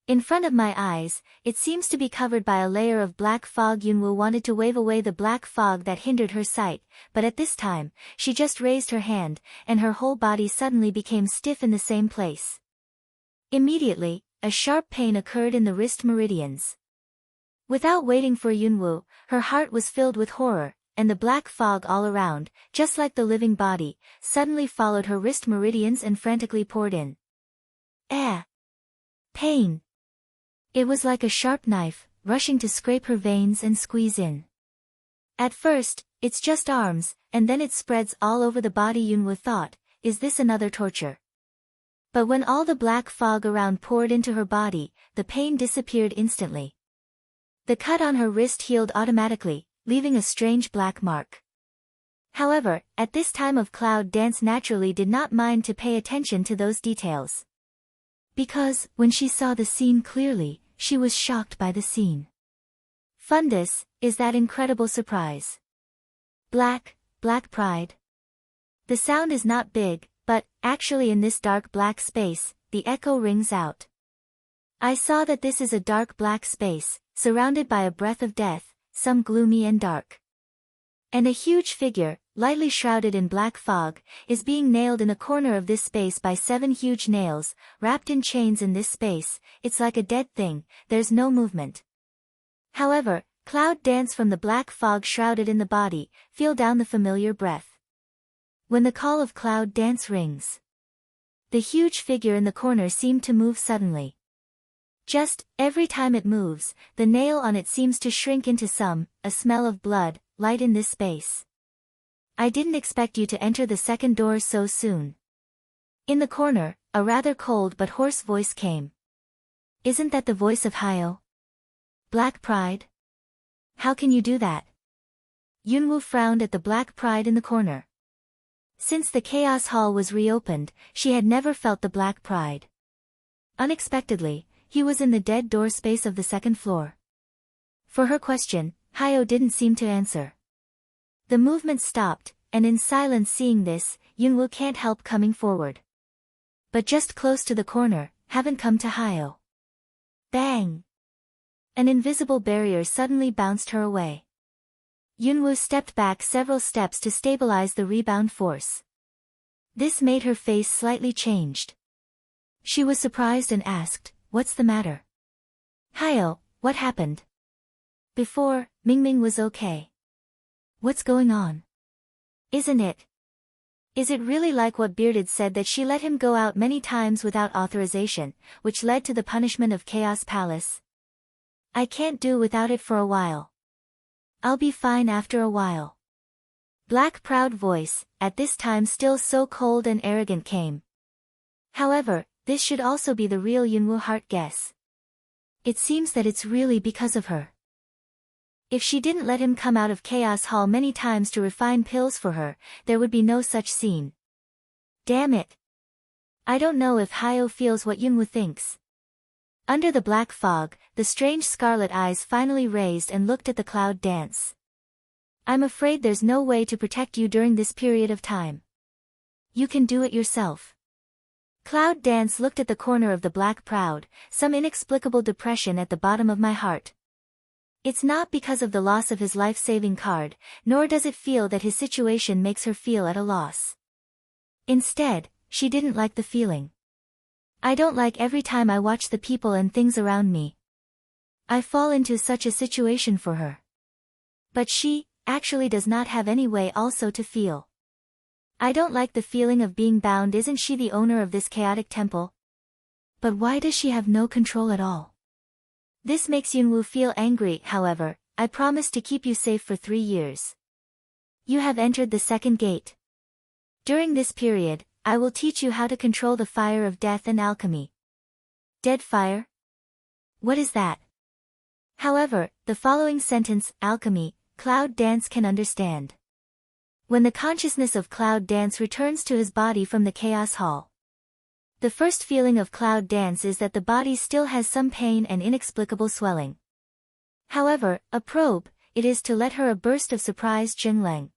In front of my eyes, it seems to be covered by a layer of black fog. Yunwoo wanted to wave away the black fog that hindered her sight, but at this time, she just raised her hand, and her whole body suddenly became stiff in the same place. Immediately, a sharp pain occurred in the wrist meridians. Without waiting for Yunwoo, her heart was filled with horror, and the black fog all around, just like the living body, suddenly followed her wrist meridians and frantically poured in. Pain! It was like a sharp knife, rushing to scrape her veins and squeeze in. At first, it's just arms, and then it spreads all over the body. Yunwoo thought, is this another torture? But when all the black fog around poured into her body, the pain disappeared instantly. The cut on her wrist healed automatically, leaving a strange black mark. However, at this time of Cloud Dance naturally did not mind to pay attention to those details. Because, when she saw the scene clearly, she was shocked by the scene. Fundus, is that incredible surprise. Black pride. The sound is not big, but, actually in this dark black space, the echo rings out. I saw that this is a dark black space, surrounded by a breath of death, some gloomy and dark. And a huge figure, lightly shrouded in black fog, is being nailed in a corner of this space by 7 huge nails, wrapped in chains in this space. It's like a dead thing, there's no movement. However, Cloud Dance from the black fog shrouded in the body, feel down the familiar breath. When the call of Cloud Dance rings, the huge figure in the corner seemed to move suddenly. Just, every time it moves, the nail on it seems to shrink into a smell of blood, light in this space. I didn't expect you to enter the second door so soon. In the corner, a rather cold but hoarse voice came. Isn't that the voice of Hyo? Black pride? How can you do that? Yunwoo frowned at the black pride in the corner. Since the Chaos Hall was reopened, she had never felt the black pride. Unexpectedly, he was in the dead door space of the second floor. For her question, Hyo didn't seem to answer. The movement stopped, and in silence seeing this, Yunwoo can't help coming forward. But just close to the corner, haven't come to Hyo. Bang! An invisible barrier suddenly bounced her away. Yunwoo stepped back several steps to stabilize the rebound force. This made her face slightly changed. She was surprised and asked, "What's the matter?" "Hyo, what happened?" "Before, Mingming was okay. What's going on? Is it really like what Bearded said that she let him go out many times without authorization, which led to the punishment of Chaos Palace? I can't do without it for a while. I'll be fine after a while." Black proud voice, at this time still so cold and arrogant came. However, this should also be the real Yunwoo heart guess. It seems that it's really because of her. If she didn't let him come out of Chaos Hall many times to refine pills for her, there would be no such scene. Damn it. I don't know if Hyo feels what Yunwoo thinks. Under the black fog, the strange scarlet eyes finally raised and looked at the Cloud Dance. "I'm afraid there's no way to protect you during this period of time. You can do it yourself." Cloud Dance looked at the corner of the black proud, some inexplicable depression at the bottom of my heart. It's not because of the loss of his life-saving card, nor does it feel that his situation makes her feel at a loss. Instead, she didn't like the feeling. I don't like every time I watch the people and things around me. I fall into such a situation for her. But she, actually does not have any way also to feel. I don't like the feeling of being bound. Isn't she the owner of this chaotic temple? But why does she have no control at all? This makes Yunwoo feel angry. However, I promise to keep you safe for 3 years. You have entered the second gate. During this period, I will teach you how to control the fire of death and alchemy. Dead fire? What is that? However, the following sentence, alchemy, Cloud Dance can understand. When the consciousness of Cloud Dance returns to his body from the Chaos Hall, the first feeling of Cloud Dance is that the body still has some pain and inexplicable swelling. However, a probe, it is to let her a burst of surprise Jingleng.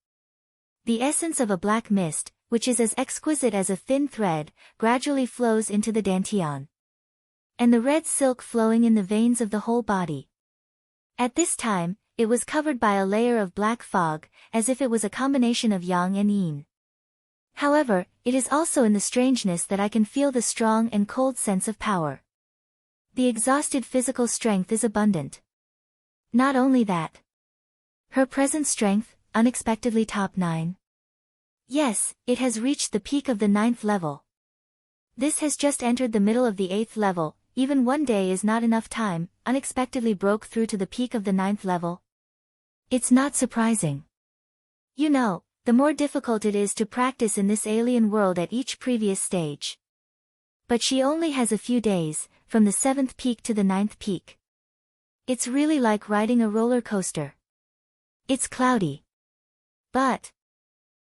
The essence of a black mist, which is as exquisite as a thin thread, gradually flows into the dantian. and the red silk flowing in the veins of the whole body. At this time, it was covered by a layer of black fog, as if it was a combination of yang and yin. However, it is also in the strangeness that I can feel the strong and cold sense of power. The exhausted physical strength is abundant. Not only that. Her present strength, unexpectedly top 9. Yes, it has reached the peak of the 9th level. This has just entered the middle of the 8th level, even one day is not enough time, unexpectedly broke through to the peak of the 9th level. It's not surprising. You know, the more difficult it is to practice in this alien world at each previous stage. But she only has a few days, from the 7th peak to the 9th peak. It's really like riding a roller coaster. It's cloudy. But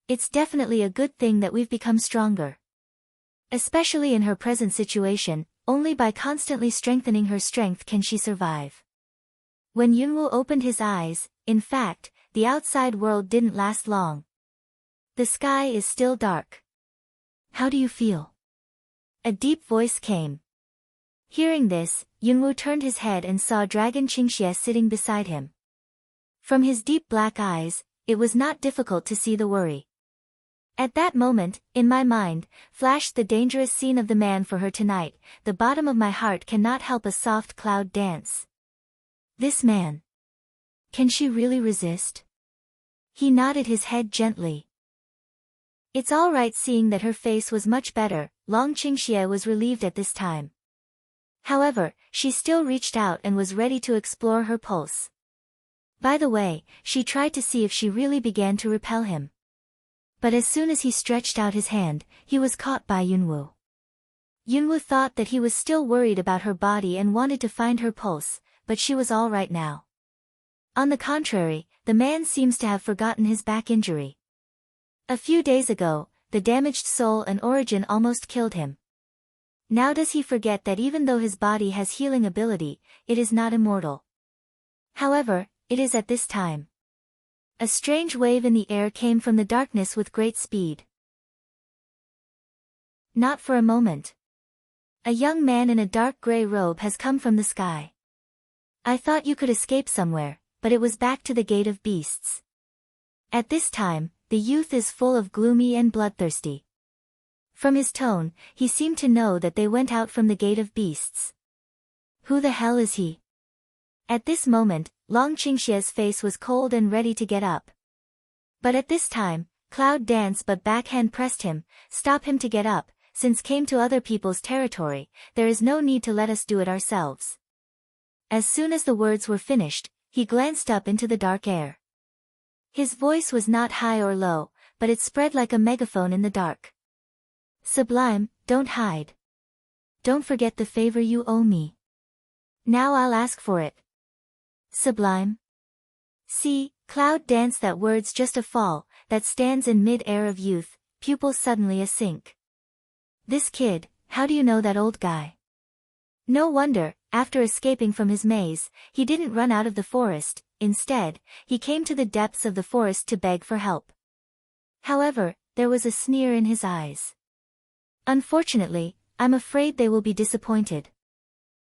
it's definitely a good thing that we've become stronger. Especially in her present situation, only by constantly strengthening her strength can she survive. When Yunwoo opened his eyes, in fact, the outside world didn't last long. The sky is still dark. How do you feel? A deep voice came. Hearing this, Yunwoo turned his head and saw Dragon Qingxie sitting beside him. From his deep black eyes, it was not difficult to see the worry. At that moment, in my mind, flashed the dangerous scene of the man for her tonight. The bottom of my heart cannot help a soft cloud dance. This man. Can she really resist? He nodded his head gently. It's all right, seeing that her face was much better. Long Qingxie was relieved at this time. However, she still reached out and was ready to explore her pulse. By the way, she tried to see if she really began to repel him. But as soon as he stretched out his hand, he was caught by Yunwoo. Yunwoo thought that he was still worried about her body and wanted to find her pulse, but she was all right now. On the contrary, the man seems to have forgotten his back injury. A few days ago, the damaged soul and origin almost killed him. Now does he forget that even though his body has healing ability, it is not immortal. However, it is at this time. A strange wave in the air came from the darkness with great speed. Not for a moment. A young man in a dark gray robe has come from the sky. I thought you could escape somewhere, but it was back to the gate of beasts. At this time, the youth is full of gloomy and bloodthirsty. From his tone, he seemed to know that they went out from the gate of beasts. Who the hell is he? At this moment, Long Qingxie's face was cold and ready to get up. But at this time, Cloud danced but backhand pressed him. Stop him to get up, since came to other people's territory, there is no need to let us do it ourselves. As soon as the words were finished, he glanced up into the dark air. His voice was not high or low, but it spread like a megaphone in the dark. Sublime, don't hide. Don't forget the favor you owe me. Now I'll ask for it. Sublime. See, Cloud danced that words just a fall, that stands in mid-air of youth, pupils suddenly async. This kid, how do you know that old guy? No wonder, after escaping from his maze, he didn't run out of the forest, instead, he came to the depths of the forest to beg for help. However, there was a sneer in his eyes. Unfortunately, I'm afraid they will be disappointed.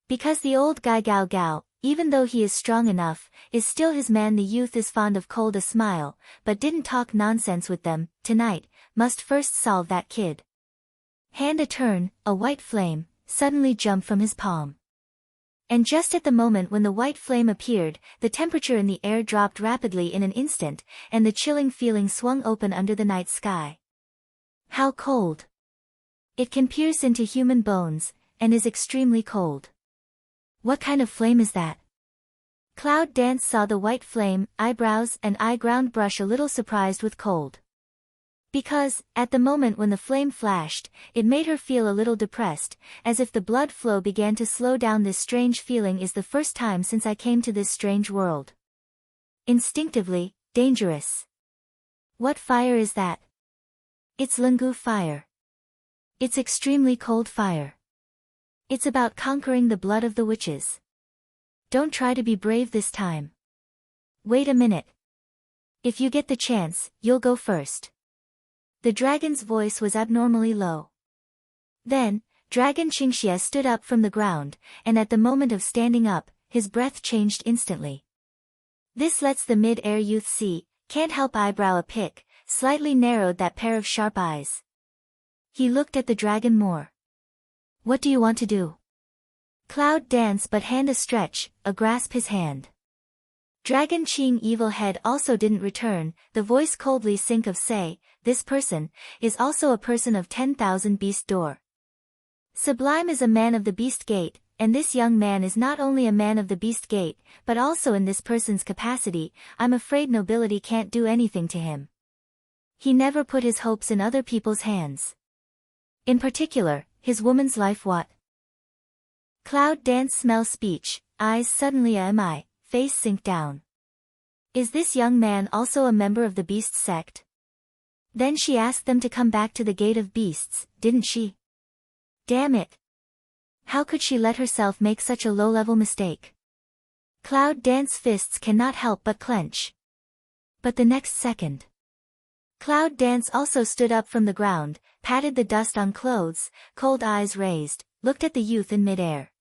Because the old guy Gao Gao, even though he is strong enough, is still his man. The youth is fond of cold a smile, but didn't talk nonsense with them. Tonight, must first solve that kid. Hand a turn, a white flame, suddenly jumped from his palm. And just at the moment when the white flame appeared, the temperature in the air dropped rapidly in an instant, and the chilling feeling swung open under the night sky. How cold! It can pierce into human bones, and is extremely cold. What kind of flame is that? Cloud Dance saw the white flame, eyebrows and eye-ground brush a little surprised with cold. Because, at the moment when the flame flashed, it made her feel a little depressed, as if the blood flow began to slow down. This strange feeling is the first time since I came to this strange world. Instinctively, dangerous. What fire is that? It's Lingu fire. It's extremely cold fire. It's about conquering the blood of the witches. Don't try to be brave this time. Wait a minute. If you get the chance, you'll go first. The dragon's voice was abnormally low. Then, Dragon Qingxie stood up from the ground, and at the moment of standing up, his breath changed instantly. This lets the mid-air youth see, can't help eyebrow a pick, slightly narrowed that pair of sharp eyes. He looked at the dragon more. What do you want to do? Cloud dance but hand a stretch, a grasp his hand. Dragon Qing evil head also didn't return, the voice coldly sink of say, this person, is also a person of 10,000 beast door. Sublime is a man of the beast gate, and this young man is not only a man of the beast gate, but also in this person's capacity, I'm afraid nobility can't do anything to him. He never put his hopes in other people's hands. In particular, his woman's life what? Cloud dance smell speech, eyes suddenly am I, face sink down. Is this young man also a member of the beast sect? Then she asked them to come back to the gate of beasts, didn't she? Damn it! How could she let herself make such a low-level mistake? Cloud dance fists cannot help but clench. But the next second, Cloud dance also stood up from the ground, patted the dust on clothes, cold eyes raised, looked at the youth in midair.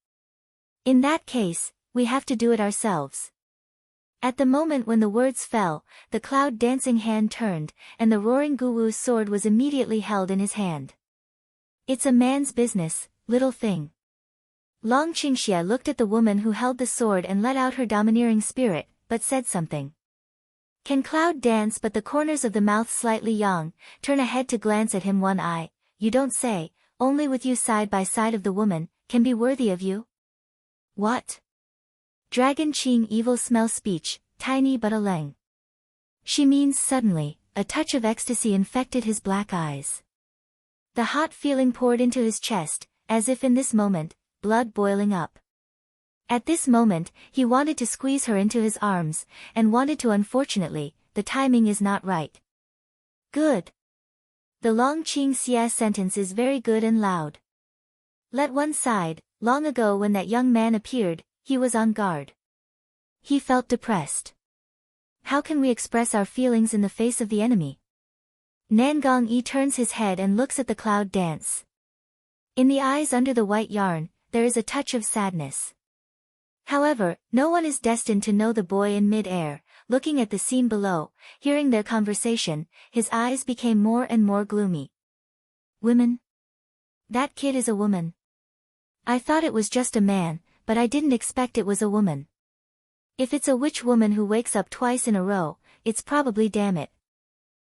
In that case, we have to do it ourselves. At the moment when the words fell, the cloud dancing hand turned, and the roaring Guwu's sword was immediately held in his hand. It's a man's business, little thing. Long Qingxie looked at the woman who held the sword and let out her domineering spirit, but said something. Can Cloud dance but the corners of the mouth slightly yawn, turn a head to glance at him one eye, you don't say, only with you side by side of the woman, can be worthy of you? What? Dragon Qing evil smell speech, tiny but a leng. She means suddenly, a touch of ecstasy infected his black eyes. The hot feeling poured into his chest, as if in this moment, blood boiling up. At this moment, he wanted to squeeze her into his arms, and wanted to unfortunately, the timing is not right. Good. The Long Qing Xie sentence is very good and loud. Let one side, long ago when that young man appeared, he was on guard. He felt depressed. How can we express our feelings in the face of the enemy? Nangong Yi turns his head and looks at the cloud dance. In the eyes under the white yarn, there is a touch of sadness. However, no one is destined to know the boy in mid-air. Looking at the scene below, hearing their conversation, his eyes became more and more gloomy. Women? That kid is a woman. I thought it was just a man, but I didn't expect it was a woman. If it's a witch woman who wakes up twice in a row, it's probably damn it.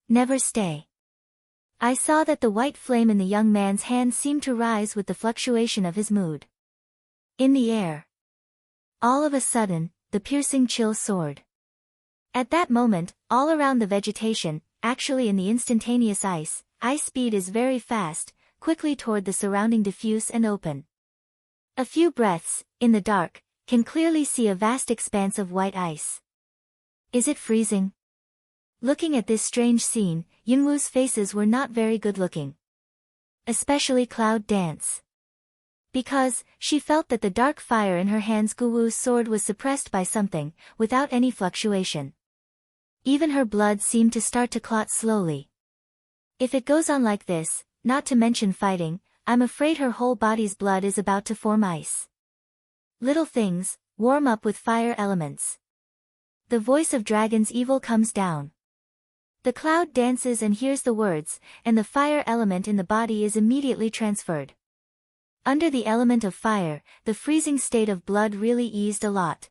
Never stay. I saw that the white flame in the young man's hand seemed to rise with the fluctuation of his mood. In the air. All of a sudden, the piercing chill soared. At that moment, all around the vegetation, actually in the instantaneous ice speed is very fast, quickly toward the surrounding diffuse and open. A few breaths, in the dark, can clearly see a vast expanse of white ice. Is it freezing? Looking at this strange scene, Yunwu's faces were not very good looking. Especially Cloud Dance. Because, she felt that the dark fire in her hands Guwu's sword was suppressed by something, without any fluctuation. Even her blood seemed to start to clot slowly. If it goes on like this, not to mention fighting, I'm afraid her whole body's blood is about to form ice. Little things, warm up with fire elements. The voice of Dragon's evil comes down. The cloud dances and hears the words, and the fire element in the body is immediately transferred. Under the element of fire, the freezing state of blood really eased a lot.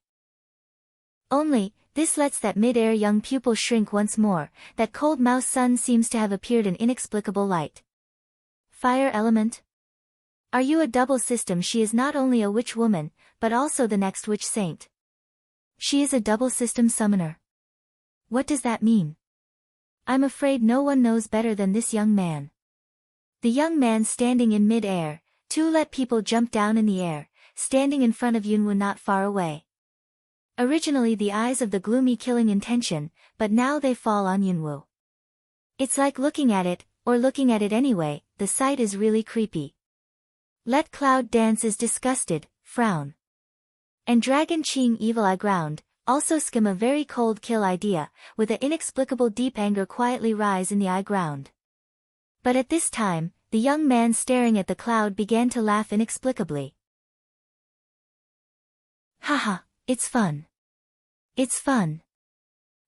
Only, this lets that mid-air young pupil shrink once more, that cold mouse sun seems to have appeared in inexplicable light. Fire element? Are you a double system? She is not only a witch woman, but also the next witch saint. She is a double system summoner. What does that mean? I'm afraid no one knows better than this young man. The young man standing in mid-air, to let people jump down in the air, standing in front of Yunwu not far away. Originally the eyes of the gloomy killing intention, but now they fall on Yunwu. It's like looking at it, or looking at it anyway, the sight is really creepy. Let Cloud Dance is disgusted, frown. And Dragon Qing evil eye ground, also skim a very cold kill idea, with an inexplicable deep anger quietly rise in the eye ground. But at this time, the young man staring at the cloud began to laugh inexplicably. Haha, it's fun. It's fun.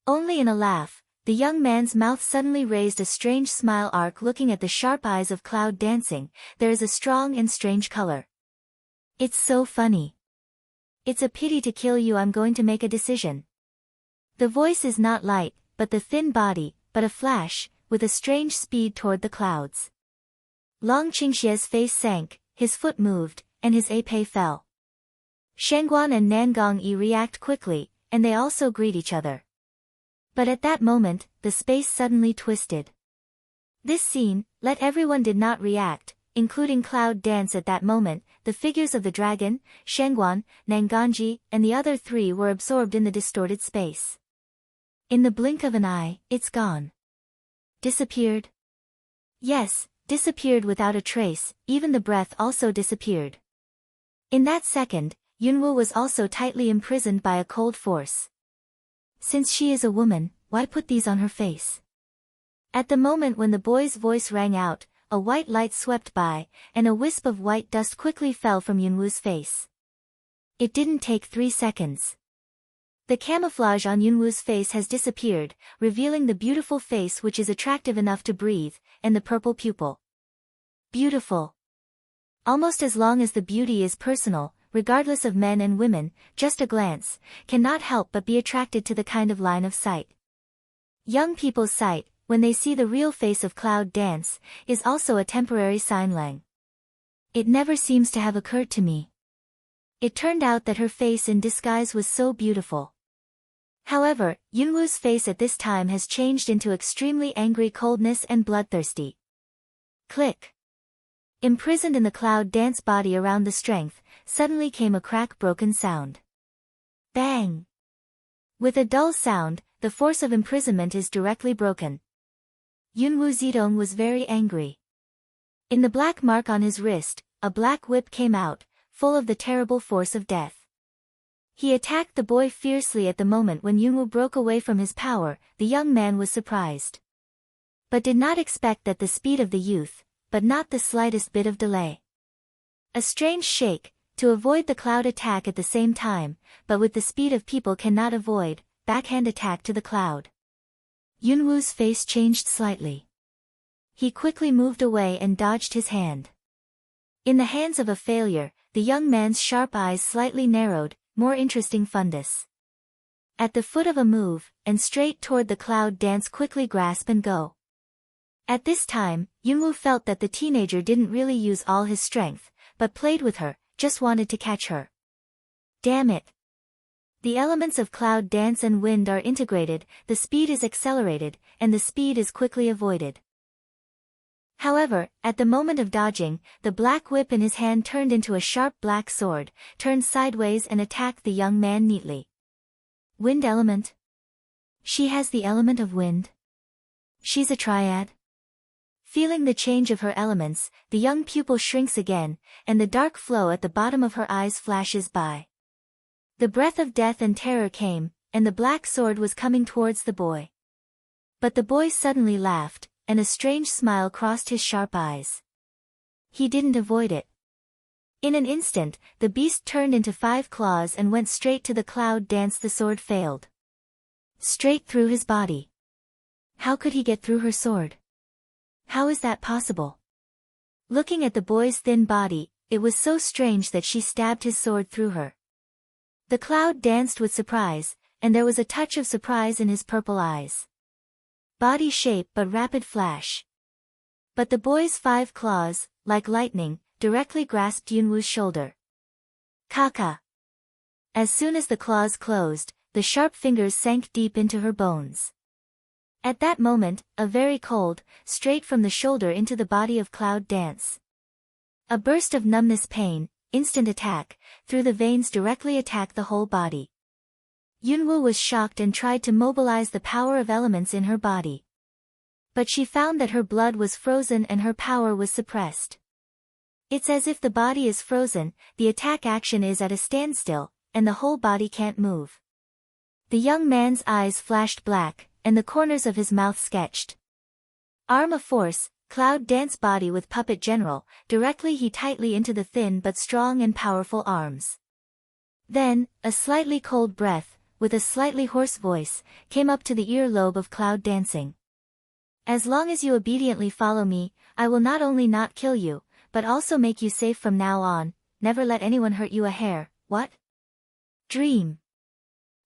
Only in a laugh, the young man's mouth suddenly raised a strange smile arc looking at the sharp eyes of Cloud dancing. There is a strong and strange color. It's so funny. It's a pity to kill you. I'm going to make a decision. The voice is not light, but the thin body, but a flash, with a strange speed toward the clouds. Long Qingxie's face sank, his foot moved, and his épée fell. Shangguan and Nangong Yi react quickly, and they also greet each other. But at that moment, the space suddenly twisted. This scene, let everyone did not react, including Cloud Dance at that moment. The figures of the dragon, Shangguan, Nangongji, and the other three were absorbed in the distorted space. In the blink of an eye, it's gone. Disappeared? Yes, disappeared without a trace, even the breath also disappeared. In that second, Yunwu was also tightly imprisoned by a cold force. Since she is a woman, why put these on her face? At the moment when the boy's voice rang out, a white light swept by, and a wisp of white dust quickly fell from Yunwu's face. It didn't take 3 seconds. The camouflage on Yunwu's face has disappeared, revealing the beautiful face which is attractive enough to breathe, and the purple pupil. Beautiful. Almost as long as the beauty is personal, regardless of men and women, just a glance, cannot help but be attracted to the kind of line of sight. Young people's sight, when they see the real face of Cloud Dance, is also a temporary sign lang. It never seems to have occurred to me. It turned out that her face in disguise was so beautiful. However, Yunwu's face at this time has changed into extremely angry coldness and bloodthirsty. Click. Imprisoned in the Cloud Dance body around the strength, suddenly came a crack-broken sound. Bang! With a dull sound, the force of imprisonment is directly broken. Yunwu Zidong was very angry. In the black mark on his wrist, a black whip came out, full of the terrible force of death. He attacked the boy fiercely. At the moment when Yunwu broke away from his power, the young man was surprised. But did not expect that the speed of the youth, but not the slightest bit of delay. A strange shake, to avoid the cloud attack at the same time, but with the speed of people cannot avoid, backhand attack to the cloud. Yunwu's face changed slightly. He quickly moved away and dodged his hand. In the hands of a failure, the young man's sharp eyes slightly narrowed, more interesting fundus. At the foot of a move, and straight toward the Cloud Dance, quickly grasp and go. At this time, Yunwu felt that the teenager didn't really use all his strength, but played with her, just wanted to catch her. Damn it. The elements of Cloud Dance and wind are integrated, the speed is accelerated, and the speed is quickly avoided. However, at the moment of dodging, the black whip in his hand turned into a sharp black sword, turned sideways and attacked the young man neatly. Wind element? She has the element of wind? She's a triad? Feeling the change of her elements, the young pupil shrinks again, and the dark flow at the bottom of her eyes flashes by. The breath of death and terror came, and the black sword was coming towards the boy. But the boy suddenly laughed, and a strange smile crossed his sharp eyes. He didn't avoid it. In an instant, the beast turned into 5 claws and went straight to the Cloud Dance. The sword failed. Straight through his body. How could he get through her sword? How is that possible? Looking at the boy's thin body, it was so strange that she stabbed his sword through her. The cloud danced with surprise, and there was a touch of surprise in his purple eyes. Body shape but rapid flash. But the boy's 5 claws, like lightning, directly grasped Yunwu's shoulder. Kaka. As soon as the claws closed, the sharp fingers sank deep into her bones. At that moment, a very cold, straight from the shoulder into the body of Cloud Dance. A burst of numbness pain, instant attack, through the veins directly attacked the whole body. Yunwu was shocked and tried to mobilize the power of elements in her body. But she found that her blood was frozen and her power was suppressed. It's as if the body is frozen, the attack action is at a standstill, and the whole body can't move. The young man's eyes flashed black, and the corners of his mouth sketched. Arm of force, Cloud dance body with puppet general, directly he tightly into the thin but strong and powerful arms. Then, a slightly cold breath, with a slightly hoarse voice, came up to the ear-lobe of Cloud dancing. As long as you obediently follow me, I will not only not kill you, but also make you safe from now on, never let anyone hurt you a hair, what? Dream.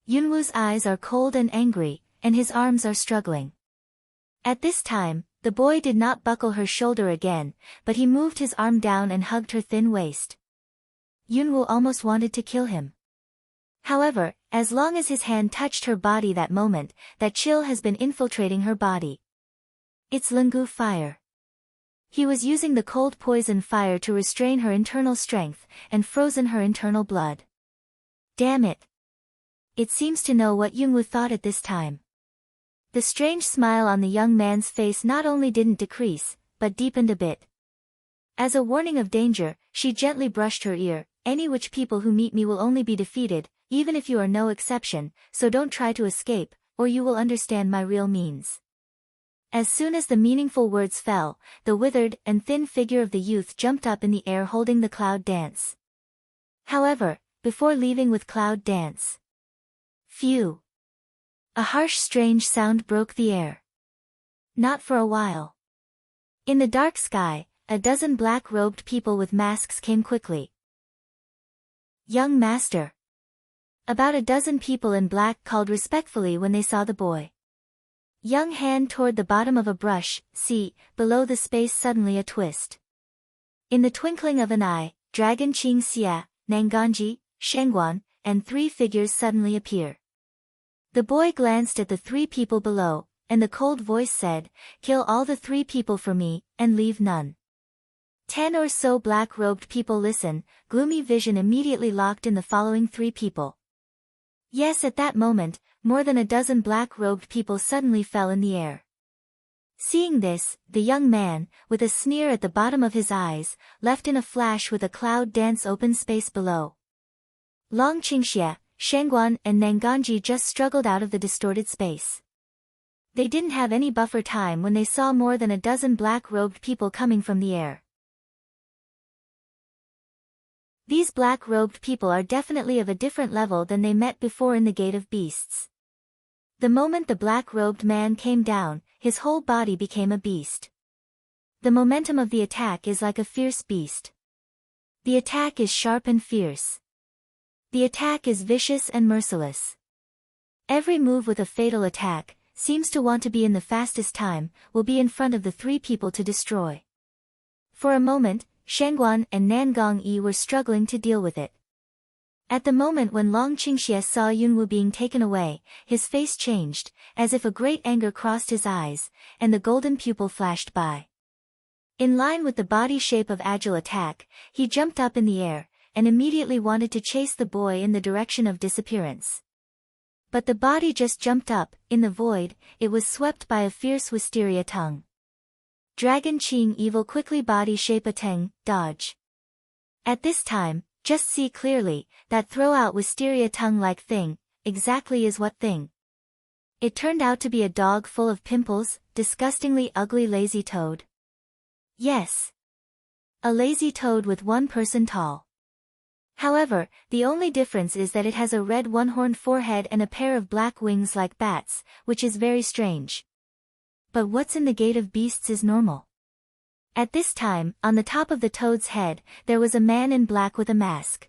Yunwoo's eyes are cold and angry, and his arms are struggling. At this time, the boy did not buckle her shoulder again, but he moved his arm down and hugged her thin waist. Yunwoo almost wanted to kill him. However, as long as his hand touched her body that moment, that chill has been infiltrating her body. It's Lingu fire. He was using the cold poison fire to restrain her internal strength, and frozen her internal blood. Damn it. It seems to know what Yunwoo thought at this time. The strange smile on the young man's face not only didn't decrease, but deepened a bit. As a warning of danger, she gently brushed her ear, any witch people who meet me will only be defeated, even if you are no exception, so don't try to escape, or you will understand my real means. As soon as the meaningful words fell, the withered and thin figure of the youth jumped up in the air holding the Cloud dance. However, before leaving with Cloud dance. Phew! A harsh strange sound broke the air. Not for a while. In the dark sky, a dozen black-robed people with masks came quickly. Young master. About a dozen people in black called respectfully when they saw the boy. Young hand toward the bottom of a brush, see, below the space suddenly a twist. In the twinkling of an eye, Dragon Qing Xia, Nanganji, Shengguan, and three figures suddenly appear. The boy glanced at the three people below, and the cold voice said, "Kill all the three people for me, and leave none." 10 or so black-robed people listen, gloomy vision immediately locked in the following three people. Yes, at that moment, more than a dozen black-robed people suddenly fell in the air. Seeing this, the young man, with a sneer at the bottom of his eyes, left in a flash with a Cloud dance open space below. Long Qingxia, Shengguan and Nanganji just struggled out of the distorted space. They didn't have any buffer time when they saw more than a dozen black-robed people coming from the air. These black-robed people are definitely of a different level than they met before in the Gate of Beasts. The moment the black-robed man came down, his whole body became a beast. The momentum of the attack is like a fierce beast. The attack is sharp and fierce. The attack is vicious and merciless. Every move with a fatal attack, seems to want to be in the fastest time, will be in front of the three people to destroy. For a moment, Shengguan and Nangang Yi were struggling to deal with it. At the moment when Long Qingxia saw Yunwoo being taken away, his face changed, as if a great anger crossed his eyes, and the golden pupil flashed by. In line with the body shape of agile attack, he jumped up in the air, and immediately wanted to chase the boy in the direction of disappearance. But the body just jumped up, in the void, it was swept by a fierce wisteria tongue. Dragon Qing evil quickly body shape ateng, dodge. At this time, just see clearly, that throw out wisteria tongue-like thing, exactly is what thing. It turned out to be a dog full of pimples, disgustingly ugly lazy toad. Yes. A lazy toad with 1 person tall. However, the only difference is that it has a red one-horned forehead and a pair of black wings like bats, which is very strange. But what's in the Gate of Beasts is normal. At this time, on the top of the toad's head, there was a man in black with a mask.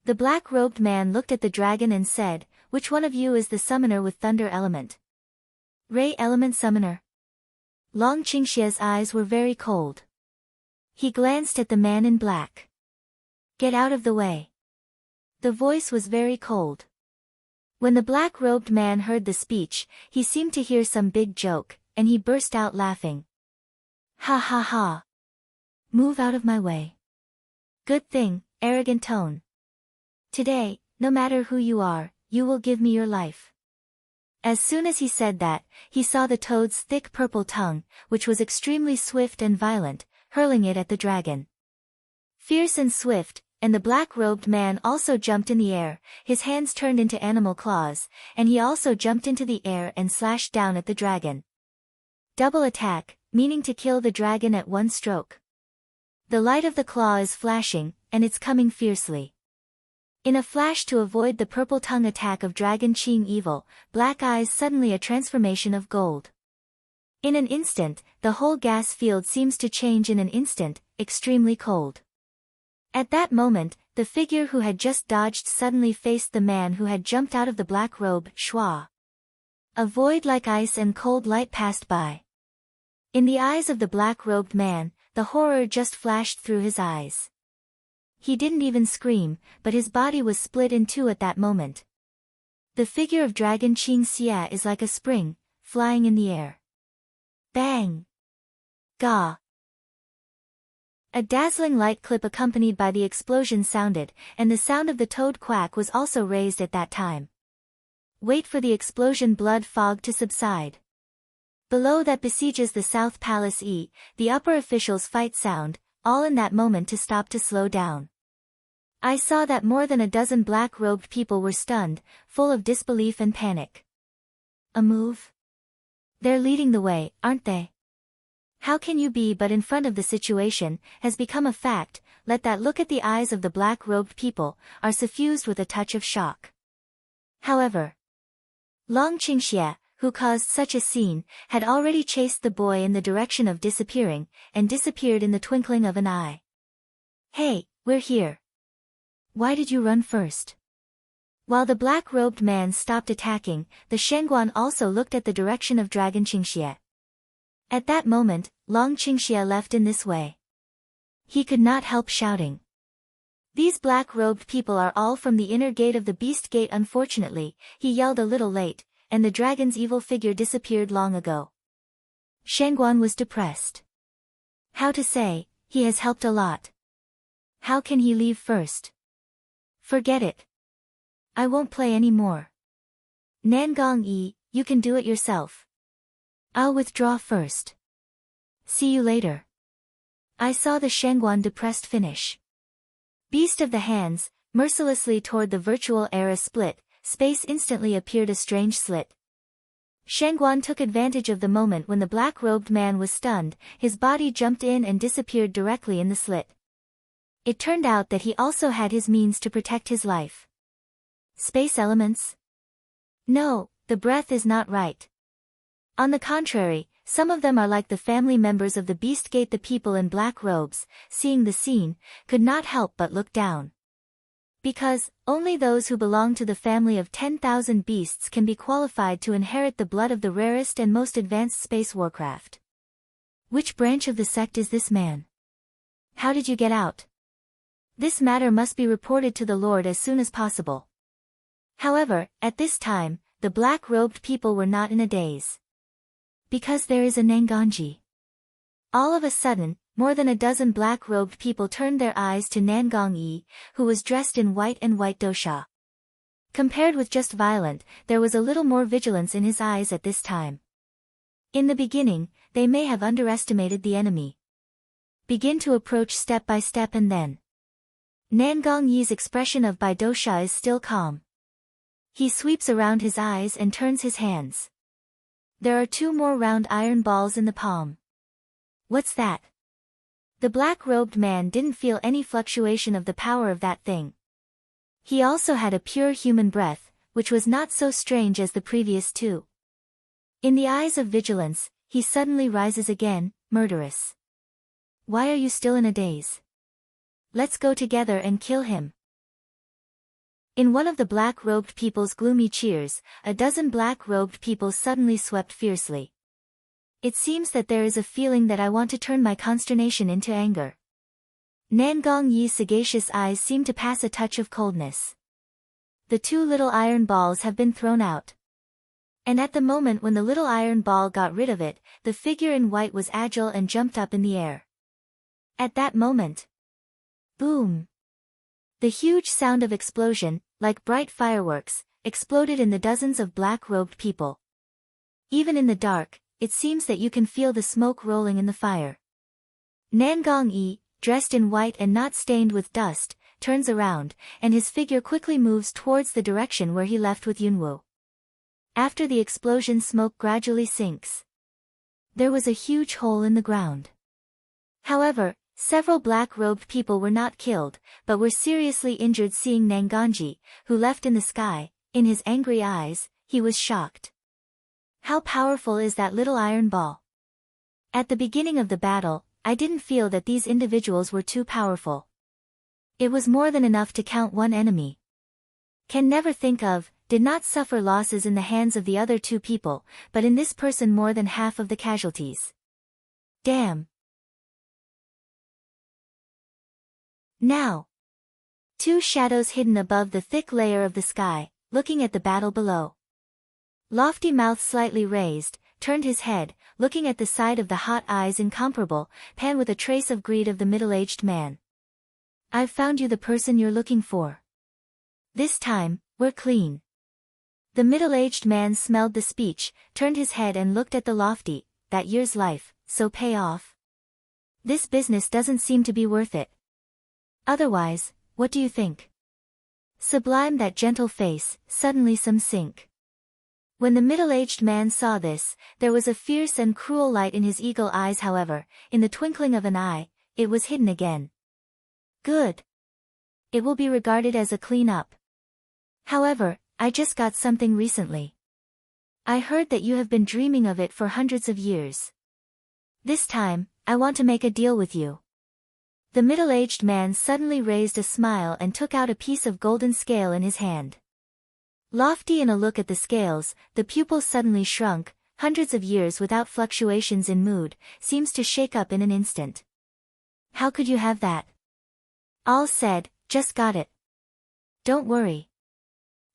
The black-robed man looked at the dragon and said, "Which one of you is the summoner with thunder element?" "Ray element summoner." Long Qingxia's eyes were very cold. He glanced at the man in black. "Get out of the way." The voice was very cold. When the black-robed man heard the speech, he seemed to hear some big joke, and he burst out laughing. "Ha ha ha! Move out of my way. Good thing, arrogant tone. Today, no matter who you are, you will give me your life." As soon as he said that, he saw the toad's thick purple tongue, which was extremely swift and violent, hurling it at the dragon. Fierce and swift, and the black-robed man also jumped in the air, his hands turned into animal claws, and he also jumped into the air and slashed down at the dragon. Double attack, meaning to kill the dragon at one stroke. The light of the claw is flashing, and it's coming fiercely. In a flash to avoid the purple tongue attack of Dragon Qing Evil, black eyes suddenly a transformation of gold. In an instant, the whole gas field seems to change in an instant, extremely cold. At that moment, the figure who had just dodged suddenly faced the man who had jumped out of the black robe, Schwa. A void like ice and cold light passed by. In the eyes of the black-robed man, the horror just flashed through his eyes. He didn't even scream, but his body was split in two at that moment. The figure of Dragon Qing Xia is like a spring, flying in the air. Bang! Gah! A dazzling light clip accompanied by the explosion sounded, and the sound of the toad quack was also raised at that time. Wait for the explosion blood fog to subside. Below that besieges the South Palace the upper officials fight sound, all in that moment to stop to slow down. I saw that more than a dozen black-robed people were stunned, full of disbelief and panic. A move? They're leading the way, aren't they? How can you be but in front of the situation, has become a fact, let that look at the eyes of the black-robed people, are suffused with a touch of shock. However, Long Qingxie, who caused such a scene, had already chased the boy in the direction of disappearing, and disappeared in the twinkling of an eye. Hey, we're here. Why did you run first? While the black-robed man stopped attacking, the Shengguan also looked at the direction of Dragon Qingxie. At that moment, Long Qingxie left in this way. He could not help shouting. These black-robed people are all from the inner gate of the Beast Gate. Unfortunately, he yelled a little late, and the dragon's evil figure disappeared long ago. Shengguan was depressed. How to say, he has helped a lot. How can he leave first? Forget it. I won't play any more. Nangong Yi, you can do it yourself. I'll withdraw first. See you later. I saw the Shengguan depressed finish. Beast of the hands, mercilessly toward the virtual era split, space instantly appeared a strange slit. Shengguan took advantage of the moment when the black-robed man was stunned, his body jumped in and disappeared directly in the slit. It turned out that he also had his means to protect his life. Space elements? No, the breath is not right. On the contrary, some of them are like the family members of the Beast Gate. The people in black robes, seeing the scene, could not help but look down. Because, only those who belong to the family of 10,000 beasts can be qualified to inherit the blood of the rarest and most advanced space warcraft. Which branch of the sect is this man? How did you get out? This matter must be reported to the Lord as soon as possible. However, at this time, the black-robed people were not in a daze. Because there is a Nangonji. All of a sudden, more than a dozen black-robed people turned their eyes to Nangong Yi, who was dressed in white and white dosha. Compared with just violent, there was a little more vigilance in his eyes at this time. In the beginning, they may have underestimated the enemy. Begin to approach step by step and then. Nangong Yi's expression of Baidosha is still calm. He sweeps around his eyes and turns his hands. There are two more round iron balls in the palm. What's that? The black-robed man didn't feel any fluctuation of the power of that thing. He also had a pure human breath, which was not so strange as the previous two. In the eyes of vigilance, he suddenly rises again, murderous. Why are you still in a daze? Let's go together and kill him. In one of the black-robed people's gloomy cheers, a dozen black-robed people suddenly swept fiercely. It seems that there is a feeling that I want to turn my consternation into anger. Nangong Yi's sagacious eyes seem to pass a touch of coldness. The two little iron balls have been thrown out. And at the moment when the little iron ball got rid of it, the figure in white was agile and jumped up in the air. At that moment. Boom! The huge sound of explosion, like bright fireworks, exploded in the dozens of black-robed people. Even in the dark, it seems that you can feel the smoke rolling in the fire. Nangong Yi, dressed in white and not stained with dust, turns around, and his figure quickly moves towards the direction where he left with Yunwu. After the explosion, smoke gradually sinks. There was a huge hole in the ground. However, several black-robed people were not killed, but were seriously injured. Seeing Nanganji, who left in the sky, in his angry eyes, he was shocked. How powerful is that little iron ball? At the beginning of the battle, I didn't feel that these individuals were too powerful. It was more than enough to count one enemy. Can never think of, did not suffer losses in the hands of the other two people, but in this person more than half of the casualties. Damn. Now. Two shadows hidden above the thick layer of the sky, looking at the battle below. Lofty mouth slightly raised, turned his head, looking at the side of the hot eyes incomparable, pan with a trace of greed of the middle-aged man. I've found you the person you're looking for. This time, we're clean. The middle-aged man smelled the speech, turned his head and looked at the lofty, that year's life, so pay off. This business doesn't seem to be worth it. Otherwise, what do you think? Sublime that gentle face, suddenly some sink. When the middle-aged man saw this, there was a fierce and cruel light in his eagle eyes. However, in the twinkling of an eye, it was hidden again. Good. It will be regarded as a clean-up. However, I just got something recently. I heard that you have been dreaming of it for hundreds of years. This time, I want to make a deal with you. The middle-aged man suddenly raised a smile and took out a piece of golden scale in his hand. Lofty in a look at the scales, the pupils suddenly shrunk. Hundreds of years without fluctuations in mood, seems to shake up in an instant. How could you have that? All said, just got it. Don't worry.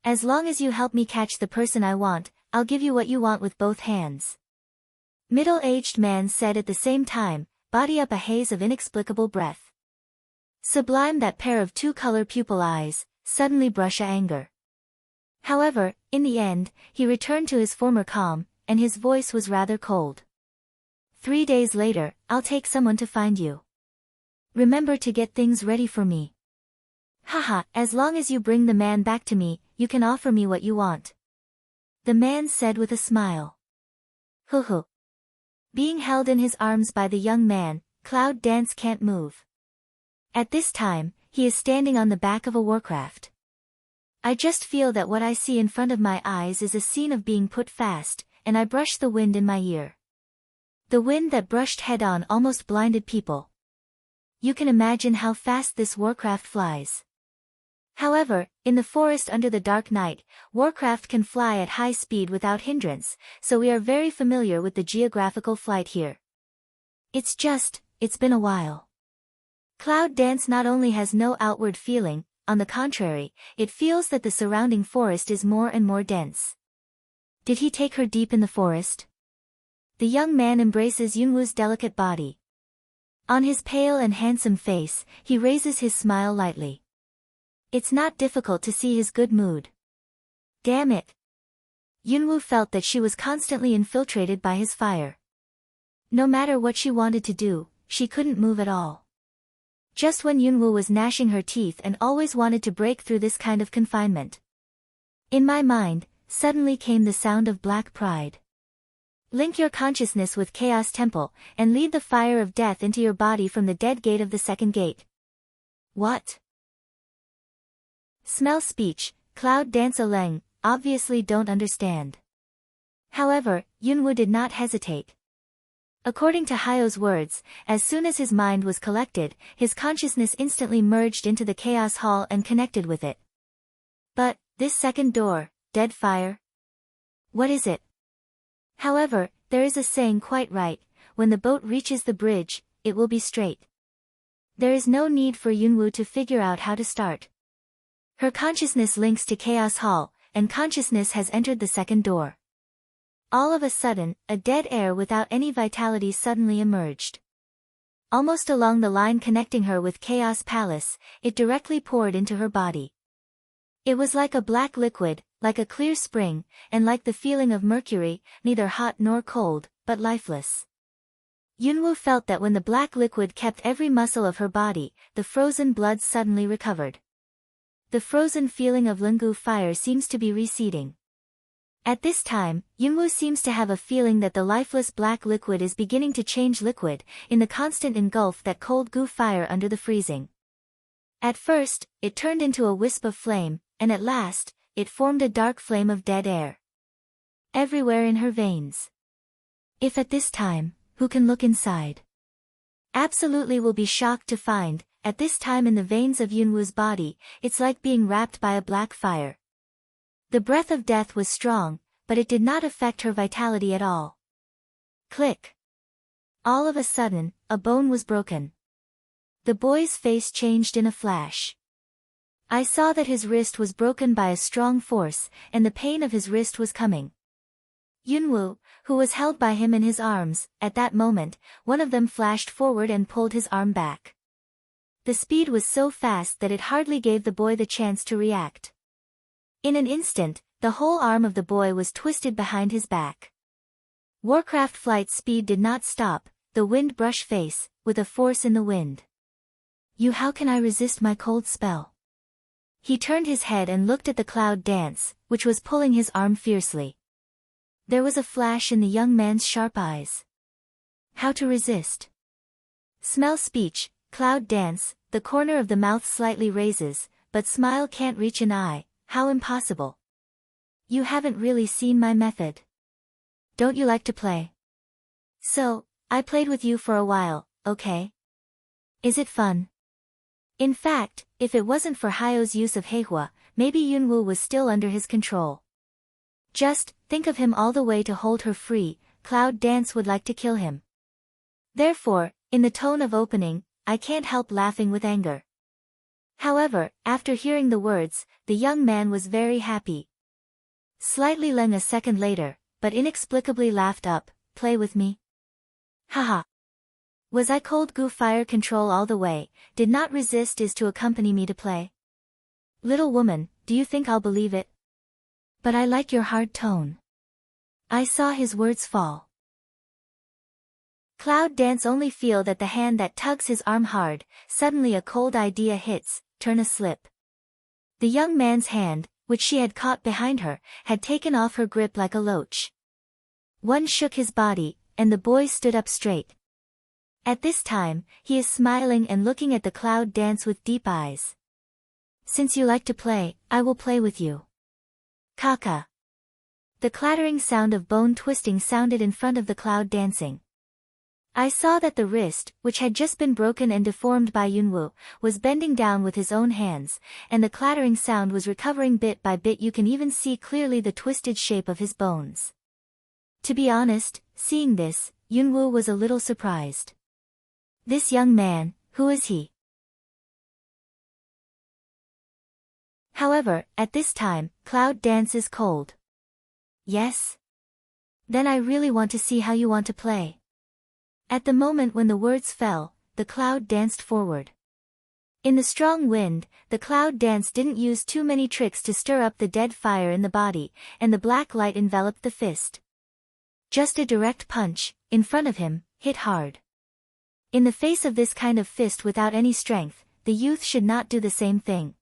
As long as you help me catch the person I want, I'll give you what you want with both hands. Middle-aged man said at the same time, body up a haze of inexplicable breath. Sublime that pair of two-color pupil eyes, suddenly brush anger. However, in the end, he returned to his former calm, and his voice was rather cold. 3 days later, I'll take someone to find you. Remember to get things ready for me. Haha, as long as you bring the man back to me, you can offer me what you want. The man said with a smile. Hoo. Being held in his arms by the young man, Cloud Dance can't move. At this time, he is standing on the back of a warcraft. I just feel that what I see in front of my eyes is a scene of being put fast, and I brush the wind in my ear. The wind that brushed head-on almost blinded people. You can imagine how fast this warcraft flies. However, in the forest under the dark night, warcraft can fly at high speed without hindrance, so we are very familiar with the geographical flight here. It's been a while. Cloud Dance not only has no outward feeling, on the contrary, it feels that the surrounding forest is more and more dense. Did he take her deep in the forest? The young man embraces Yunwoo's delicate body. On his pale and handsome face, he raises his smile lightly. It's not difficult to see his good mood. Damn it. Yunwoo felt that she was constantly infiltrated by his fire. No matter what she wanted to do, she couldn't move at all. Just when Yunwoo was gnashing her teeth and always wanted to break through this kind of confinement. In my mind, suddenly came the sound of black pride. Link your consciousness with Chaos Temple, and lead the fire of death into your body from the dead gate of the second gate. What? Smell speech, Cloud Dance Oleng, obviously don't understand. However, Yunwoo did not hesitate. According to Hyo's words, as soon as his mind was collected, his consciousness instantly merged into the Chaos Hall and connected with it. But, this second door, dead fire? What is it? However, there is a saying quite right, when the boat reaches the bridge, it will be straight. There is no need for Yunwoo to figure out how to start. Her consciousness links to Chaos Hall, and consciousness has entered the second door. All of a sudden, a dead air without any vitality suddenly emerged. Almost along the line connecting her with Chaos Palace, it directly poured into her body. It was like a black liquid, like a clear spring, and like the feeling of mercury, neither hot nor cold, but lifeless. Yunwoo felt that when the black liquid kept every muscle of her body, the frozen blood suddenly recovered. The frozen feeling of Lingu fire seems to be receding. At this time, Yunwoo seems to have a feeling that the lifeless black liquid is beginning to change liquid, in the constant engulf that cold goo fire under the freezing. At first, it turned into a wisp of flame, and at last, it formed a dark flame of dead air. Everywhere in her veins. If at this time, who can look inside? Absolutely will be shocked to find, at this time in the veins of Yunwoo's body, it's like being wrapped by a black fire. The breath of death was strong, but it did not affect her vitality at all. Click. All of a sudden, a bone was broken. The boy's face changed in a flash. I saw that his wrist was broken by a strong force, and the pain of his wrist was coming. Yunwoo, who was held by him in his arms, at that moment, one of them flashed forward and pulled his arm back. The speed was so fast that it hardly gave the boy the chance to react. In an instant, the whole arm of the boy was twisted behind his back. Warcraft flight speed did not stop, the wind brushed face, with a force in the wind. How can I resist my cold spell? He turned his head and looked at the cloud dance, which was pulling his arm fiercely. There was a flash in the young man's sharp eyes. How to resist? Smell speech, cloud dance, the corner of the mouth slightly raises, but smile can't reach an eye, how impossible. You haven't really seen my method. Don't you like to play? So, I played with you for a while, okay? Is it fun? In fact, if it wasn't for Hyo's use of Heihua, maybe Yunwoo was still under his control. Just, think of him all the way to hold her free, Cloud Dance would like to kill him. Therefore, in the tone of opening, I can't help laughing with anger. However, after hearing the words, the young man was very happy. Slightly leng a second later, but inexplicably laughed up, play with me? Haha. Was I cold goo fire control all the way, did not resist is to accompany me to play? Little woman, do you think I'll believe it? But I like your hard tone. I saw his words fall. Cloud Dance only feel that the hand that tugs his arm hard, suddenly a cold idea hits, turn a slip. The young man's hand, which she had caught behind her, had taken off her grip like a loach. One shook his body, and the boy stood up straight. At this time, he is smiling and looking at the Cloud Dance with deep eyes. Since you like to play, I will play with you. Kaka. The clattering sound of bone twisting sounded in front of the Cloud Dancing. I saw that the wrist, which had just been broken and deformed by Yunwoo, was bending down with his own hands, and the clattering sound was recovering bit by bit. You can even see clearly the twisted shape of his bones. To be honest, seeing this, Yunwoo was a little surprised. This young man, who is he? However, at this time, Cloud Dance is cold. Yes? Then I really want to see how you want to play. At the moment when the words fell, the cloud danced forward. In the strong wind, the Cloud Dance didn't use too many tricks to stir up the dead fire in the body, and the black light enveloped the fist. Just a direct punch, in front of him, hit hard. In the face of this kind of fist without any strength, the youth should not do the same thing.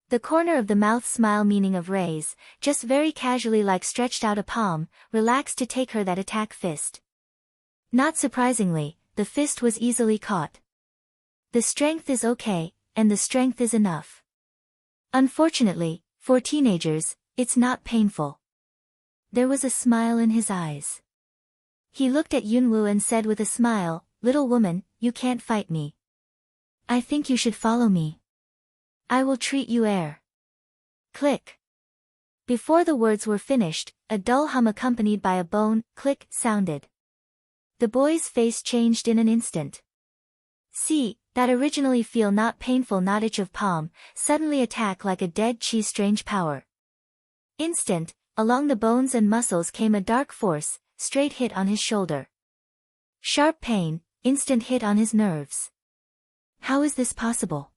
The corner of the mouth smile meaning of raise, just very casually like stretched out a palm, relaxed to take her that attack fist. Not surprisingly, the fist was easily caught. The strength is okay, and the strength is enough. Unfortunately, for teenagers, it's not painful. There was a smile in his eyes. He looked at Yunwoo and said with a smile, little woman, you can't fight me. I think you should follow me. I will treat you air. Click. Before the words were finished, a dull hum accompanied by a bone click sounded. The boy's face changed in an instant. See, that originally feel not painful not itch of palm, suddenly attack like a dead cheese strange power. Instant, along the bones and muscles came a dark force, straight hit on his shoulder. Sharp pain, instant hit on his nerves. How is this possible?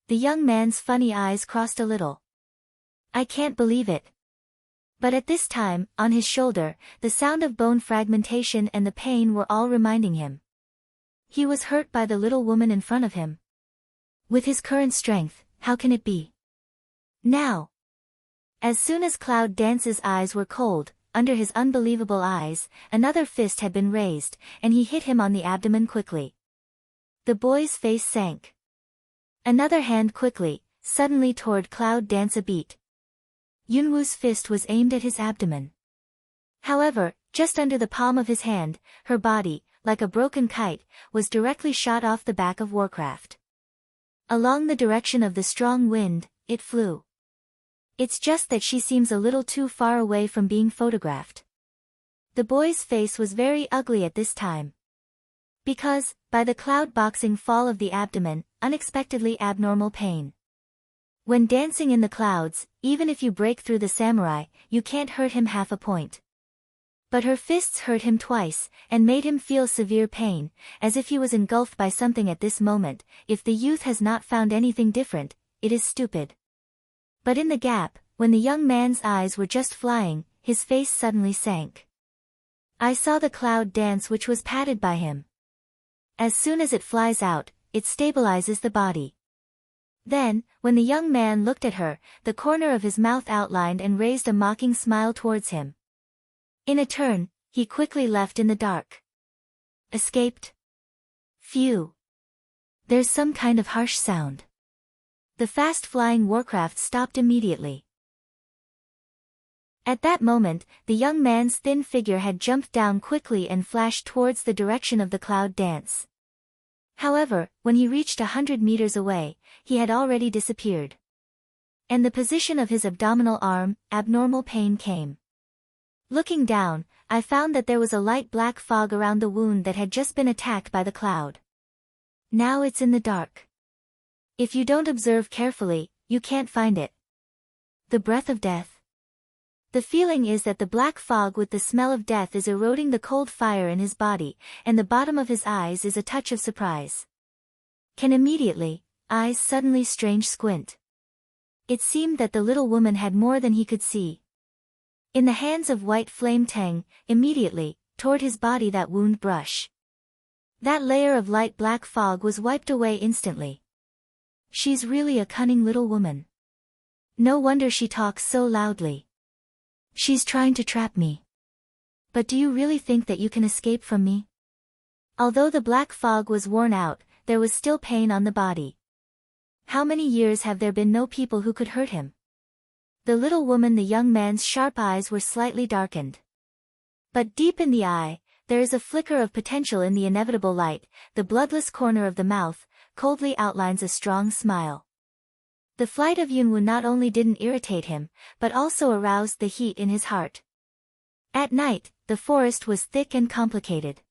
The young man's funny eyes crossed a little. I can't believe it. But at this time, on his shoulder, the sound of bone fragmentation and the pain were all reminding him. He was hurt by the little woman in front of him. With his current strength, how can it be? Now! As soon as Cloud Dance's eyes were cold, under his unbelievable eyes, another fist had been raised, and he hit him on the abdomen quickly. The boy's face sank. Another hand quickly, suddenly toward Cloud Dance a beat. Yunwoo's fist was aimed at his abdomen. However, just under the palm of his hand, her body, like a broken kite, was directly shot off the back of Warcraft. Along the direction of the strong wind, it flew. It's just that she seems a little too far away from being photographed. The boy's face was very ugly at this time. Because, by the cloud boxing fall of the abdomen, unexpectedly abnormal pain. When dancing in the clouds, even if you break through the samurai, you can't hurt him half a point. But her fists hurt him twice, and made him feel severe pain, as if he was engulfed by something at this moment. If the youth has not found anything different, it is stupid. But in the gap, when the young man's eyes were just flying, his face suddenly sank. I saw the cloud dance which was padded by him. As soon as it flies out, it stabilizes the body. Then, when the young man looked at her, the corner of his mouth outlined and raised a mocking smile towards him. In a turn, he quickly left in the dark. Escaped? Phew. There's some kind of harsh sound. The fast-flying Warcraft stopped immediately. At that moment, the young man's thin figure had jumped down quickly and flashed towards the direction of the cloud dance. However, when he reached 100 meters away, he had already disappeared. And the position of his abdominal arm, abnormal pain came. Looking down, I found that there was a light black fog around the wound that had just been attacked by the cloud. Now it's in the dark. If you don't observe carefully, you can't find it. The breath of death. The feeling is that the black fog with the smell of death is eroding the cold fire in his body, and the bottom of his eyes is a touch of surprise. Can immediately, eyes suddenly strange squint. It seemed that the little woman had more than he could see. In the hands of White Flame Tang, immediately, toward his body that wound brush. That layer of light black fog was wiped away instantly. She's really a cunning little woman. No wonder she talks so loudly. She's trying to trap me. But do you really think that you can escape from me? Although the black fog was worn out, there was still pain on the body. How many years have there been no people who could hurt him? The little woman, the young man's sharp eyes were slightly darkened. But deep in the eye, there is a flicker of potential in the inevitable light. The bloodless corner of the mouth coldly outlines a strong smile. The flight of Yunwoo not only didn't irritate him, but also aroused the heat in his heart. At night, the forest was thick and complicated.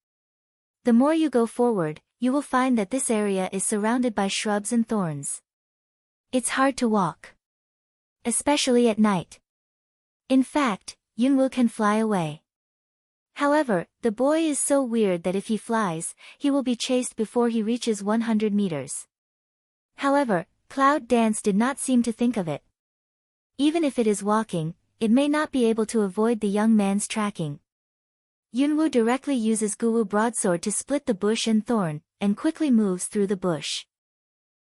The more you go forward, you will find that this area is surrounded by shrubs and thorns. It's hard to walk. Especially at night. In fact, Yunwoo can fly away. However, the boy is so weird that if he flies, he will be chased before he reaches 100 meters. However, Cloud Dance did not seem to think of it. Even if it is walking, it may not be able to avoid the young man's tracking. Yunwoo directly uses Guwu Broadsword to split the bush and thorn, and quickly moves through the bush.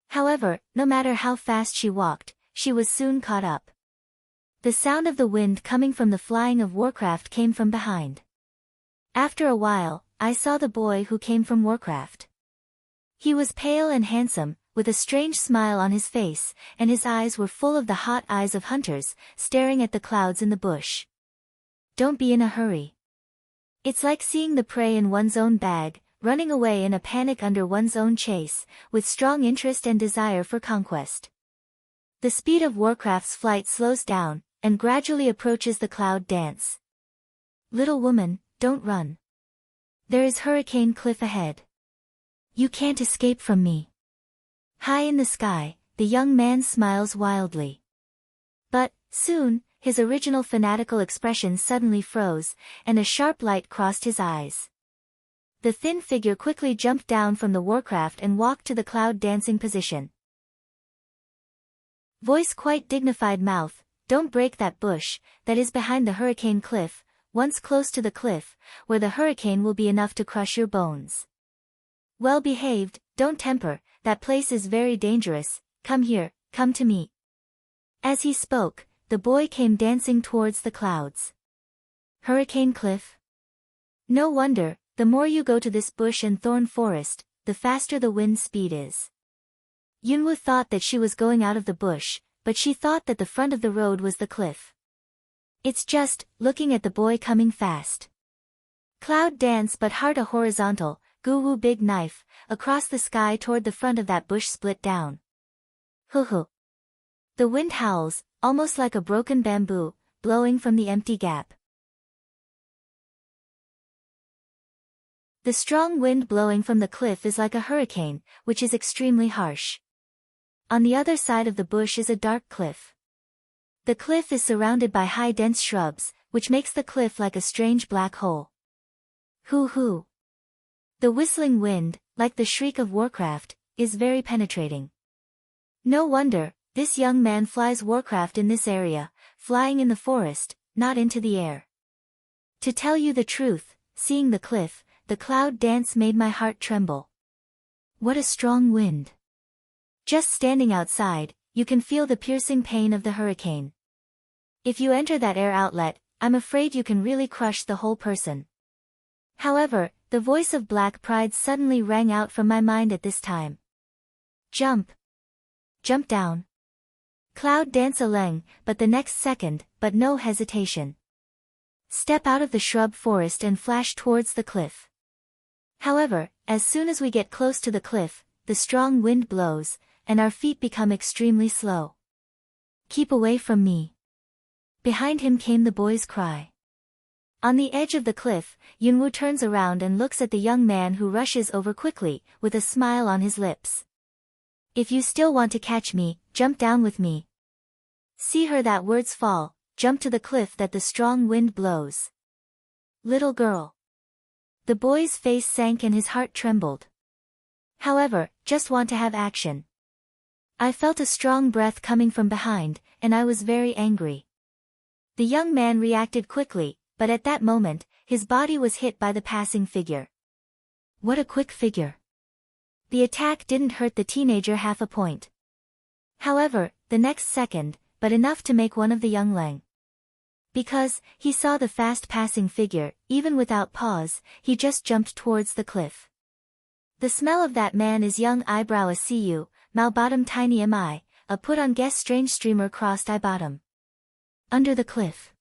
However, no matter how fast she walked, she was soon caught up. The sound of the wind coming from the flying of Warcraft came from behind. After a while, I saw the boy who came from Warcraft. He was pale and handsome, with a strange smile on his face, and his eyes were full of the hot eyes of hunters, staring at the clouds in the bush. Don't be in a hurry. It's like seeing the prey in one's own bag, running away in a panic under one's own chase, with strong interest and desire for conquest. The speed of Warcraft's flight slows down, and gradually approaches the cloud dance. Little woman, don't run. There is Hurricane Cliff ahead. You can't escape from me. High in the sky, the young man smiles wildly. But, soon, his original fanatical expression suddenly froze, and a sharp light crossed his eyes. The thin figure quickly jumped down from the Warcraft and walked to the cloud dancing position. Voice quite dignified, mouth, don't break that bush, that is behind the Hurricane Cliff, once close to the cliff, where the hurricane will be enough to crush your bones. Well behaved, don't temper, that place is very dangerous, come here, come to me. As he spoke, the boy came dancing towards the clouds. Hurricane cliff? No wonder, the more you go to this bush and thorn forest, the faster the wind speed is. Yunwoo thought that she was going out of the bush, but she thought that the front of the road was the cliff. It's just, looking at the boy coming fast. Cloud dance but heart a horizontal, goo-woo big knife, across the sky toward the front of that bush split down. Hoo-hoo. The wind howls, almost like a broken bamboo, blowing from the empty gap. The strong wind blowing from the cliff is like a hurricane, which is extremely harsh. On the other side of the bush is a dark cliff. The cliff is surrounded by high dense shrubs, which makes the cliff like a strange black hole. Hoo-hoo. The whistling wind, like the shriek of Warcraft, is very penetrating. No wonder, this young man flies Warcraft in this area, flying in the forest, not into the air. To tell you the truth, seeing the cliff, the cloud dance made my heart tremble. What a strong wind. Just standing outside, you can feel the piercing pain of the hurricane. If you enter that air outlet, I'm afraid you can really crush the whole person. However, the voice of Black Pride suddenly rang out from my mind at this time. Jump. Jump down. Cloud dance aleng, but the next second, but no hesitation. Step out of the shrub forest and flash towards the cliff. However, as soon as we get close to the cliff, the strong wind blows, and our feet become extremely slow. Keep away from me. Behind him came the boy's cry. On the edge of the cliff, Yunwoo turns around and looks at the young man who rushes over quickly, with a smile on his lips. If you still want to catch me, jump down with me. See her that words fall, jump to the cliff that the strong wind blows. Little girl. The boy's face sank and his heart trembled. However, just want to have action. I felt a strong breath coming from behind, and I was very angry. The young man reacted quickly, but at that moment, his body was hit by the passing figure. What a quick figure. The attack didn't hurt the teenager half a point. However, the next second, but enough to make one of the young Leng. Because, he saw the fast passing figure, even without pause, he just jumped towards the cliff. The smell of that man is young eyebrow a cu, mouth bottom tiny mi, a put on guess strange streamer crossed eye bottom. Under the cliff.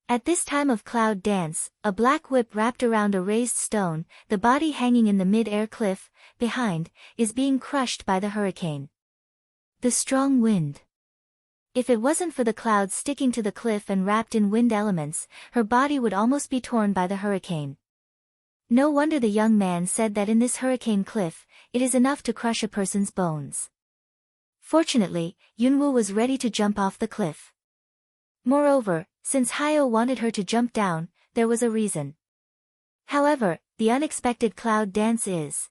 At this time of cloud dance, a black whip wrapped around a raised stone, the body hanging in the mid-air cliff, behind, is being crushed by the hurricane. The strong wind. If it wasn't for the clouds sticking to the cliff and wrapped in wind elements, her body would almost be torn by the hurricane. No wonder the young man said that in this hurricane cliff, it is enough to crush a person's bones. Fortunately, Yunwoo was ready to jump off the cliff. Moreover, since Hyo wanted her to jump down, there was a reason. However, the unexpected cloud dance is.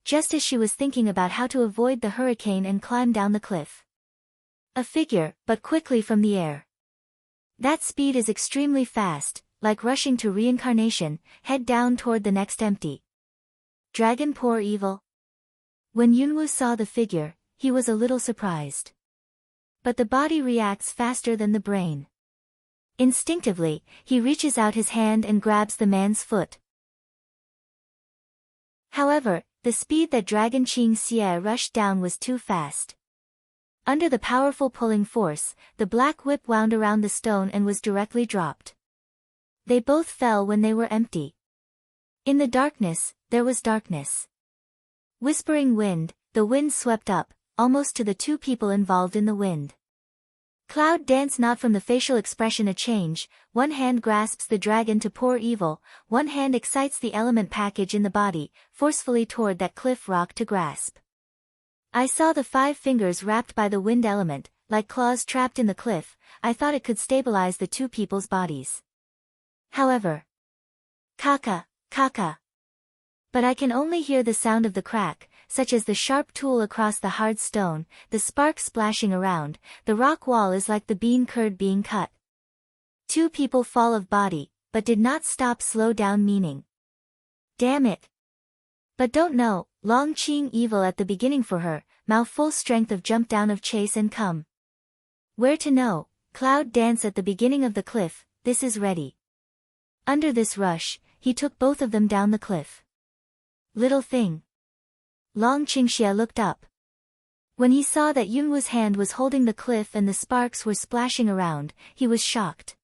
Just as she was thinking about how to avoid the hurricane and climb down the cliff. A figure, but quickly from the air. That speed is extremely fast, like rushing to reincarnation, head down toward the next empty. Dragon poor evil. When Yunwoo saw the figure, he was a little surprised. But the body reacts faster than the brain. Instinctively, he reaches out his hand and grabs the man's foot. However, the speed that Dragon Ching Xie rushed down was too fast. Under the powerful pulling force, the black whip wound around the stone and was directly dropped. They both fell when they were empty. In the darkness, there was darkness. Whispering wind, the wind swept up, almost to the two people involved in the wind. Cloud dance not from the facial expression a change, one hand grasps the dragon to pour evil, one hand excites the element package in the body, forcefully toward that cliff rock to grasp. I saw the 5 fingers wrapped by the wind element, like claws trapped in the cliff. I thought it could stabilize the two people's bodies. However. Kaka, kaka. But I can only hear the sound of the crack, such as the sharp tool across the hard stone, the sparks splashing around, the rock wall is like the bean curd being cut. 2 people fall of body, but did not stop slow down meaning. Damn it. But don't know, long Qing evil at the beginning for her, Mao full strength of jump down of chase and come. Where to know, Cloud dance at the beginning of the cliff, this is ready. Under this rush, he took both of them down the cliff. Little thing. Long Qingxie looked up. When he saw that Yunwu's hand was holding the cliff and the sparks were splashing around, he was shocked.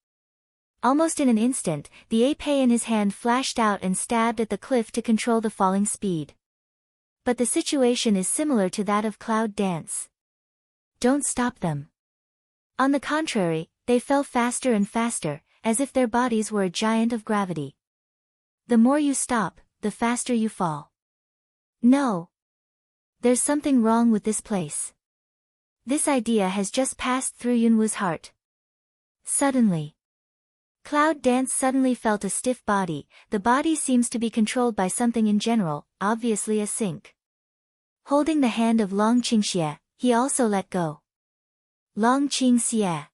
Almost in an instant, the épée in his hand flashed out and stabbed at the cliff to control the falling speed. But the situation is similar to that of Cloud Dance. Don't stop them. On the contrary, they fell faster and faster, as if their bodies were a giant of gravity. The more you stop, the faster you fall. No. There's something wrong with this place. This idea has just passed through Yunwu's heart. Suddenly. Cloud Dance suddenly felt a stiff body. The body seems to be controlled by something in general, obviously a sink. Holding the hand of Long Qingxie, he also let go. Long Qingxie.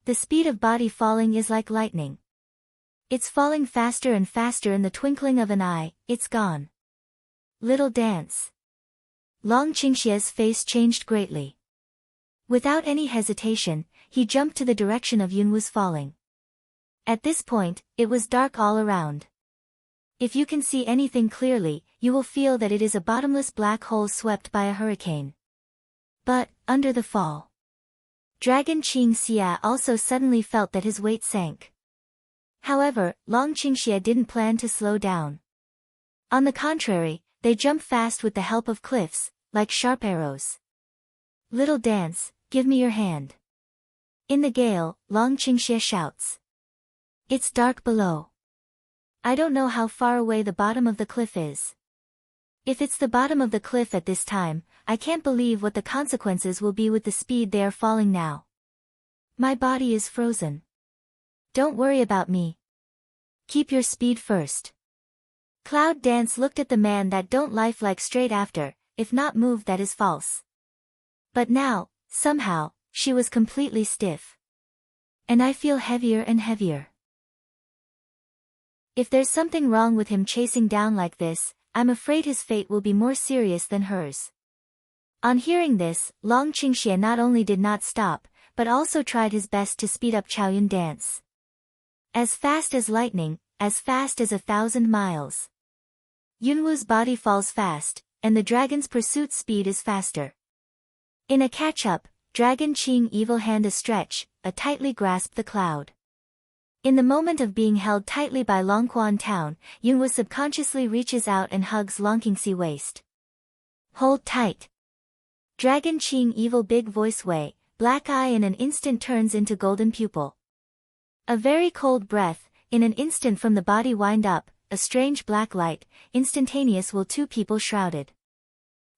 The speed of body falling is like lightning. It's falling faster and faster in the twinkling of an eye, it's gone. Little dance. Long Qingxie's face changed greatly. Without any hesitation, he jumped to the direction of Yunwu's falling. At this point, it was dark all around. If you can see anything clearly, you will feel that it is a bottomless black hole swept by a hurricane. But, under the fall, Dragon Qingxie also suddenly felt that his weight sank. However, Long Qingxie didn't plan to slow down. On the contrary, they jump fast with the help of cliffs, like sharp arrows. Little dance, give me your hand. In the gale, Long Qingxie shouts. It's dark below. I don't know how far away the bottom of the cliff is. If it's the bottom of the cliff at this time, I can't believe what the consequences will be with the speed they are falling now. My body is frozen. Don't worry about me. Keep your speed first. Cloud Dance looked at the man that don't life like straight after, if not move that is false. But now, somehow, she was completely stiff. And I feel heavier and heavier. If there's something wrong with him chasing down like this, I'm afraid his fate will be more serious than hers. On hearing this, Long Qingxie not only did not stop, but also tried his best to speed up Chaoyun dance. As fast as lightning, as fast as 1,000 miles. Yunwu's body falls fast, and the dragon's pursuit speed is faster. In a catch-up, Dragon Qing evil hand a stretch, a tightly grasped the cloud. In the moment of being held tightly by Longquan Town, Yunwu subconsciously reaches out and hugs Long Qingxie's waist. Hold tight. Dragon Qing evil big voice way, black eye in an instant turns into golden pupil. A very cold breath, in an instant from the body wind up, a strange black light, instantaneous will two people shrouded.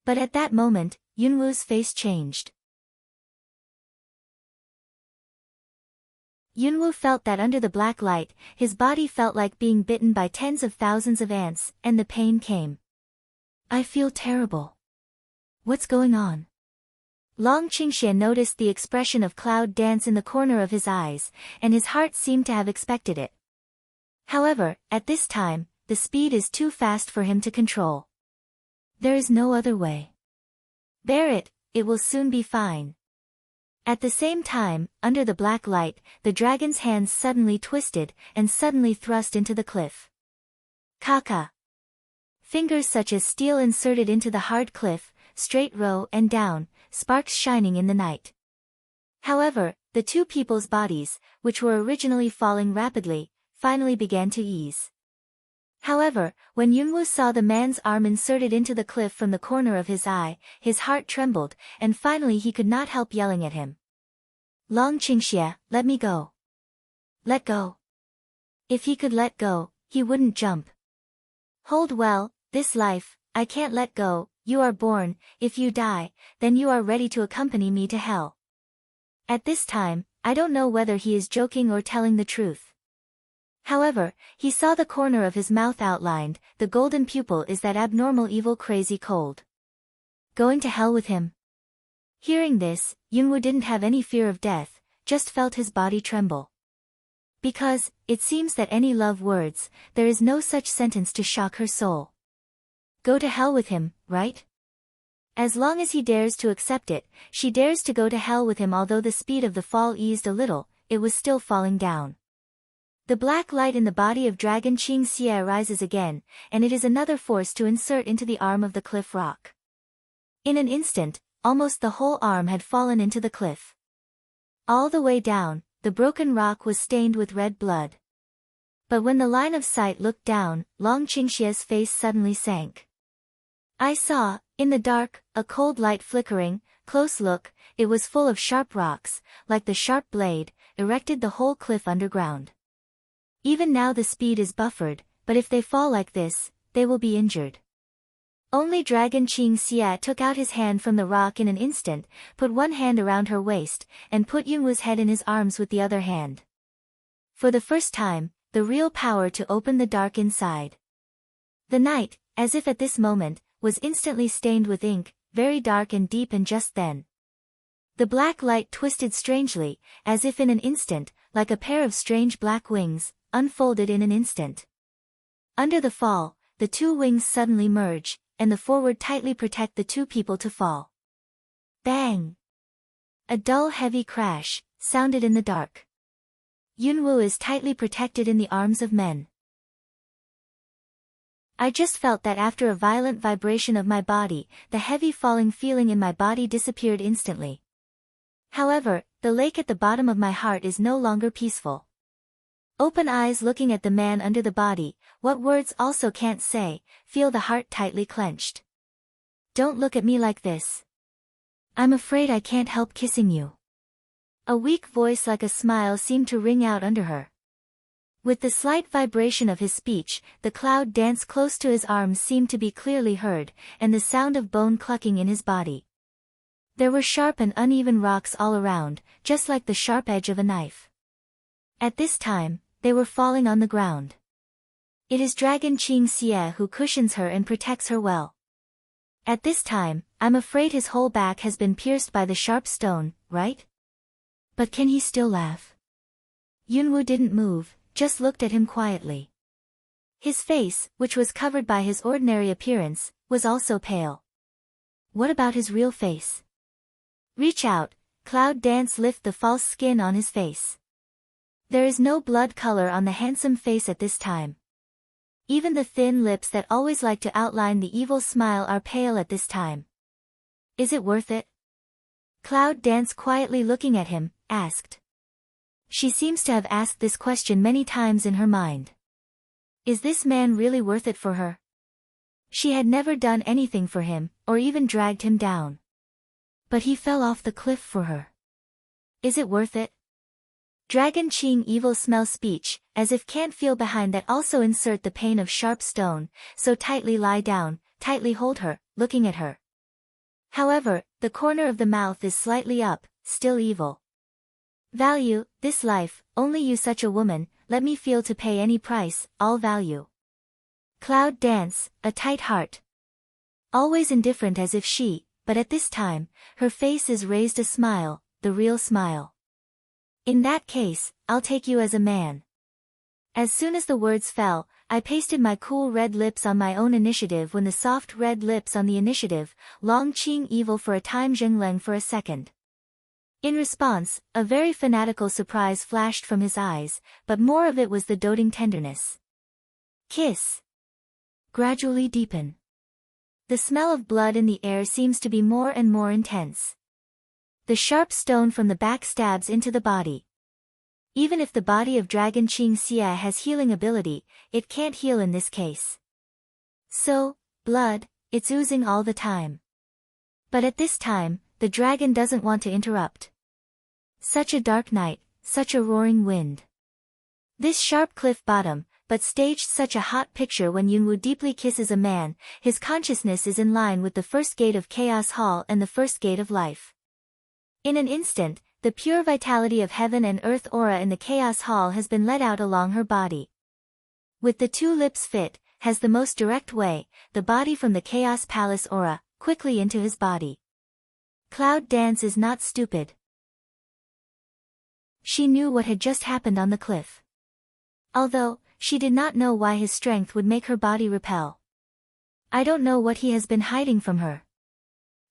But at that moment, Yunwu's face changed. Yunwu felt that under the black light, his body felt like being bitten by tens of thousands of ants, and the pain came. I feel terrible. What's going on? Long Qingxie noticed the expression of Cloud Dance in the corner of his eyes, and his heart seemed to have expected it. However, at this time, the speed is too fast for him to control. There is no other way. Bear it, it will soon be fine. At the same time, under the black light, the dragon's hands suddenly twisted, and suddenly thrust into the cliff. Kaka. Fingers such as steel inserted into the hard cliff, straight row and down, sparks shining in the night. However, the two people's bodies, which were originally falling rapidly, finally began to ease. However, when Yunwu saw the man's arm inserted into the cliff from the corner of his eye, his heart trembled, and finally he could not help yelling at him. Long Qingxie, let me go. Let go. If he could let go, he wouldn't jump. Hold well, this life, I can't let go, you are born, if you die, then you are ready to accompany me to hell. At this time, I don't know whether he is joking or telling the truth. However, he saw the corner of his mouth outlined, the golden pupil is that abnormal evil crazy cold. Going to hell with him. Hearing this, Yunwu didn't have any fear of death, just felt his body tremble. Because, it seems that any love words, there is no such sentence to shock her soul. Go to hell with him, right? As long as he dares to accept it, she dares to go to hell with him. Although the speed of the fall eased a little, it was still falling down. The black light in the body of Dragon Qingxie rises again, and it is another force to insert into the arm of the cliff rock. In an instant, almost the whole arm had fallen into the cliff. All the way down, the broken rock was stained with red blood. But when the line of sight looked down, Long Qingxie's face suddenly sank. I saw, in the dark, a cold light flickering. Close look, it was full of sharp rocks, like the sharp blade, erected the whole cliff underground. Even now the speed is buffered, but if they fall like this, they will be injured. Only Dragon Qingxie took out his hand from the rock in an instant, put one hand around her waist, and put Yunwu's head in his arms with the other hand. For the first time, the real power to open the dark inside. The night, as if at this moment, was instantly stained with ink, very dark and deep, and just then the black light twisted strangely, as if in an instant, like a pair of strange black wings, unfolded in an instant. Under the fall, the two wings suddenly merge, and the forward tightly protect the two people to fall. Bang! A dull heavy crash sounded in the dark. Yunwu is tightly protected in the arms of men. I just felt that after a violent vibration of my body, the heavy falling feeling in my body disappeared instantly. However, the lake at the bottom of my heart is no longer peaceful. Open eyes looking at the man under the body, what words also can't say, feel the heart tightly clenched. Don't look at me like this. I'm afraid I can't help kissing you. A weak voice like a smile seemed to ring out under her. With the slight vibration of his speech, the cloud dance close to his arms seemed to be clearly heard, and the sound of bone clucking in his body. There were sharp and uneven rocks all around, just like the sharp edge of a knife. At this time, they were falling on the ground. It is Dragon Qingxie who cushions her and protects her well. At this time, I'm afraid his whole back has been pierced by the sharp stone, right? But can he still laugh? Yunwu didn't move, just looked at him quietly. His face, which was covered by his ordinary appearance, was also pale. What about his real face? Reach out, Cloud Dance, lift the false skin on his face. There is no blood color on the handsome face at this time. Even the thin lips that always like to outline the evil smile are pale at this time. Is it worth it? Cloud Dance, quietly looking at him, asked. She seems to have asked this question many times in her mind. Is this man really worth it for her? She had never done anything for him, or even dragged him down. But he fell off the cliff for her. Is it worth it? Dragon Qing evil smell speech, as if can't feel behind that also insert the pain of sharp stone, so tightly lie down, tightly hold her, looking at her. However, the corner of the mouth is slightly up, still evil. Value, this life, only you such a woman, let me feel to pay any price, all value. Cloud Dance, a tight heart. Always indifferent as if she, but at this time, her face is raised a smile, the real smile. In that case, I'll take you as a man. As soon as the words fell, I pasted my cool red lips on my own initiative when the soft red lips on the initiative, Long Qing evil for a time, Zhengleng for a second. In response, a very fanatical surprise flashed from his eyes, but more of it was the doting tenderness. Kiss. Gradually deepen. The smell of blood in the air seems to be more and more intense. The sharp stone from the back stabs into the body. Even if the body of Dragon Qingxie has healing ability, it can't heal in this case. So, blood, it's oozing all the time. But at this time, the dragon doesn't want to interrupt. Such a dark night, such a roaring wind. This sharp cliff bottom, but staged such a hot picture when Yunwu deeply kisses a man, his consciousness is in line with the first gate of Chaos Hall and the first gate of life. In an instant, the pure vitality of heaven and earth aura in the Chaos Hall has been let out along her body. With the two lips fit, has the most direct way, the body from the Chaos Palace aura, quickly into his body. Cloud Dance is not stupid. She knew what had just happened on the cliff. Although, she did not know why his strength would make her body repel. I don't know what he has been hiding from her.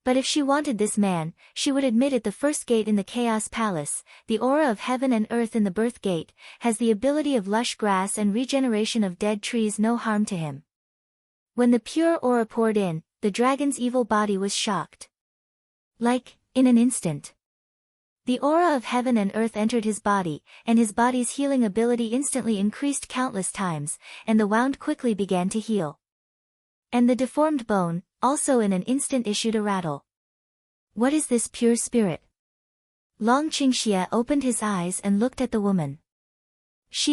But if she wanted this man, she would admit it. The first gate in the Chaos Palace, the aura of heaven and earth in the birth gate, has the ability of lush grass and regeneration of dead trees, no harm to him. When the pure aura poured in, the dragon's evil body was shocked. Like, in an instant. The aura of heaven and earth entered his body, and his body's healing ability instantly increased countless times, and the wound quickly began to heal. And the deformed bone, also in an instant issued a rattle. What is this pure spirit? Long Qingxie opened his eyes and looked at the woman.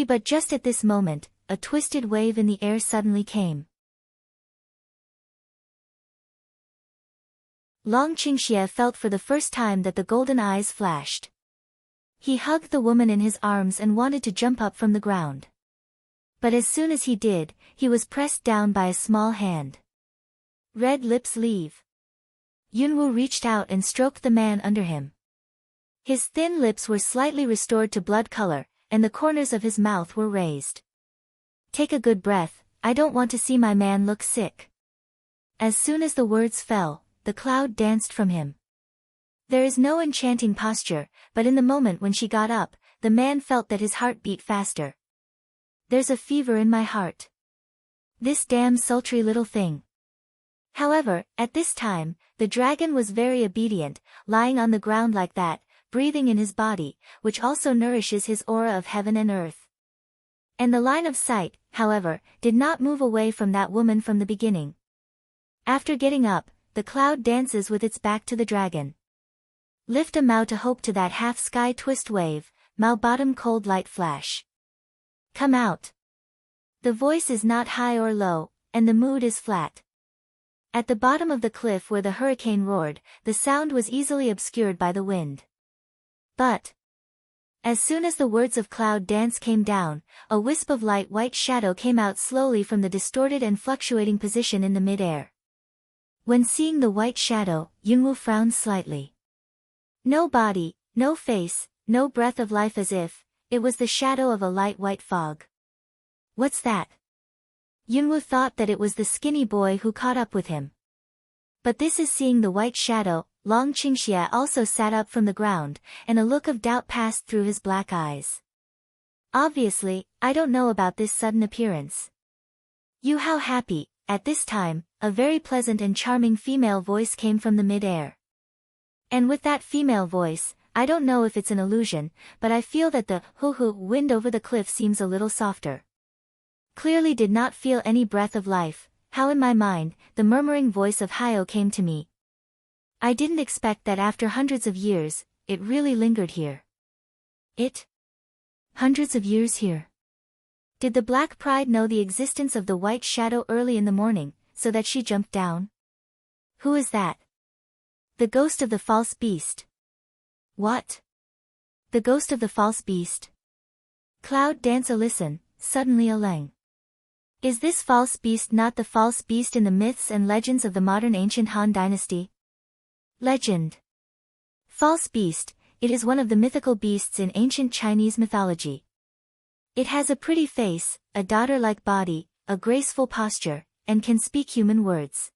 But just at this moment, a twisted wave in the air suddenly came. Long Qingxie felt for the first time that the golden eyes flashed. He hugged the woman in his arms and wanted to jump up from the ground. But as soon as he did, he was pressed down by a small hand. Red lips leave. Yunwu reached out and stroked the man under him. His thin lips were slightly restored to blood color, and the corners of his mouth were raised. Take a good breath, I don't want to see my man look sick. As soon as the words fell, the cloud danced from him. There is no enchanting posture, but in the moment when she got up, the man felt that his heart beat faster. There's a fever in my heart. This damn sultry little thing. However, at this time, the dragon was very obedient, lying on the ground like that, breathing in his body, which also nourishes his aura of heaven and earth. And the line of sight, however, did not move away from that woman from the beginning. After getting up, the cloud dances with its back to the dragon. Lift a Mao to hope to that half-sky twist wave, Mao bottom cold light flash. Come out. The voice is not high or low, and the mood is flat. At the bottom of the cliff where the hurricane roared, the sound was easily obscured by the wind. But as soon as the words of cloud dance came down, a wisp of light white shadow came out slowly from the distorted and fluctuating position in the mid-air. When seeing the white shadow, Yunwu frowned slightly. No body, no face, no breath of life, as if it was the shadow of a light white fog. What's that? Yunwu thought that it was the skinny boy who caught up with him. But this is seeing the white shadow. Long Qingxie also sat up from the ground, and a look of doubt passed through his black eyes. Obviously, I don't know about this sudden appearance. You how happy. At this time, a very pleasant and charming female voice came from the mid-air. And with that female voice, I don't know if it's an illusion, but I feel that the hoo-hoo wind over the cliff seems a little softer. Clearly did not feel any breath of life. How in my mind, the murmuring voice of Hyo came to me. I didn't expect that after hundreds of years, it really lingered here. Hundreds of years here. Did the Black Pride know the existence of the white shadow early in the morning, so that she jumped down? Who is that? The ghost of the false beast. What? The ghost of the false beast? Cloud dance a listen, suddenly a lang. Is this false beast not the false beast in the myths and legends of the modern ancient Han dynasty? Legend. False beast, it is one of the mythical beasts in ancient Chinese mythology. It has a pretty face, a daughter-like body, a graceful posture, and can speak human words.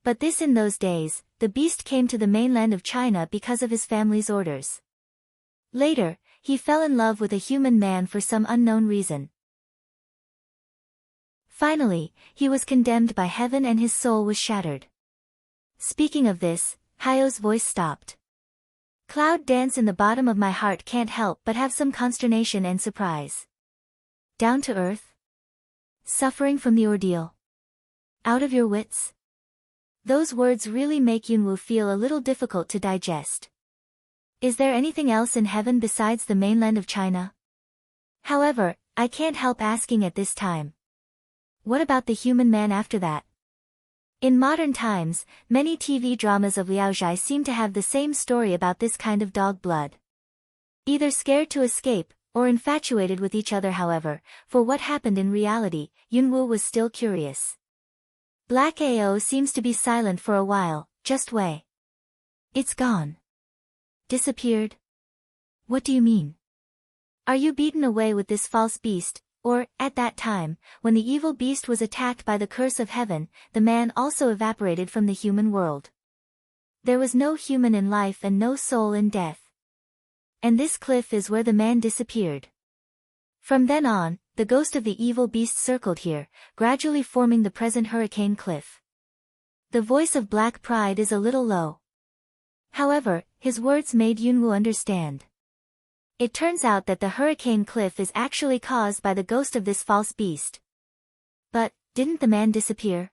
But this in those days, the beast came to the mainland of China because of his family's orders. Later, he fell in love with a human man for some unknown reason. Finally, he was condemned by heaven and his soul was shattered. Speaking of this, Hyo's voice stopped. Cloud dance in the bottom of my heart can't help but have some consternation and surprise. Down to earth? Suffering from the ordeal? Out of your wits? Those words really make Yunwu feel a little difficult to digest. Is there anything else in heaven besides the mainland of China? However, I can't help asking at this time. What about the human man after that? In modern times, many TV dramas of Liaozhai seem to have the same story about this kind of dog blood. Either scared to escape, or infatuated with each other. However, for what happened in reality, Yunwu was still curious. Black AO seems to be silent for a while. Just wait. It's gone. Disappeared? What do you mean? Are you beaten away with this false beast? Or, at that time, when the evil beast was attacked by the curse of heaven, the man also evaporated from the human world. There was no human in life and no soul in death. And this cliff is where the man disappeared. From then on, the ghost of the evil beast circled here, gradually forming the present hurricane cliff. The voice of Black Pride is a little low. However, his words made Yunwoo understand. It turns out that the hurricane cliff is actually caused by the ghost of this false beast. But, didn't the man disappear?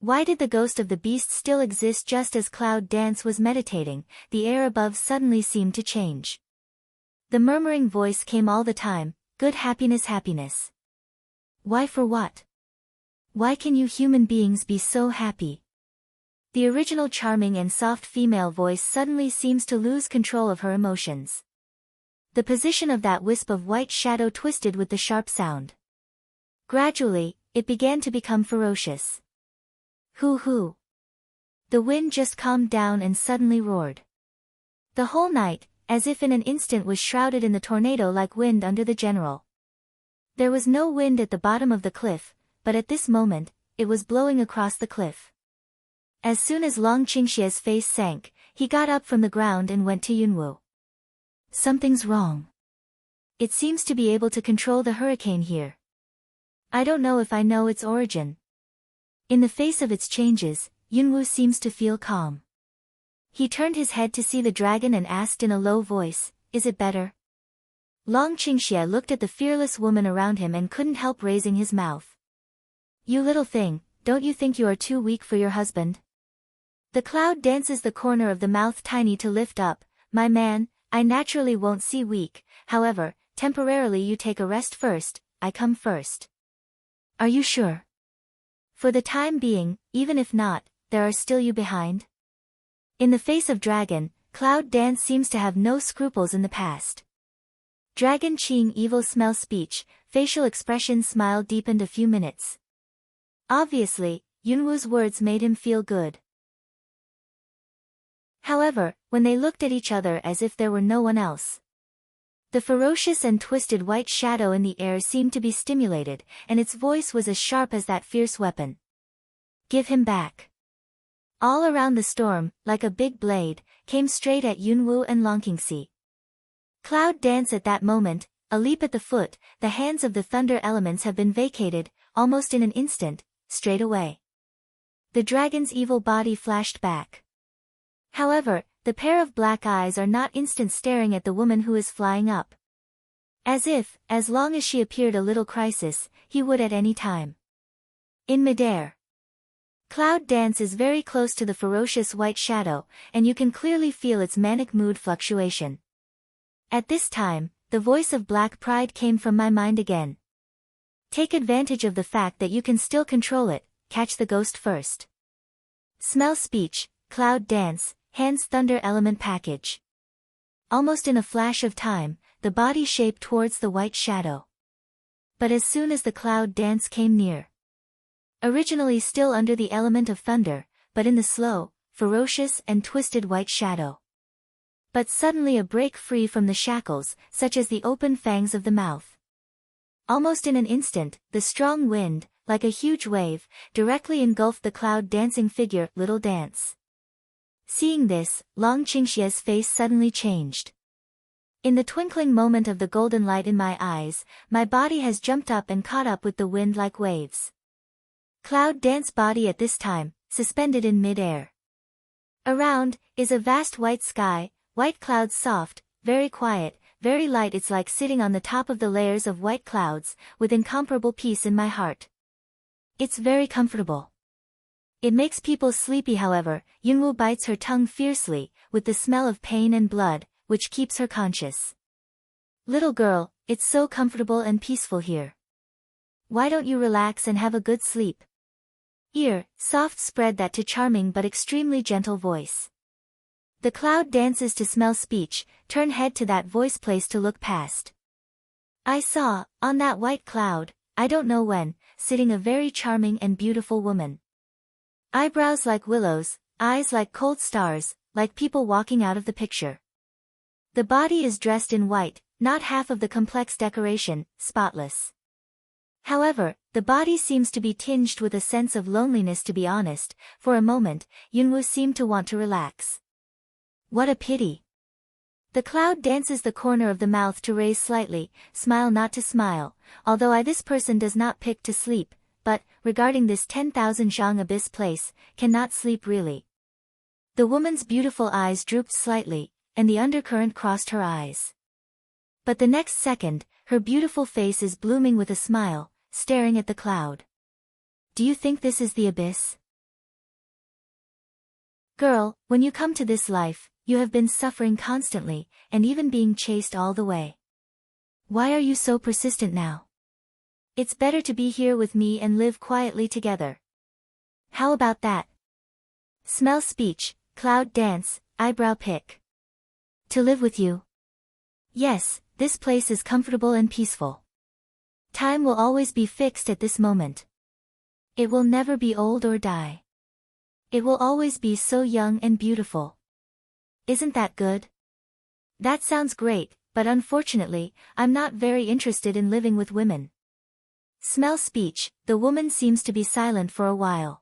Why did the ghost of the beast still exist? Just as Cloud Dance was meditating, the air above suddenly seemed to change. The murmuring voice came all the time, good happiness happiness. Why for what? Why can you human beings be so happy? The original charming and soft female voice suddenly seems to lose control of her emotions. The position of that wisp of white shadow twisted with the sharp sound. Gradually, it began to become ferocious. Hoo-hoo. The wind just calmed down and suddenly roared. The whole night, as if in an instant, was shrouded in the tornado-like wind under the general. There was no wind at the bottom of the cliff, but at this moment, it was blowing across the cliff. As soon as Long Qingxie's face sank, he got up from the ground and went to Yunwoo. Something's wrong. It seems to be able to control the hurricane here. I don't know if I know its origin. In the face of its changes, Yunwoo seems to feel calm. He turned his head to see the dragon and asked in a low voice, "Is it better?" Long Qingxie looked at the fearless woman around him and couldn't help raising his mouth. "You little thing, don't you think you are too weak for your husband?" The cloud dances the corner of the mouth tiny to lift up. "My man, I naturally won't see weak, however, temporarily you take a rest first, I come first." "Are you sure?" "For the time being, even if not, there are still you behind." In the face of dragon, Cloud Dance seems to have no scruples in the past. Dragon Qing evil smell speech, facial expression smile deepened a few minutes. Obviously, Yunwoo's words made him feel good. However, when they looked at each other as if there were no one else, the ferocious and twisted white shadow in the air seemed to be stimulated, and its voice was as sharp as that fierce weapon. "Give him back." All around the storm, like a big blade, came straight at Yunwoo and Long Qingxie. Cloud Dance at that moment, a leap at the foot, the hands of the thunder elements have been vacated, almost in an instant, straight away. The dragon's evil body flashed back. However, the pair of black eyes are not instant staring at the woman who is flying up. As if, as long as she appeared a little crisis, he would at any time. In midair, Cloud Dance is very close to the ferocious white shadow, and you can clearly feel its manic mood fluctuation. At this time, the voice of Black Pride came from my mind again. Take advantage of the fact that you can still control it, catch the ghost first. Smell speech, Cloud Dance, hands thunder element package. Almost in a flash of time, the body shaped towards the white shadow. But as soon as the Cloud Dance came near, originally still under the element of thunder, but in the slow, ferocious and twisted white shadow. But suddenly a break free from the shackles, such as the open fangs of the mouth. Almost in an instant, the strong wind, like a huge wave, directly engulfed the cloud dancing figure, Little Dance. Seeing this, Long Qingxie's face suddenly changed. In the twinkling moment of the golden light in my eyes, my body has jumped up and caught up with the wind like waves. Cloud Dance body at this time, suspended in mid-air. Around, is a vast white sky, white clouds soft, very quiet, very light. It's like sitting on the top of the layers of white clouds, with incomparable peace in my heart. It's very comfortable. It makes people sleepy. However, Yunwoo bites her tongue fiercely, with the smell of pain and blood, which keeps her conscious. Little girl, it's so comfortable and peaceful here. Why don't you relax and have a good sleep? Ear, soft spread that to charming but extremely gentle voice. The cloud dances to smell speech, turn head to that voice place to look past. I saw, on that white cloud, I don't know when, sitting a very charming and beautiful woman. Eyebrows like willows, eyes like cold stars, like people walking out of the picture. The body is dressed in white, not half of the complex decoration, spotless. However, The body seems to be tinged with a sense of loneliness. To be honest, for a moment, Yunwoo seemed to want to relax. What a pity. The cloud dances the corner of the mouth to raise slightly, smile not to smile, although this person does not pick to sleep, but, regarding this 10,000 zhang abyss place, cannot sleep really. The woman's beautiful eyes drooped slightly, and the undercurrent crossed her eyes. But the next second, her beautiful face is blooming with a smile, staring at the cloud. Do you think this is the abyss? Girl, when you come to this life, you have been suffering constantly, and even being chased all the way. Why are you so persistent now? It's better to be here with me and live quietly together. How about that? Smell speech, cloud dance, eyebrow pick. To live with you? Yes, this place is comfortable and peaceful. Time will always be fixed at this moment. It will never be old or die. It will always be so young and beautiful. Isn't that good? That sounds great, but unfortunately, I'm not very interested in living with women. Smell speech, the woman seems to be silent for a while.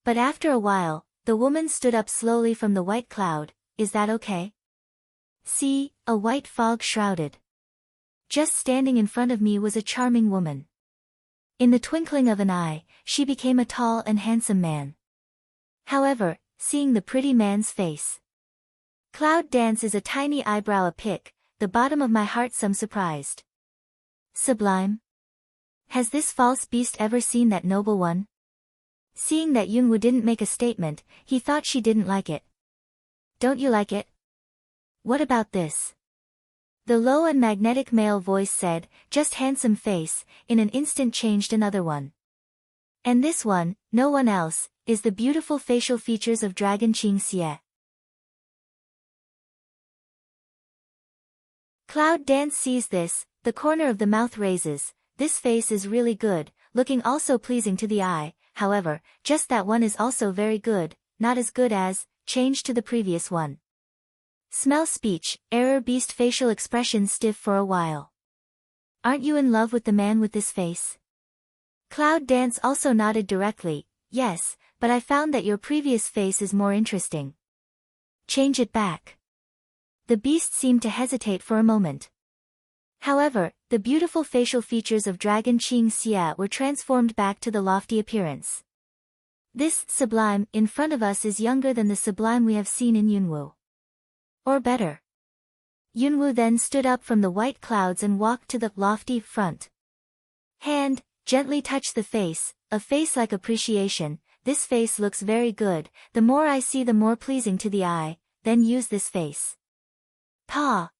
But after a while, the woman stood up slowly from the white cloud. Is that okay? See, a white fog shrouded. Just standing in front of me was a charming woman. In the twinkling of an eye, she became a tall and handsome man. However, seeing the pretty man's face. Cloud dance is a tiny eyebrow a pick, the bottom of my heart some surprised. Sublime? Has this false beast ever seen that noble one? Seeing that Yunwoo didn't make a statement, he thought she didn't like it. Don't you like it? What about this? The low and magnetic male voice said, just handsome face, in an instant changed another one. And this one, no one else, is the beautiful facial features of Dragon Qing Xie. Cloud dance sees this, the corner of the mouth raises. This face is really good, looking also pleasing to the eye, however, just that one is also very good, not as good as, changed to the previous one. Smell speech, error beast facial expression stiff for a while. Aren't you in love with the man with this face? Cloud dance also nodded directly, yes, but I found that your previous face is more interesting. Change it back. The beast seemed to hesitate for a moment. However, the beautiful facial features of Dragon Qing Xie were transformed back to the lofty appearance. This sublime in front of us is younger than the sublime we have seen in Yunwoo. Or better. Yunwoo then stood up from the white clouds and walked to the lofty front. Hand, gently touch the face, a face like appreciation. This face looks very good, the more I see the more pleasing to the eye, then use this face. Paw.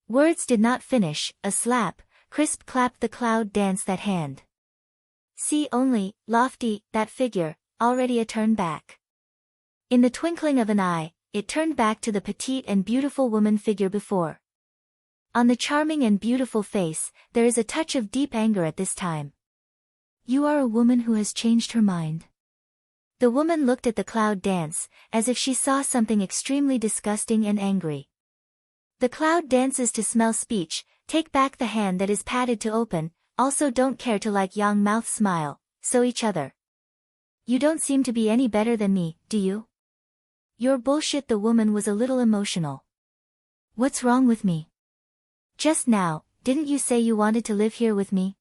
Words did not finish, a slap, crisp clapped the cloud dance that hand. See only, lofty, that figure, already a turn back. In the twinkling of an eye, it turned back to the petite and beautiful woman figure before. On the charming and beautiful face, there is a touch of deep anger at this time. You are a woman who has changed her mind. The woman looked at the cloud dance, as if she saw something extremely disgusting and angry. The cloud dances to smell speech, take back the hand that is padded to open, also don't care to like yang mouth smile, so each other. You don't seem to be any better than me, do you? Your bullshit. The woman was a little emotional. What's wrong with me? Just now, didn't you say you wanted to live here with me?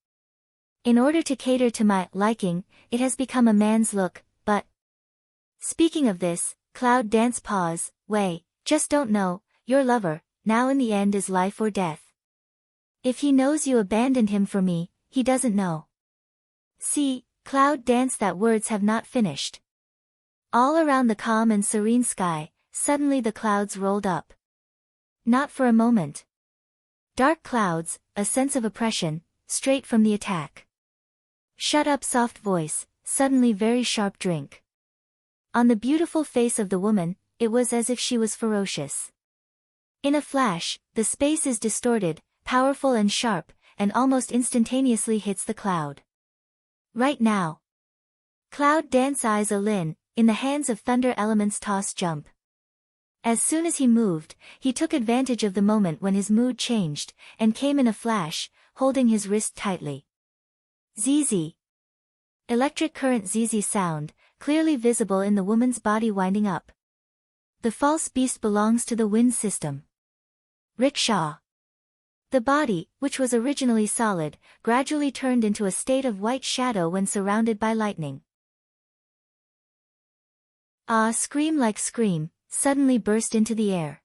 In order to cater to my liking, it has become a man's look, but... Speaking of this, cloud dance pause, Wei, just don't know, your lover, now in the end is life or death. If he knows you abandoned him for me, he doesn't know. See, cloud dance that words have not finished. All around the calm and serene sky, suddenly the clouds rolled up. Not for a moment. Dark clouds, a sense of oppression, straight from the attack. Shut up soft voice, suddenly very sharp drink. On the beautiful face of the woman, it was as if she was ferocious. In a flash, the space is distorted, powerful and sharp, and almost instantaneously hits the cloud. Right now. Cloud dance eyes Lin, in the hands of thunder elements toss jump. As soon as he moved, he took advantage of the moment when his mood changed, and came in a flash, holding his wrist tightly. ZZ. Electric current ZZ sound, clearly visible in the woman's body winding up. The false beast belongs to the wind system. Rickshaw. The body, which was originally solid, gradually turned into a state of white shadow when surrounded by lightning. Ah, scream like scream, suddenly burst into the air.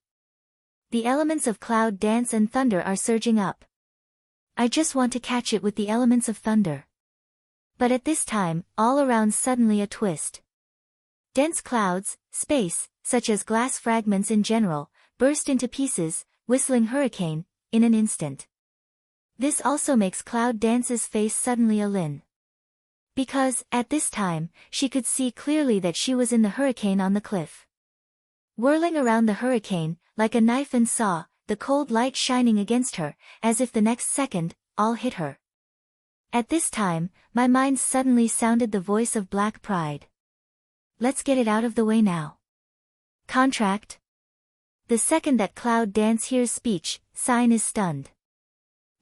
The elements of cloud dance and thunder are surging up. I just want to catch it with the elements of thunder. But at this time, all around suddenly a twist. Dense clouds, space, such as glass fragments in general, burst into pieces, whistling hurricane, in an instant. This also makes Cloud Dance's face suddenly a lin. Because, at this time, she could see clearly that she was in the hurricane on the cliff. Whirling around the hurricane, like a knife and saw, the cold light shining against her, as if the next second, all hit her. At this time, my mind suddenly sounded the voice of black pride. Let's get it out of the way now. Contract? The second that Cloud Dance hears speech, Sign is stunned.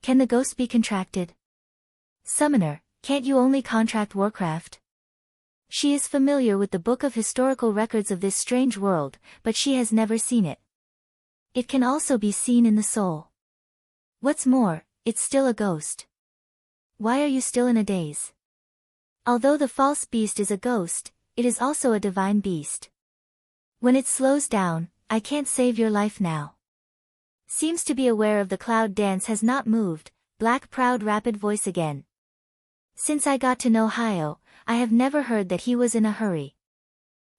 Can the ghost be contracted? Summoner, can't you only contract Warcraft? She is familiar with the book of historical records of this strange world, but she has never seen it. It can also be seen in the soul. What's more, it's still a ghost. Why are you still in a daze? Although the false beast is a ghost, it is also a divine beast. When it slows down, I can't save your life now. Seems to be aware of the Cloud Dance has not moved, black proud rapid voice again. Since I got to know Hio, I have never heard that he was in a hurry.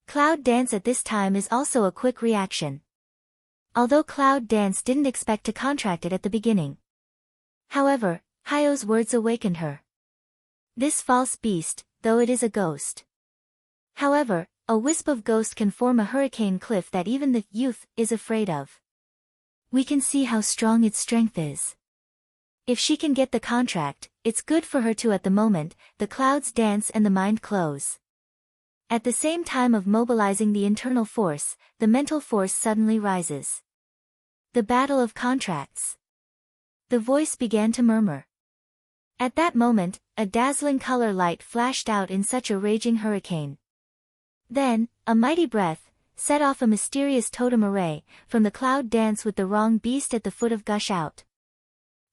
Cloud Dance at this time is also a quick reaction. Although Cloud Dance didn't expect to contract it at the beginning. However, Hio's words awakened her. This false beast, though it is a ghost. However, a wisp of ghost can form a hurricane cliff that even the youth is afraid of. We can see how strong its strength is. If she can get the contract, it's good for her too. At the moment, the clouds dance and the mind close. At the same time of mobilizing the internal force, the mental force suddenly rises. The battle of contracts. The voice began to murmur. At that moment, a dazzling color light flashed out in such a raging hurricane. Then, a mighty breath, set off a mysterious totem array, from the Cloud Dance with the wrong beast at the foot of gush out.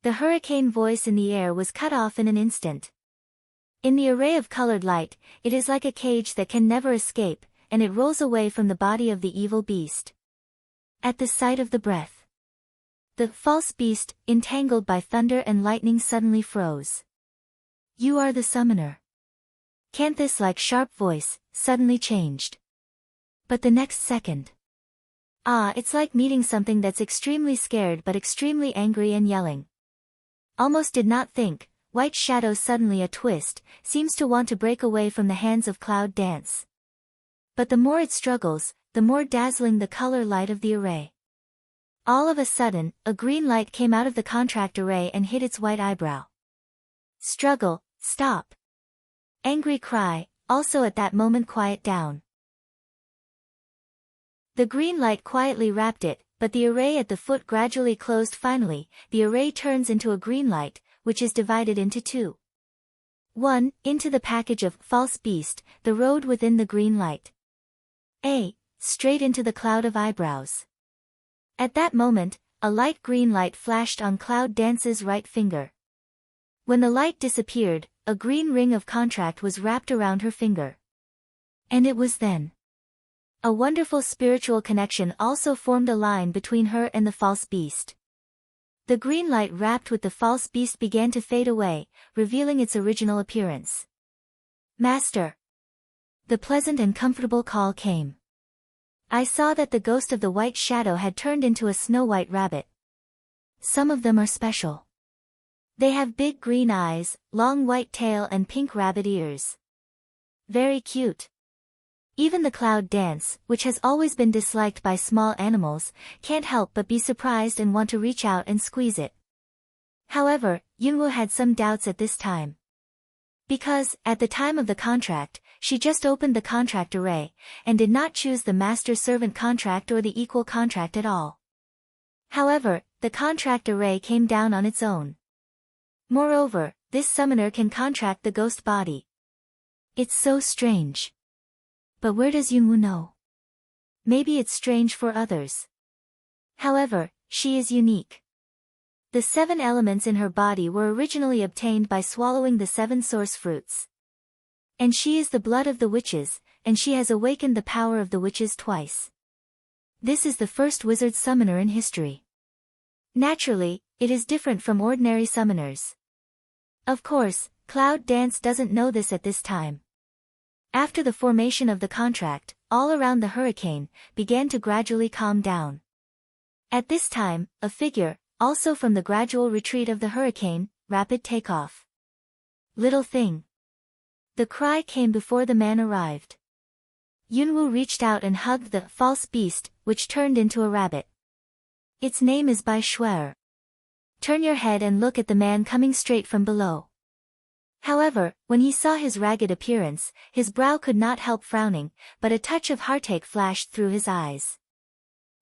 The hurricane voice in the air was cut off in an instant. In the array of colored light, it is like a cage that can never escape, and it rolls away from the body of the evil beast. At the sight of the breath, the false beast, entangled by thunder and lightning, suddenly froze. You are the summoner. Canthus' like sharp voice, suddenly changed. But the next second. Ah, it's like meeting something that's extremely scared but extremely angry and yelling. Almost did not think, White Shadow suddenly a twist, seems to want to break away from the hands of Cloud Dance. But the more it struggles, the more dazzling the color light of the array. All of a sudden, a green light came out of the contract array and hit its white eyebrow. Struggle, stop. Angry cry, also at that moment quiet down. The green light quietly wrapped it, but the array at the foot gradually closed. Finally, the array turns into a green light, which is divided into two. 1. Into the package of false beast, the road within the green light. A. Straight into the cloud of eyebrows. At that moment, a light green light flashed on Cloud Dance's right finger. When the light disappeared, a green ring of contract was wrapped around her finger. And it was then. A wonderful spiritual connection also formed a line between her and the false beast. The green light wrapped with the false beast began to fade away, revealing its original appearance. Master. The pleasant and comfortable call came. I saw that the ghost of the White Shadow had turned into a snow-white rabbit. Some of them are special. They have big green eyes, long white tail and pink rabbit ears. Very cute. Even the Cloud Dance, which has always been disliked by small animals, can't help but be surprised and want to reach out and squeeze it. However, Yunwu had some doubts at this time. Because, at the time of the contract, she just opened the contract array, and did not choose the master-servant contract or the equal contract at all. However, the contract array came down on its own. Moreover, this summoner can contract the ghost body. It's so strange. But where does Yunwoo know? Maybe it's strange for others. However, she is unique. The 7 elements in her body were originally obtained by swallowing the 7 source fruits. And she is the blood of the witches, and she has awakened the power of the witches twice. This is the first wizard summoner in history. Naturally, it is different from ordinary summoners. Of course, Cloud Dance doesn't know this at this time. After the formation of the contract, all around the hurricane, began to gradually calm down. At this time, a figure, also from the gradual retreat of the hurricane, rapid takeoff. Little thing. The cry came before the man arrived. Yunwoo reached out and hugged the false beast, which turned into a rabbit. Its name is Bai Shuer. Turn your head and look at the man coming straight from below. However, when he saw his ragged appearance, his brow could not help frowning, but a touch of heartache flashed through his eyes.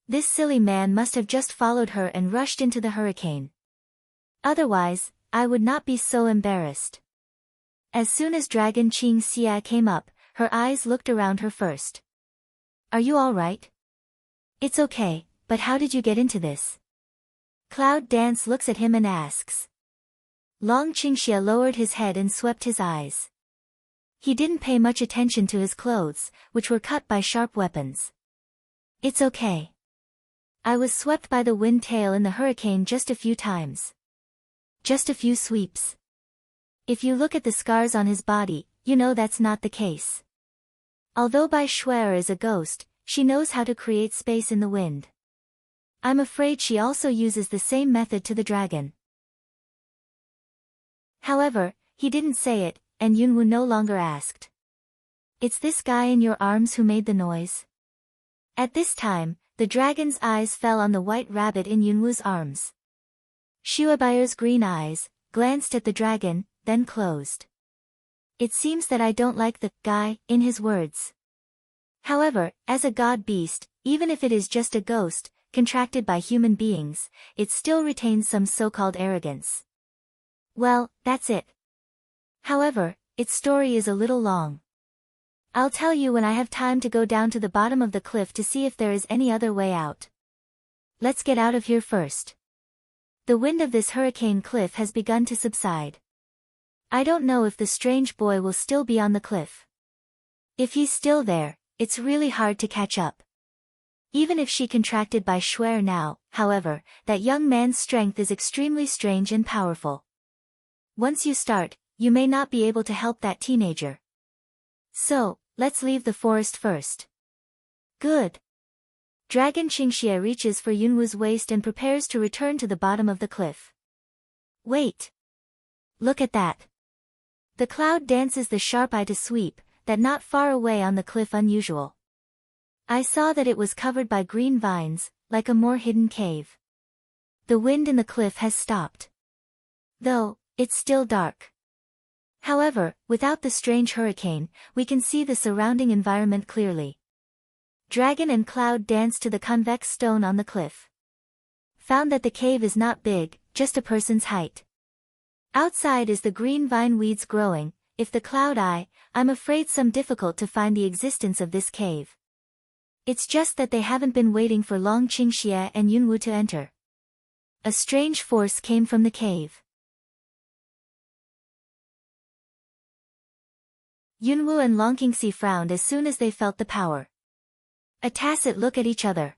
This silly man must have just followed her and rushed into the hurricane. Otherwise, I would not be so embarrassed. As soon as Dragon Qing Xia came up, her eyes looked around her first. Are you all right? It's okay, but how did you get into this? Cloud Dance looks at him and asks. Long Qingxia lowered his head and swept his eyes. He didn't pay much attention to his clothes, which were cut by sharp weapons. It's okay. I was swept by the wind tail in the hurricane just a few times. Just a few sweeps. If you look at the scars on his body, you know that's not the case. Although Bai Shuer is a ghost, she knows how to create space in the wind. I'm afraid she also uses the same method to the dragon. However, he didn't say it, and Yunwoo no longer asked. It's this guy in your arms who made the noise? At this time, the dragon's eyes fell on the white rabbit in Yunwoo's arms. Shuebaier's green eyes glanced at the dragon, then closed. It seems that I don't like the guy in his words. However, as a god beast, even if it is just a ghost, contracted by human beings, it still retains some so-called arrogance. Well, that's it. However, its story is a little long. I'll tell you when I have time to go down to the bottom of the cliff to see if there is any other way out. Let's get out of here first. The wind of this hurricane cliff has begun to subside. I don't know if the strange boy will still be on the cliff. If he's still there, it's really hard to catch up. Even if she contracted Bai Shuer now, however, that young man's strength is extremely strange and powerful. Once you start, you may not be able to help that teenager. So, let's leave the forest first. Good. Dragon Qingxia reaches for Yunwoo's waist and prepares to return to the bottom of the cliff. Wait. Look at that. The cloud dances the sharp eye to sweep, that not far away on the cliff unusual. I saw that it was covered by green vines, like a more hidden cave. The wind in the cliff has stopped. Though, it's still dark. However, without the strange hurricane, we can see the surrounding environment clearly. Dragon and Cloud dance to the convex stone on the cliff. Found that the cave is not big, just a person's height. Outside is the green vine weeds growing. If the Cloud eye, I'm afraid some difficult to find the existence of this cave. It's just that they haven't been waiting for Long Qingxia and Yunwoo to enter. A strange force came from the cave. Yunwoo and Long Qingxi frowned as soon as they felt the power. A tacit look at each other.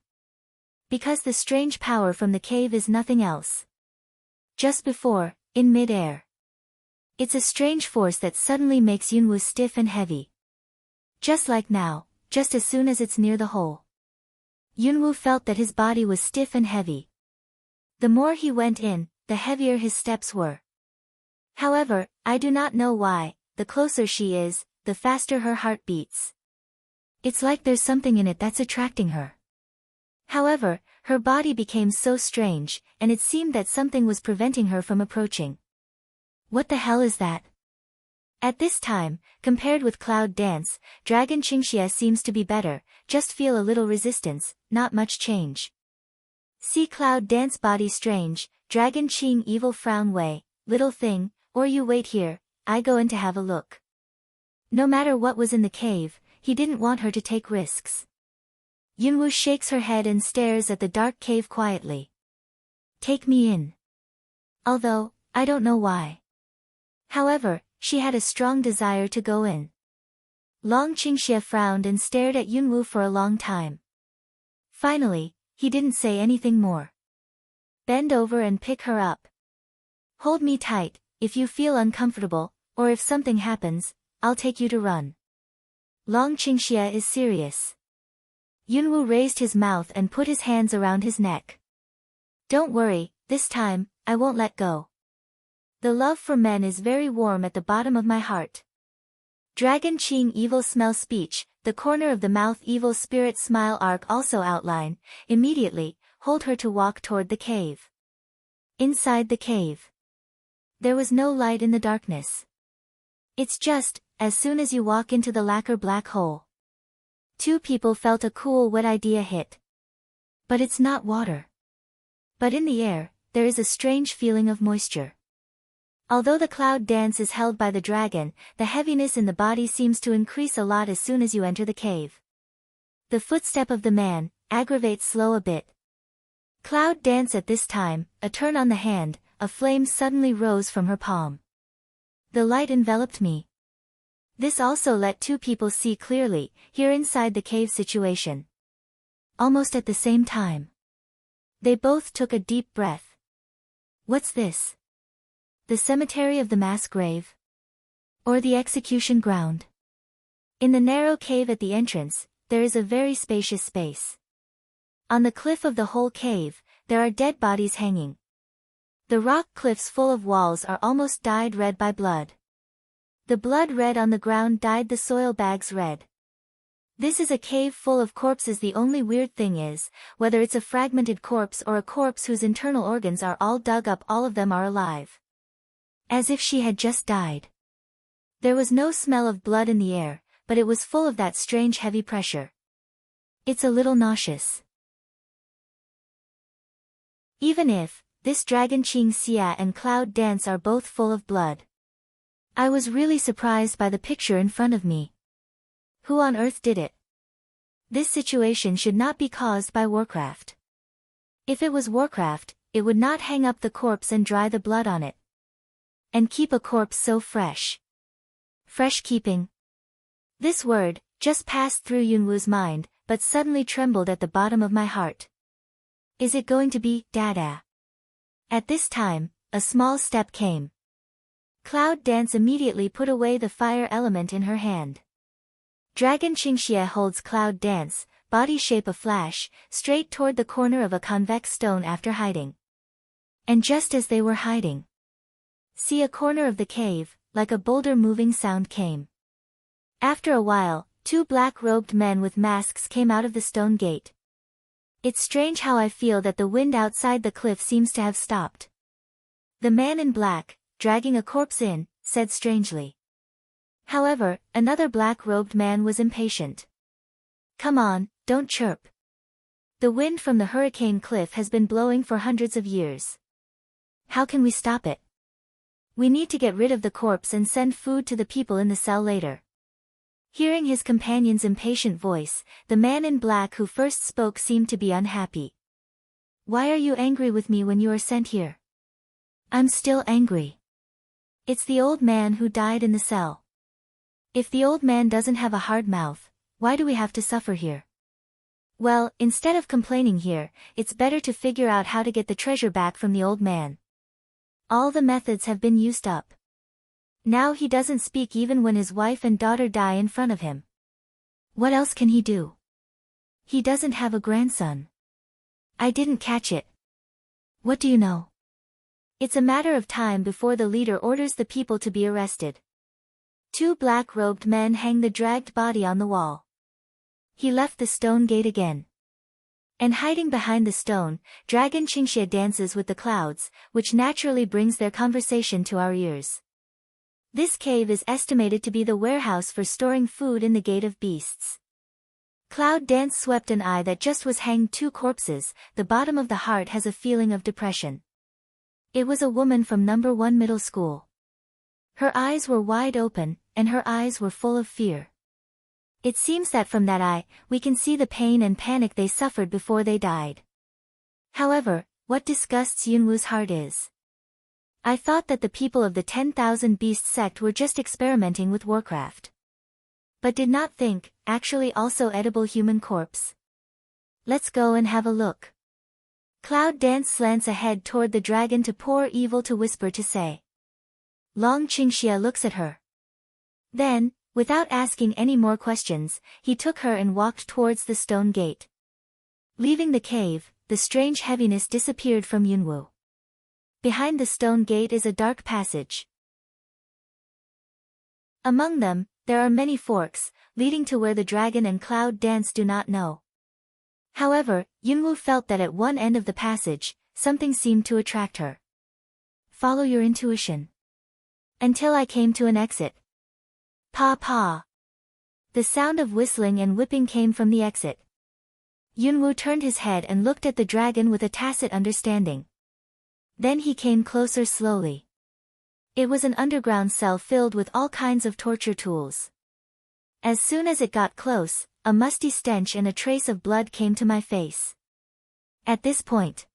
Because the strange power from the cave is nothing else. Just before, in mid-air. It's a strange force that suddenly makes Yunwoo stiff and heavy. Just like now, just as soon as it's near the hole. Yunwoo felt that his body was stiff and heavy. The more he went in, the heavier his steps were. However, I do not know why, the closer she is, the faster her heart beats. It's like there's something in it that's attracting her. However, her body became so strange, and it seemed that something was preventing her from approaching. What the hell is that? At this time, compared with Cloud Dance, Dragon Qingxia seems to be better, just feel a little resistance, not much change. See Cloud Dance body strange, Dragon Qing evil frown way, little thing, or you wait here, I go in to have a look. No matter what was in the cave, he didn't want her to take risks. Yunwoo shakes her head and stares at the dark cave quietly. Take me in. Although, I don't know why. However, she had a strong desire to go in. Long Qingxie frowned and stared at Yunwoo for a long time. Finally, he didn't say anything more. Bend over and pick her up. Hold me tight, if you feel uncomfortable, or if something happens, I'll take you to run. Long Qingxie is serious. Yunwoo raised his mouth and put his hands around his neck. Don't worry, this time, I won't let go. The love for men is very warm at the bottom of my heart. Dragon Qing evil smell speech, the corner of the mouth evil spirit smile arc also outline, immediately, hold her to walk toward the cave. Inside the cave. There was no light in the darkness. It's just, as soon as you walk into the lacquer black hole. Two people felt a cool wet idea hit. But it's not water. But in the air, there is a strange feeling of moisture. Although the cloud dance is held by the dragon, the heaviness in the body seems to increase a lot as soon as you enter the cave. The footstep of the man, aggravates slow a bit. Cloud dance at this time, a turn on the hand, a flame suddenly rose from her palm. The light enveloped me. This also let two people see clearly, here inside the cave situation. Almost at the same time. They both took a deep breath. What's this? The cemetery of the mass grave? Or the execution ground? In the narrow cave at the entrance, there is a very spacious space. On the cliff of the whole cave, there are dead bodies hanging. The rock cliffs full of walls are almost dyed red by blood. The blood red on the ground dyed the soil bags red. This is a cave full of corpses. The only weird thing is, whether it's a fragmented corpse or a corpse whose internal organs are all dug up, all of them are alive. As if she had just died. There was no smell of blood in the air, but it was full of that strange heavy pressure. It's a little nauseous. Even if, this dragon Qing Xia and Cloud Dance are both full of blood. I was really surprised by the picture in front of me. Who on earth did it? This situation should not be caused by Warcraft. If it was Warcraft, it would not hang up the corpse and dry the blood on it. And keep a corpse so fresh. Fresh keeping. This word, just passed through Yunwoo's mind, but suddenly trembled at the bottom of my heart. Is it going to be, Dada? At this time, a small step came. Cloud Dance immediately put away the fire element in her hand. Dragon Qingxie holds Cloud Dance, body shape a flash, straight toward the corner of a convex stone after hiding. And just as they were hiding, see a corner of the cave, like a boulder moving sound came. After a while, two black-robed men with masks came out of the stone gate. It's strange how I feel that the wind outside the cliff seems to have stopped. The man in black, dragging a corpse in, said strangely. However, another black-robed man was impatient. Come on, don't chirp. The wind from the hurricane cliff has been blowing for hundreds of years. How can we stop it? We need to get rid of the corpse and send food to the people in the cell later. Hearing his companion's impatient voice, the man in black who first spoke seemed to be unhappy. Why are you angry with me when you are sent here? I'm still angry. It's the old man who died in the cell. If the old man doesn't have a hard mouth, why do we have to suffer here? Well, instead of complaining here, it's better to figure out how to get the treasure back from the old man. All the methods have been used up. Now he doesn't speak even when his wife and daughter die in front of him. What else can he do? He doesn't have a grandson. I didn't catch it. What do you know? It's a matter of time before the leader orders the people to be arrested. Two black-robed men hang the dragged body on the wall. He left the stone gate again. And hiding behind the stone, Dragon Qingxie dances with the clouds, which naturally brings their conversation to our ears. This cave is estimated to be the warehouse for storing food in the Gate of Beasts. Cloud Dance swept an eye that just was hanged two corpses. The bottom of the heart has a feeling of depression. It was a woman from number 1 middle school. Her eyes were wide open, and her eyes were full of fear. It seems that from that eye, we can see the pain and panic they suffered before they died. However, what disgusts Yunwoo's heart is, I thought that the people of the 10,000 Beasts sect were just experimenting with Warcraft. But did not think, actually also edible human corpse. Let's go and have a look. Cloud Dance slants ahead toward the dragon to pour evil to whisper to say. Long Qingxia looks at her. Then, without asking any more questions, he took her and walked towards the stone gate. Leaving the cave, the strange heaviness disappeared from Yunwoo. Behind the stone gate is a dark passage. Among them, there are many forks, leading to where the dragon and Cloud Dance do not know. However, Yunwoo felt that at one end of the passage, something seemed to attract her. Follow your intuition. Until I came to an exit. Pa pa. The sound of whistling and whipping came from the exit. Yunwoo turned his head and looked at the dragon with a tacit understanding. Then he came closer slowly. It was an underground cell filled with all kinds of torture tools. As soon as it got close, a musty stench and a trace of blood came to my face. At this point,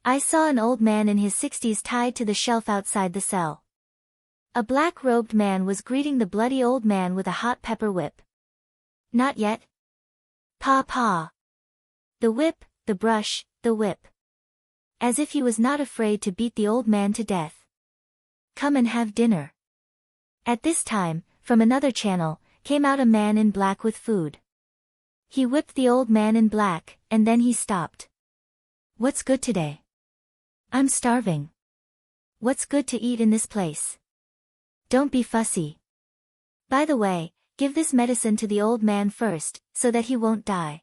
I saw an old man in his 60s tied to the shelf outside the cell. A black-robed man was greeting the bloody old man with a hot pepper whip. Not yet. Pa pa. The whip, the brush, the whip. As if he was not afraid to beat the old man to death. Come and have dinner. At this time, from another channel, came out a man in black with food. He whipped the old man in black, and then he stopped. What's good today? I'm starving. What's good to eat in this place? Don't be fussy. By the way, give this medicine to the old man first, so that he won't die.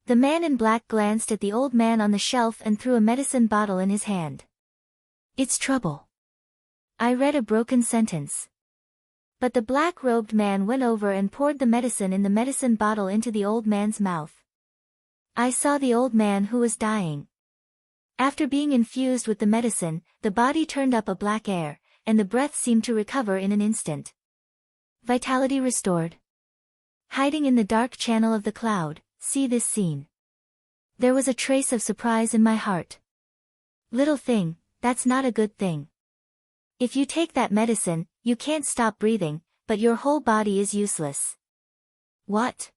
The man in black glanced at the old man on the shelf and threw a medicine bottle in his hand. It's trouble. I read a broken sentence. But the black-robed man went over and poured the medicine in the medicine bottle into the old man's mouth. I saw the old man who was dying. After being infused with the medicine, the body turned up a black air, and the breath seemed to recover in an instant. Vitality restored. Hiding in the dark channel of the cloud, see this scene. There was a trace of surprise in my heart. Little thing, that's not a good thing. If you take that medicine, you can't stop breathing, but your whole body is useless. What?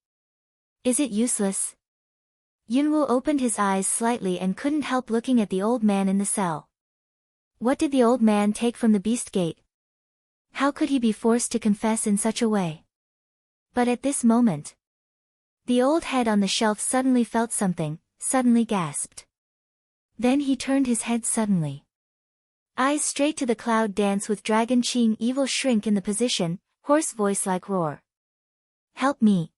Is it useless? Yunwoo opened his eyes slightly and couldn't help looking at the old man in the cell. What did the old man take from the beast gate? How could he be forced to confess in such a way? But at this moment, the old head on the shelf suddenly felt something, suddenly gasped. Then he turned his head suddenly. Eyes straight to the Cloud Dance with Dragon Qing evil shrink in the position, hoarse voice like roar. Help me.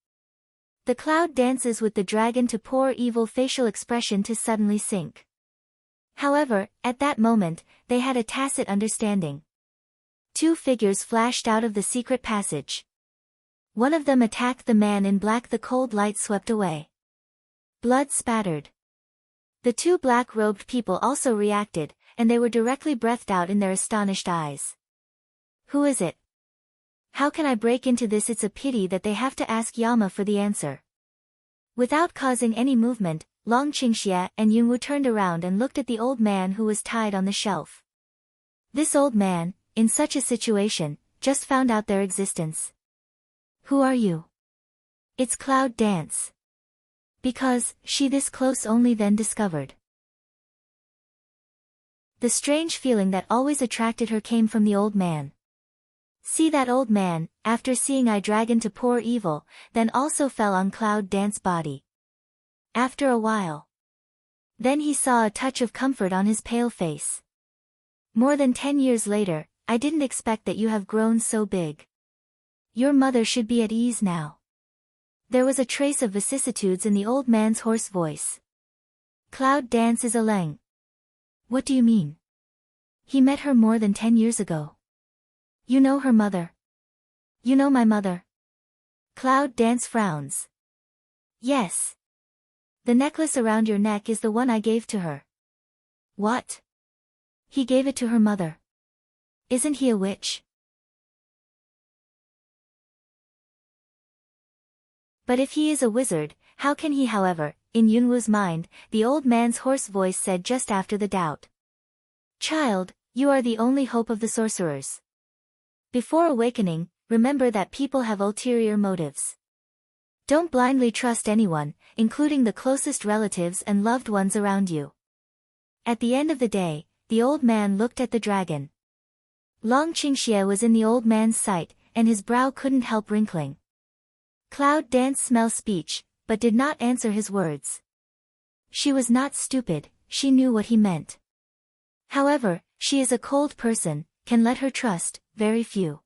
The Cloud dances with the dragon to pour evil facial expression to suddenly sink. However, at that moment, they had a tacit understanding. Two figures flashed out of the secret passage. One of them attacked the man in black. The cold light swept away. Blood spattered. The two black-robed people also reacted, and they were directly breathed out in their astonished eyes. Who is it? How can I break into this? It's a pity that they have to ask Yama for the answer. Without causing any movement, Long Qingxia and Yunwoo turned around and looked at the old man who was tied on the shelf. This old man, in such a situation, just found out their existence. Who are you? It's Cloud Dance. Because, she this close only then discovered. The strange feeling that always attracted her came from the old man. See that old man, after seeing I dragon to pour evil, then also fell on Cloud Dance body. After a while. Then he saw a touch of comfort on his pale face. More than 10 years later, I didn't expect that you have grown so big. Your mother should be at ease now. There was a trace of vicissitudes in the old man's hoarse voice. Cloud Dance is a Leng. What do you mean? He met her more than 10 years ago. You know her mother. You know my mother. Cloud Dance frowns. Yes. The necklace around your neck is the one I gave to her. What? He gave it to her mother. Isn't he a witch? But if he is a wizard, how can he? However, in Yunwu's mind, the old man's hoarse voice said just after the doubt. Child, you are the only hope of the sorcerers. Before awakening, remember that people have ulterior motives. Don't blindly trust anyone, including the closest relatives and loved ones around you. At the end of the day, the old man looked at the dragon. Long Qingxie was in the old man's sight, and his brow couldn't help wrinkling. Cloud Dance smelled speech, but did not answer his words. She was not stupid, she knew what he meant. However, she is a cold person, can let her trust very few.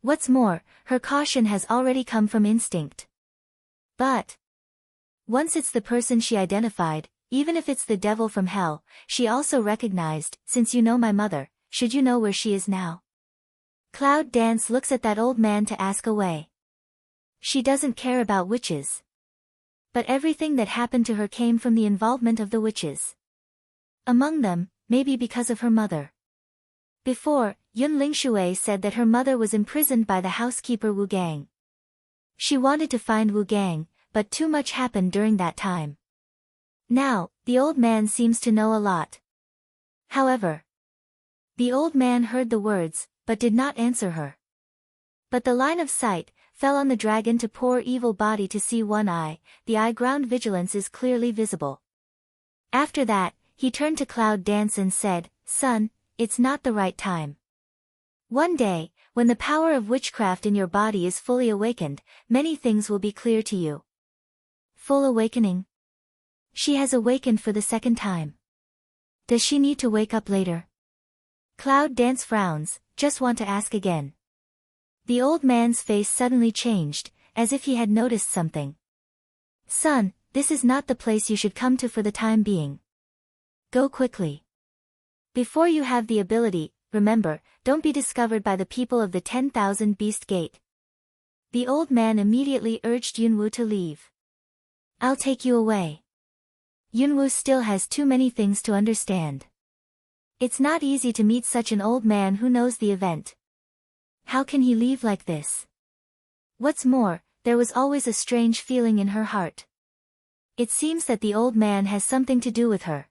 What's more, her caution has already come from instinct. But once it's the person she identified, even if it's the devil from hell, she also recognized, since you know my mother, should you know where she is now? Cloud Dance looks at that old man to ask away. She doesn't care about witches. But everything that happened to her came from the involvement of the witches. Among them, maybe because of her mother. Before, Yun Lingshui said that her mother was imprisoned by the housekeeper Wu Gang. She wanted to find Wu Gang, but too much happened during that time. Now, the old man seems to know a lot. However, the old man heard the words, but did not answer her. But the line of sight fell on the dragon to poor evil body to see one eye, the eye ground vigilance is clearly visible. After that, he turned to Cloud Dance and said, Son, it's not the right time. One day, when the power of witchcraft in your body is fully awakened, many things will be clear to you. Full awakening? She has awakened for the second time. Does she need to wake up later? Cloud Dance frowns, just want to ask again. The old man's face suddenly changed, as if he had noticed something. Son, this is not the place you should come to for the time being. Go quickly. Before you have the ability, remember, don't be discovered by the people of the 10,000 Beast Gate. The old man immediately urged Yunwu to leave. I'll take you away. Yunwu still has too many things to understand. It's not easy to meet such an old man who knows the event. How can he leave like this? What's more, there was always a strange feeling in her heart. It seems that the old man has something to do with her.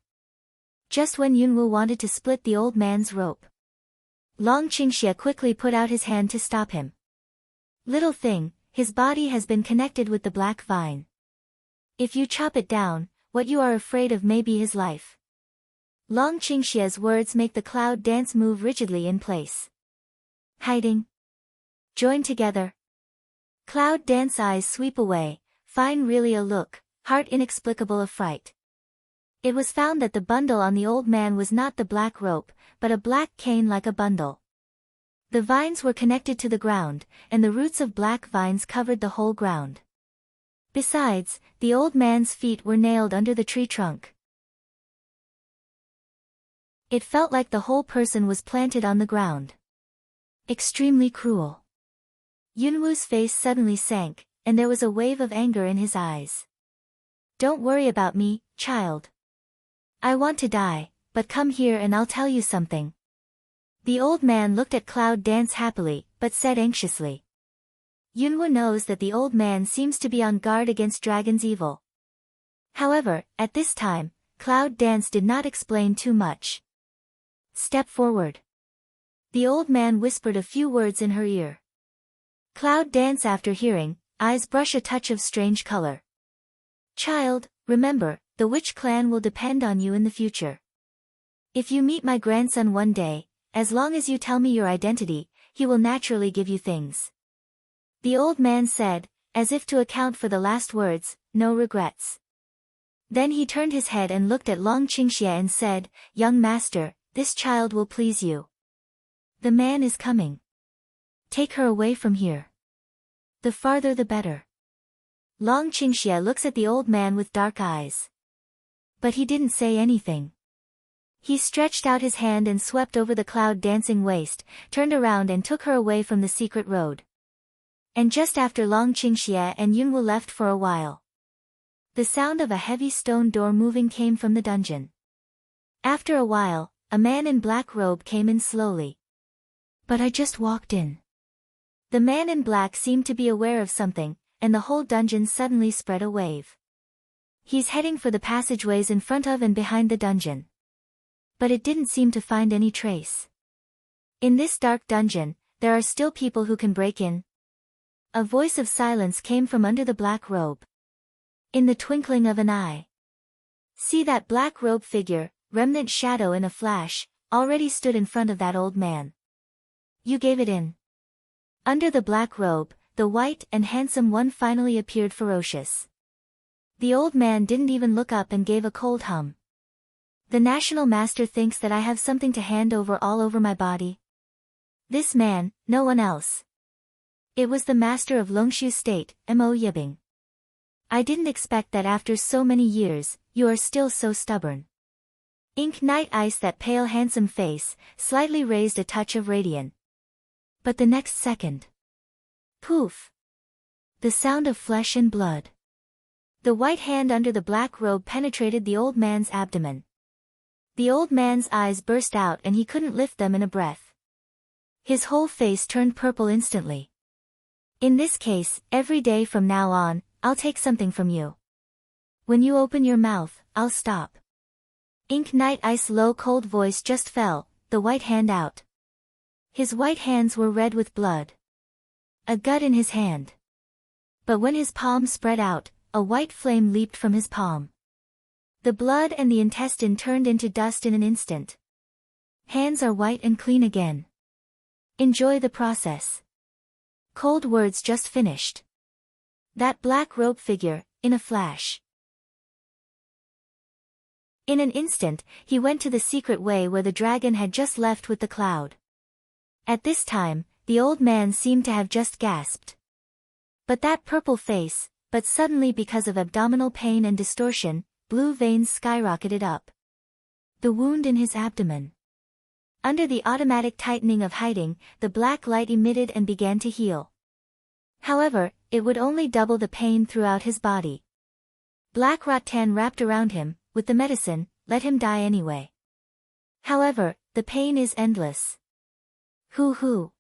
Just when Yunwu wanted to split the old man's rope, Long Qingxie quickly put out his hand to stop him. Little thing, his body has been connected with the black vine. If you chop it down, what you are afraid of may be his life. Long Qingxie's words make the Cloud Dance move rigidly in place. Hiding. Join together. Cloud Dance eyes sweep away, fine really a look, heart inexplicable of fright. It was found that the bundle on the old man was not the black rope, but a black cane like a bundle. The vines were connected to the ground, and the roots of black vines covered the whole ground. Besides, the old man's feet were nailed under the tree trunk. It felt like the whole person was planted on the ground. Extremely cruel. Yunwu's face suddenly sank, and there was a wave of anger in his eyes. Don't worry about me, child. I want to die, but come here and I'll tell you something. The old man looked at Cloud Dance happily, but said anxiously. Yunwu knows that the old man seems to be on guard against dragon's evil. However, at this time, Cloud Dance did not explain too much. Step forward. The old man whispered a few words in her ear. Cloud Dance after hearing, eyes brush a touch of strange color. Child, remember, the witch clan will depend on you in the future. If you meet my grandson one day, as long as you tell me your identity, he will naturally give you things. The old man said, as if to account for the last words, no regrets. Then he turned his head and looked at Long Qingxie and said, Young master, this child will please you. The man is coming. Take her away from here. The farther the better. Long Qingxie looks at the old man with dark eyes. But he didn't say anything. He stretched out his hand and swept over the Cloud Dancing waist, turned around and took her away from the secret road. And just after Long Qingxie and Yunwu left for a while, the sound of a heavy stone door moving came from the dungeon. After a while, a man in black robe came in slowly. But I just walked in. The man in black seemed to be aware of something, and the whole dungeon suddenly spread a wave. He's heading for the passageways in front of and behind the dungeon. But it didn't seem to find any trace. In this dark dungeon, there are still people who can break in. A voice of silence came from under the black robe. In the twinkling of an eye. See that black robe figure, remnant shadow in a flash, already stood in front of that old man. You gave it in. Under the black robe, the white and handsome one finally appeared ferocious. The old man didn't even look up and gave a cold hum. The National Master thinks that I have something to hand over all over my body. This man, no one else. It was the Master of Longshu State, Mo Yibing. I didn't expect that after so many years, you are still so stubborn. Ink Night Ice, that pale handsome face, slightly raised a touch of radiance. But the next second. Poof! The sound of flesh and blood. The white hand under the black robe penetrated the old man's abdomen. The old man's eyes burst out and he couldn't lift them in a breath. His whole face turned purple instantly. In this case, every day from now on, I'll take something from you. When you open your mouth, I'll stop. Ink Night Ice's low cold voice just fell, the white hand out. His white hands were red with blood. A gut in his hand. But when his palm spread out, a white flame leaped from his palm. The blood and the intestine turned into dust in an instant. Hands are white and clean again. Enjoy the process. Cold words just finished. That black robe figure, in a flash. In an instant, he went to the secret way where the dragon had just left with the cloud. At this time, the old man seemed to have just gasped. But that purple face, but suddenly because of abdominal pain and distortion, blue veins skyrocketed up. The wound in his abdomen. Under the automatic tightening of hiding, the black light emitted and began to heal. However, it would only double the pain throughout his body. Black rattan wrapped around him, with the medicine, let him die anyway. However, the pain is endless. Hoo-hoo.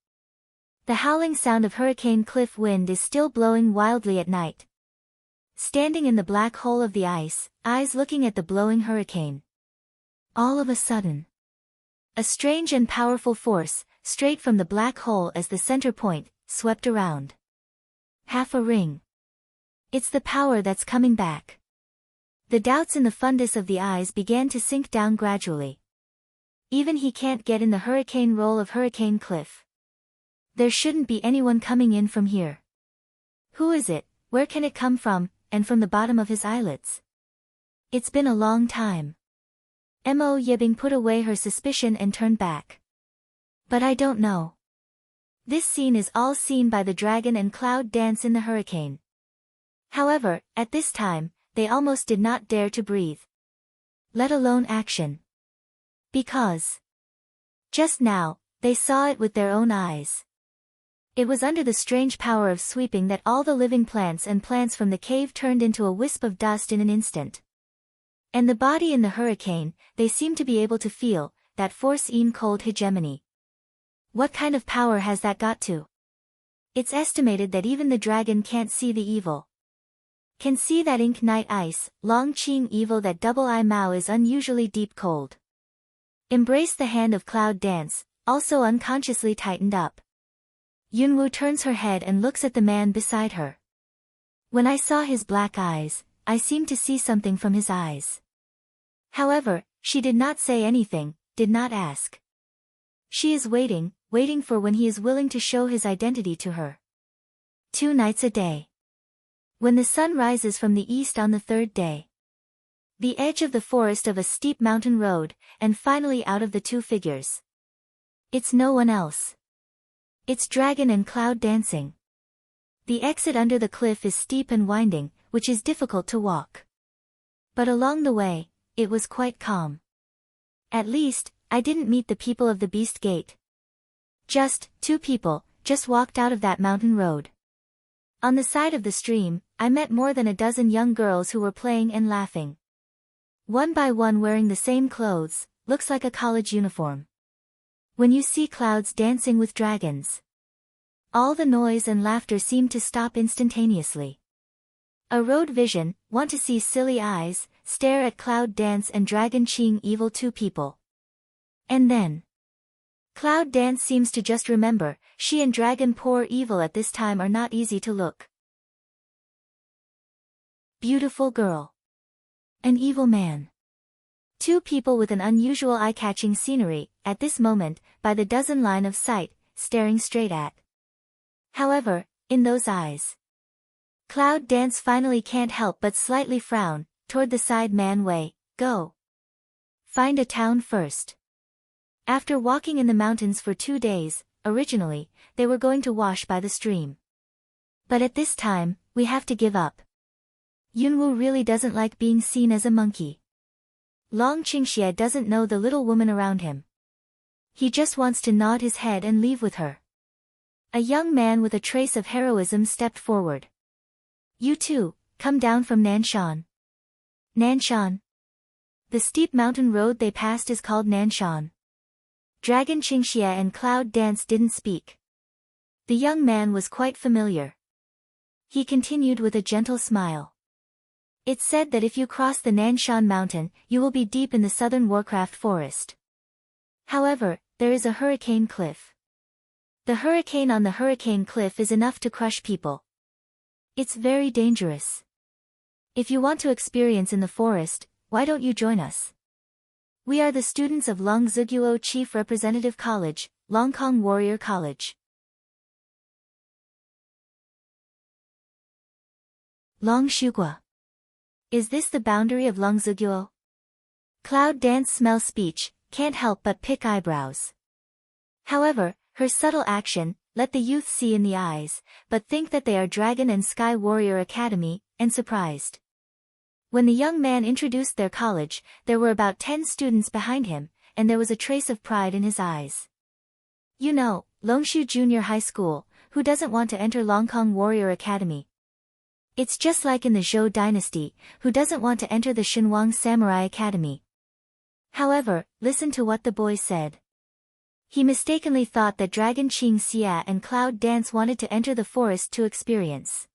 The howling sound of hurricane cliff wind is still blowing wildly at night. Standing in the black hole of the ice, eyes looking at the blowing hurricane. All of a sudden. A strange and powerful force, straight from the black hole as the center point, swept around. Half a ring. It's the power that's coming back. The doubts in the fundus of the eyes began to sink down gradually. Even he can't get in the hurricane roll of Hurricane Cliff. There shouldn't be anyone coming in from here. Who is it, where can it come from, and from the bottom of his eyelids? It's been a long time. Mo Yibing put away her suspicion and turned back. But I don't know. This scene is all seen by the dragon and cloud dance in the hurricane. However, at this time, they almost did not dare to breathe. Let alone action. Because just now, they saw it with their own eyes. It was under the strange power of sweeping that all the living plants and plants from the cave turned into a wisp of dust in an instant. And the body in the hurricane, they seemed to be able to feel, that force in cold hegemony. What kind of power has that got to? It's estimated that even the dragon can't see the evil. Can see that Ink Night Ice, Long Qing evil, that double eye Mao is unusually deep cold. Embrace the hand of cloud dance, also unconsciously tightened up. Yunwu turns her head and looks at the man beside her. When I saw his black eyes, I seemed to see something from his eyes. However, she did not say anything, did not ask. She is waiting for when he is willing to show his identity to her. 2 nights a day. When the sun rises from the east on the 3rd day. The edge of the forest of a steep mountain road, and finally out of the 2 figures. It's no one else. It's dragon and cloud dancing. The exit under the cliff is steep and winding, which is difficult to walk. But along the way, it was quite calm. At least, I didn't meet the people of the Beast Gate. Just 2 people, just walked out of that mountain road. On the side of the stream, I met more than a dozen young girls who were playing and laughing. One by one wearing the same clothes, looks like a college uniform. When you see clouds dancing with dragons. All the noise and laughter seemed to stop instantaneously. A road vision, want to see silly eyes, stare at Cloud Dance and Dragon Ching evil two people. And then Cloud Dance seems to just remember, she and Dragon poor evil at this time are not easy to look. Beautiful girl. An evil man. Two people with an unusual eye-catching scenery, at this moment, by the dozen line of sight, staring straight at. However, in those eyes, Cloud Dance finally can't help but slightly frown, toward the side man way, go. Find a town first. After walking in the mountains for 2 days, originally, they were going to wash by the stream. But at this time, we have to give up. Yunwu really doesn't like being seen as a monkey. Long Qingxie doesn't know the little woman around him. He just wants to nod his head and leave with her. A young man with a trace of heroism stepped forward. You too, come down from Nanshan. Nanshan. The steep mountain road they passed is called Nanshan. Dragon Qingxie and Cloud Dance didn't speak. The young man was quite familiar. He continued with a gentle smile. It's said that if you cross the Nanshan mountain, you will be deep in the southern Warcraft forest. However, there is a hurricane cliff. The hurricane on the hurricane cliff is enough to crush people. It's very dangerous. If you want to experience in the forest, why don't you join us? We are the students of Longziguo Chief Representative College, Longkong Warrior College. Longshugua. Is this the boundary of Longziguo? Cloud Dance smell speech, can't help but pick eyebrows. However, her subtle action, let the youth see in the eyes, but think that they are Dragon and Sky Warrior Academy, and surprised. When the young man introduced their college, there were about 10 students behind him, and there was a trace of pride in his eyes. You know, Longshu Junior High School, who doesn't want to enter Longkong Warrior Academy? It's just like in the Zhou dynasty, who doesn't want to enter the Shenwang Samurai Academy. However, listen to what the boy said. He mistakenly thought that Dragon Qing Xia and Cloud Dance wanted to enter the forest to experience.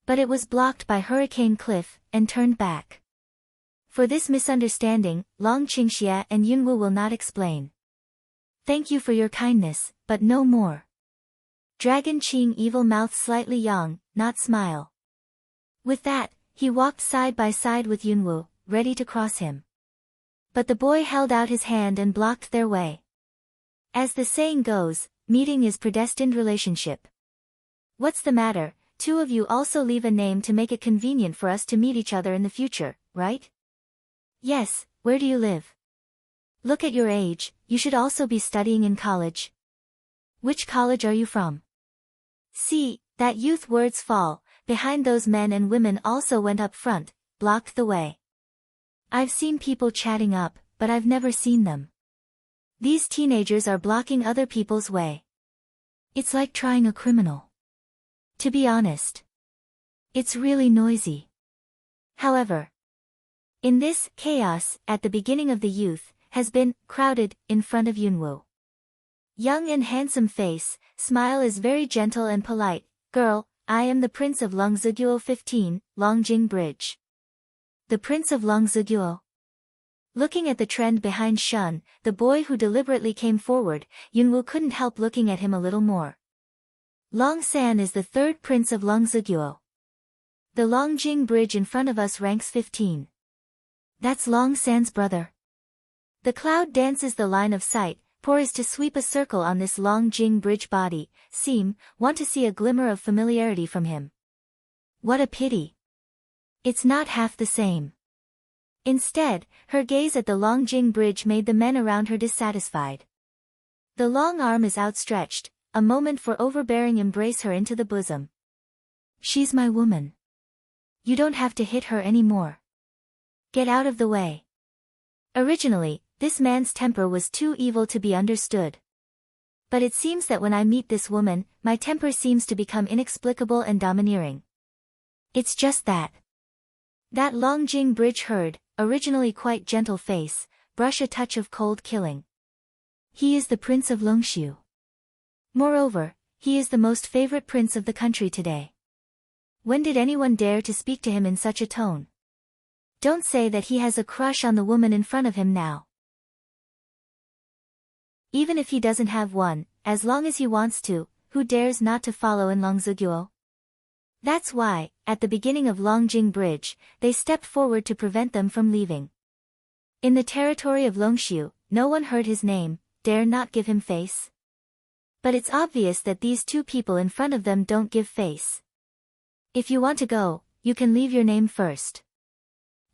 But it was blocked by Hurricane Cliff, and turned back. For this misunderstanding, Long Qingxie and Yunwu will not explain. Thank you for your kindness, but no more. Dragon Qing evil mouth slightly yawn, not smile. With that, he walked side by side with Yunwu, ready to cross him. But the boy held out his hand and blocked their way. As the saying goes, meeting is predestined relationship. What's the matter? Two of you also leave a name to make it convenient for us to meet each other in the future, right? Yes, where do you live? Look at your age, you should also be studying in college. Which college are you from? See, that youth words fall, behind those men and women also went up front, blocked the way. I've seen people chatting up, but I've never seen them. These teenagers are blocking other people's way. It's like trying a criminal. To be honest, it's really noisy. However, in this chaos, at the beginning of the youth, has been crowded in front of Yunwu. Young and handsome face, smile is very gentle and polite. Girl, I am the Prince of Longziguo 15, Longjing Bridge. The Prince of Longziguo. Looking at the trend behind Shun, the boy who deliberately came forward, Yunwu couldn't help looking at him a little more. Long San is the third Prince of Longziguo. The Longjing Bridge in front of us ranks 15. That's Long San's brother. The Cloud Dance is the line of sight, poised to sweep a circle on this Longjing Bridge body, want to see a glimmer of familiarity from him. What a pity. It's not half the same. Instead, her gaze at the Longjing Bridge made the men around her dissatisfied. The long arm is outstretched, a moment for overbearing embrace her into the bosom. She's my woman. You don't have to hit her anymore. Get out of the way. Originally, this man's temper was too evil to be understood. But it seems that when I meet this woman, my temper seems to become inexplicable and domineering. It's just that. That Longjing Bridge herd, originally quite gentle face, brush a touch of cold killing. He is the Prince of Longshu. Moreover, He is the most favorite prince of the country today. When did anyone dare to speak to him in such a tone? Don't say that he has a crush on the woman in front of him now. Even if he doesn't have one, as long as he wants to, who dares not to follow in Longziguo? That's why, at the beginning of Longjing Bridge, they stepped forward to prevent them from leaving. In the territory of Longshu, no one heard his name, dare not give him face. But it's obvious that these two people in front of them don't give face. If you want to go, you can leave your name first.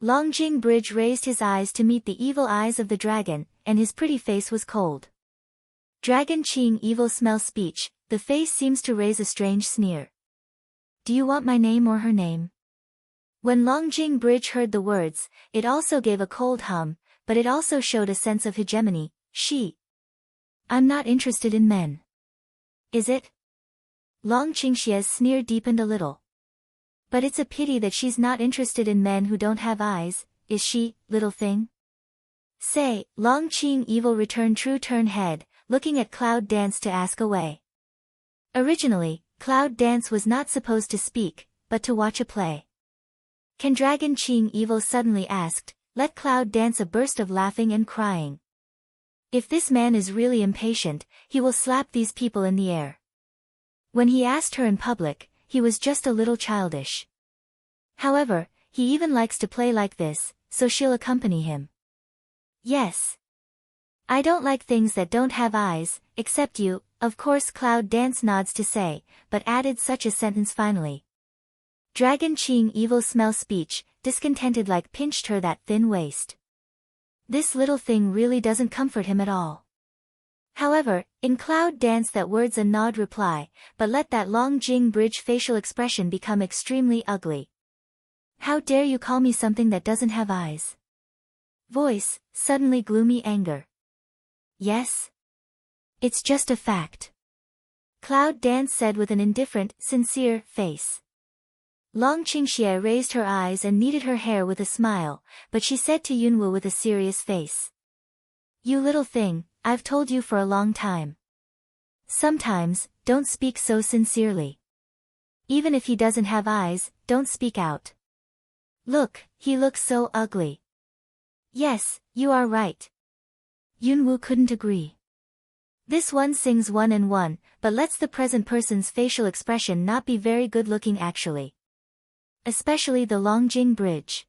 Longjing Bridge raised his eyes to meet the evil eyes of the dragon, and his pretty face was cold. Dragon Qing evil smell speech, the face seems to raise a strange sneer. Do you want my name or her name? When Longjing Bridge heard the words, it also gave a cold hum, but it also showed a sense of hegemony. I'm not interested in men. Is it? Long Qingxie's sneer deepened a little. But it's a pity that she's not interested in men who don't have eyes, is she, little thing? Say, Long Qing evil return true turn head, looking at Cloud Dance to ask away. Originally, Cloud Dance was not supposed to speak, but to watch a play. Can Dragon Qing evil suddenly asked, let Cloud Dance a burst of laughing and crying. If this man is really impatient, he will slap these people in the air. When he asked her in public, he was just a little childish. However, he even likes to play like this, so she'll accompany him. Yes. I don't like things that don't have eyes, except you, of course Cloud Dance nods to say, but added such a sentence finally. Dragon Qing evil smell speech, discontented like pinched her that thin waist. This little thing really doesn't comfort him at all. However, in Cloud Dance that words a nod reply, but let that Longjing Bridge facial expression become extremely ugly. How dare you call me something that doesn't have eyes? Voice, suddenly gloomy anger. Yes? It's just a fact. Cloud Dance said with an indifferent, sincere face. Long Qingxie raised her eyes and kneaded her hair with a smile, but she said to Yunwu with a serious face. You little thing, I've told you for a long time. Sometimes, don't speak so sincerely. Even if he doesn't have eyes, don't speak out. Look, he looks so ugly. Yes, you are right. Yunwu couldn't agree. This one sings one and one, but lets the present person's facial expression not be very good looking actually. Especially the Longjing Bridge.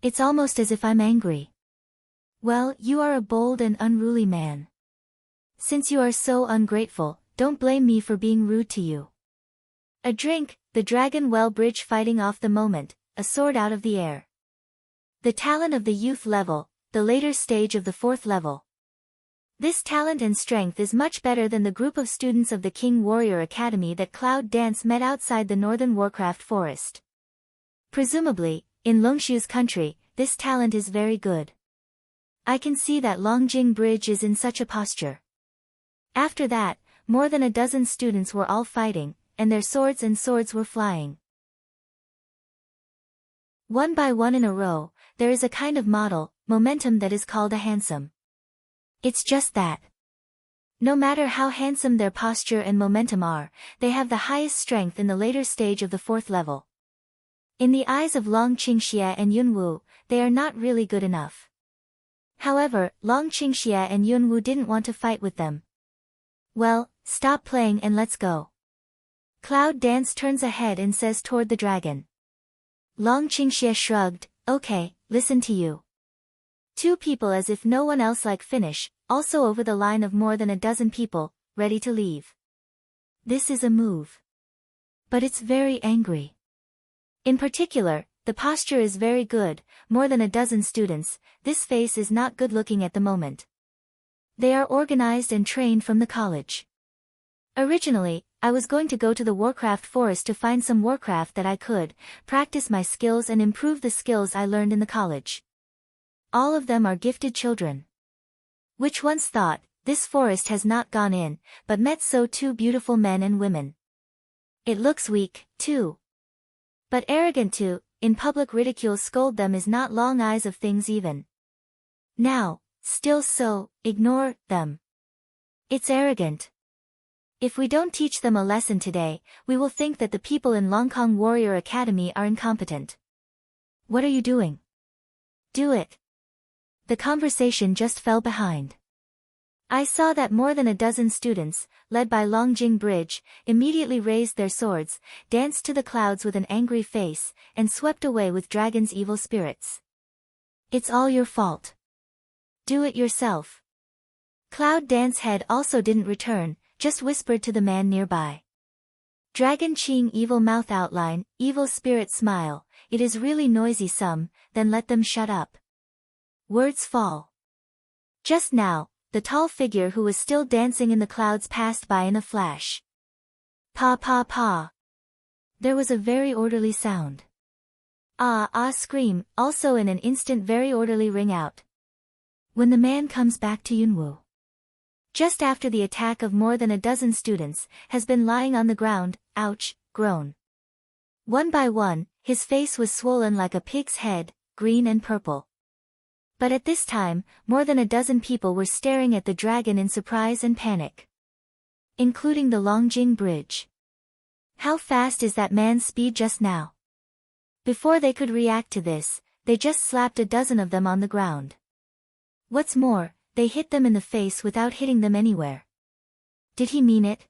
It's almost as if I'm angry. Well, you are a bold and unruly man. Since you are so ungrateful, don't blame me for being rude to you. A drink, the Dragon Well Bridge fighting off the moment, a sword out of the air. The talent of the youth level, the later stage of the 4th level. This talent and strength is much better than the group of students of the King Warrior Academy that Cloud Dance met outside the Northern Warcraft Forest. Presumably, in Longshu's country, this talent is very good. I can see that Longjing Bridge is in such a posture. After that, more than a dozen students were all fighting, and their swords were flying. One by one in a row, there is a kind of momentum that is called a handsome. It's just that. No matter how handsome their posture and momentum are, they have the highest strength in the later stage of the 4th level. In the eyes of Long Qingxie and Yunwu, they are not really good enough. However, Long Qingxie and Yunwu didn't want to fight with them. Well, stop playing and let's go. Cloud Dance turns ahead and says toward the dragon. Long Qingxie shrugged, okay, listen to you. Two people as if no one else like finish, also over the line of more than a dozen people, ready to leave. This is a move. But it's very angry. In particular, the posture is very good, more than a dozen students, this face is not good looking at the moment. They are organized and trained from the college. Originally, I was going to go to the Warcraft Forest to find some Warcraft that I could, practice my skills and improve the skills I learned in the college. All of them are gifted children. Which once thought, this forest has not gone in, but met so two beautiful men and women. It looks weak, too. But arrogant too, in public ridicule scold them is not long eyes of things even. Now, still so, ignore them. It's arrogant. If we don't teach them a lesson today, we will think that the people in Longkong Warrior Academy are incompetent. What are you doing? Do it. The conversation just fell behind. I saw that more than a dozen students, led by Longjing Bridge, immediately raised their swords, danced to the clouds with an angry face, and swept away with dragon's evil spirits. It's all your fault. Do it yourself. Cloud Dance Head also didn't return, just whispered to the man nearby. Dragon Qing evil mouth outline, evil spirit smile, it is really noisy some, then let them shut up. Words fall. Just now, the tall figure who was still dancing in the clouds passed by in a flash. Pa pa pa. There was a very orderly sound. Ah ah scream, also in an instant very orderly ring out. When the man comes back to Yunwu, just after the attack of more than a dozen students, has been lying on the ground, ouch, groan. One by one, his face was swollen like a pig's head, green and purple. But at this time, more than a dozen people were staring at the dragon in surprise and panic. Including the Longjing Bridge. How fast is that man's speed just now? Before they could react to this, they just slapped a dozen of them on the ground. What's more, they hit them in the face without hitting them anywhere. Did he mean it?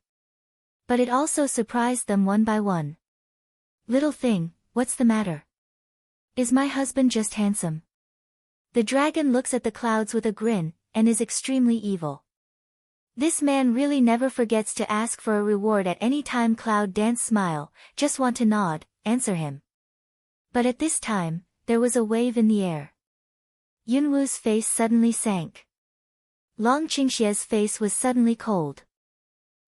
But it also surprised them one by one. Little thing, what's the matter? Is my husband just handsome? The dragon looks at the clouds with a grin, and is extremely evil. This man really never forgets to ask for a reward at any time. Cloud Dance smile, just want to nod, answer him. But at this time, there was a wave in the air. Yunwu's face suddenly sank. Long Qingxie's face was suddenly cold.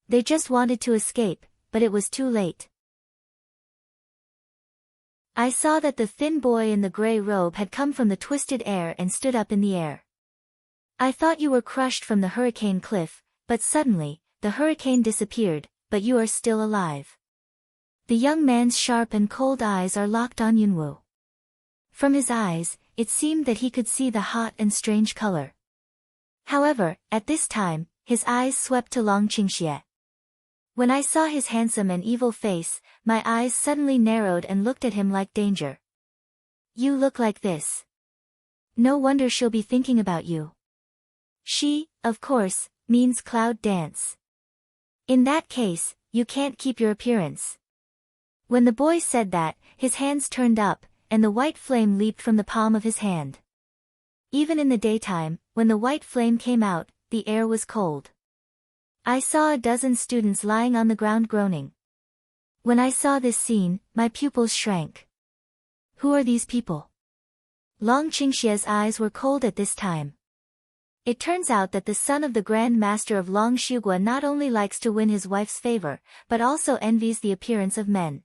They just wanted to escape, but it was too late. I saw that the thin boy in the gray robe had come from the twisted air and stood up in the air. I thought you were crushed from the hurricane cliff, but suddenly, the hurricane disappeared, but you are still alive. The young man's sharp and cold eyes are locked on Yunwu. From his eyes, it seemed that he could see the hot and strange color. However, at this time, his eyes swept to Long Qingxie. When I saw his handsome and evil face, my eyes suddenly narrowed and looked at him like danger. You look like this. No wonder she'll be thinking about you. She, of course, means Cloud Dance. In that case, you can't keep your appearance. When the boy said that, his hands turned up, and the white flame leaped from the palm of his hand. Even in the daytime, when the white flame came out, the air was cold. I saw a dozen students lying on the ground groaning. When I saw this scene, my pupils shrank. Who are these people? Long Qingxie's eyes were cold at this time. It turns out that the son of the Grand Master of Long Shugua not only likes to win his wife's favor, but also envies the appearance of men.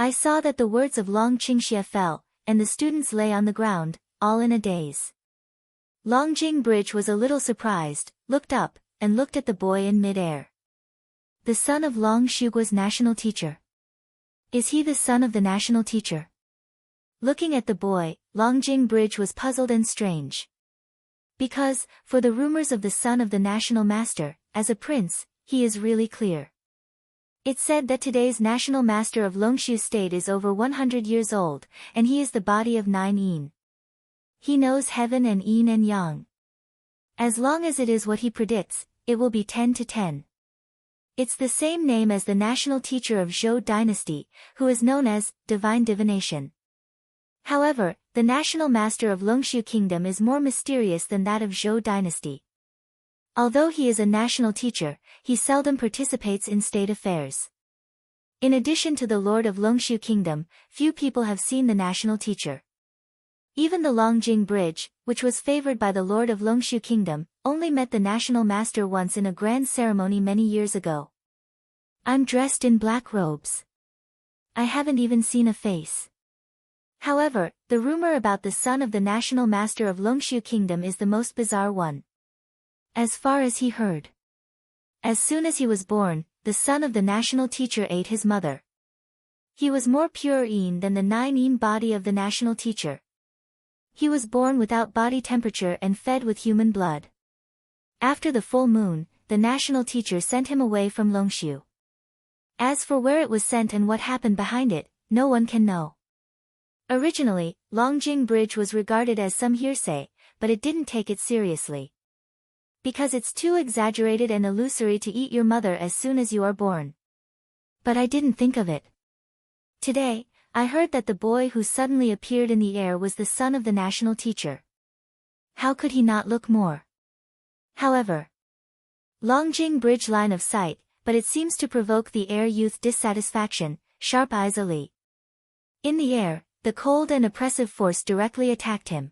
I saw that the words of Long Qingxie fell, and the students lay on the ground, all in a daze. Longjing Bridge was a little surprised, looked up, and looked at the boy in mid-air. The son of Long Shugua's national teacher. Is he the son of the national teacher? Looking at the boy, Longjing Bridge was puzzled and strange. Because, for the rumors of the son of the national master, as a prince, he is really clear. It said that today's national master of Longshu State is over 100 years old, and he is the body of 9 yin. He knows heaven and yin and yang. As long as it is what he predicts, it will be 10 to 10. It's the same name as the national teacher of Zhou dynasty, who is known as divine divination. However, the national master of Longshu Kingdom is more mysterious than that of Zhou dynasty. Although he is a national teacher, he seldom participates in state affairs. In addition to the lord of Longshu Kingdom, few people have seen the national teacher. Even the Longjing Bridge, which was favored by the lord of Longshu Kingdom, only met the national master once in a grand ceremony many years ago. I'm dressed in black robes. I haven't even seen a face. However, the rumor about the son of the national master of Longshu Kingdom is the most bizarre one. As far as he heard. As soon as he was born, the son of the national teacher ate his mother. He was more pure yin than the 9 yin body of the national teacher. He was born without body temperature and fed with human blood. After the full moon, the national teacher sent him away from Longshu. As for where it was sent and what happened behind it, no one can know. Originally, Longjing Bridge was regarded as some hearsay, but it didn't take it seriously. Because it's too exaggerated and illusory to eat your mother as soon as you are born. But I didn't think of it. Today, I heard that the boy who suddenly appeared in the air was the son of the national teacher. How could he not look more? However, Longjing Bridge line of sight, but it seems to provoke the air youth dissatisfaction, sharp eyes Ali. In the air, the cold and oppressive force directly attacked him.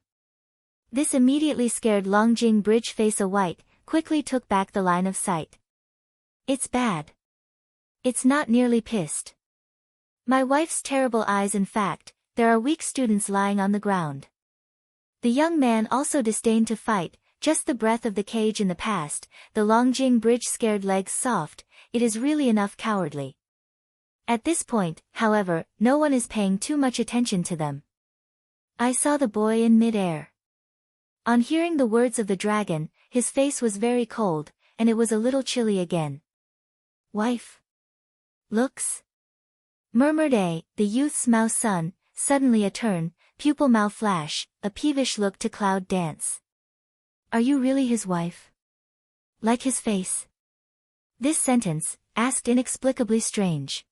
This immediately scared Longjing Bridge face a white, quickly took back the line of sight. It's bad. It's not nearly pissed. My wife's terrible eyes. In fact, there are weak students lying on the ground. The young man also disdained to fight, just the breath of the cage in the past, the Longjing Bridge scared legs soft, it is really enough cowardly. At this point, however, no one is paying too much attention to them. I saw the boy in mid-air. On hearing the words of the dragon, his face was very cold, and it was a little chilly again. Wife? Looks? Murmured the youth's mouth son, suddenly a turn, pupil mouth flash, a peevish look to Cloud Dance. Are you really his wife? Like his face? This sentence, asked inexplicably strange.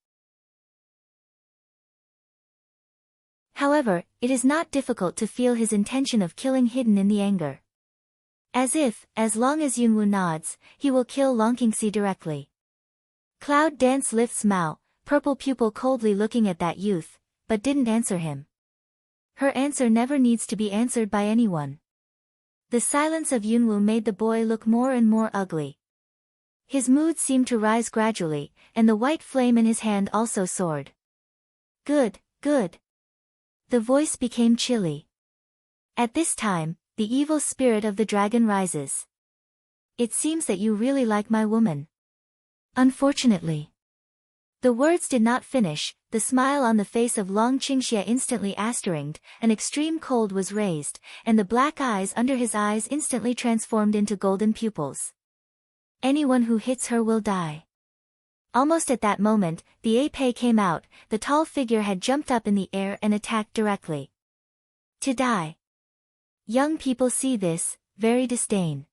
However, it is not difficult to feel his intention of killing hidden in the anger. As long as Yunwu nods, he will kill Longqingxi directly. Cloud Dance lifts Mao, purple pupil coldly looking at that youth, but didn't answer him. Her answer never needs to be answered by anyone. The silence of Yunwu made the boy look more and more ugly. His mood seemed to rise gradually, and the white flame in his hand also soared. Good, good. The voice became chilly. At this time, the evil spirit of the dragon rises. It seems that you really like my woman. Unfortunately. The words did not finish, the smile on the face of Long Qingxia instantly asterisked, an extreme cold was raised, and the black eyes under his eyes instantly transformed into golden pupils. Anyone who hits her will die. Almost at that moment, the ape came out, the tall figure had jumped up in the air and attacked directly. To die. Young people see this, very disdain.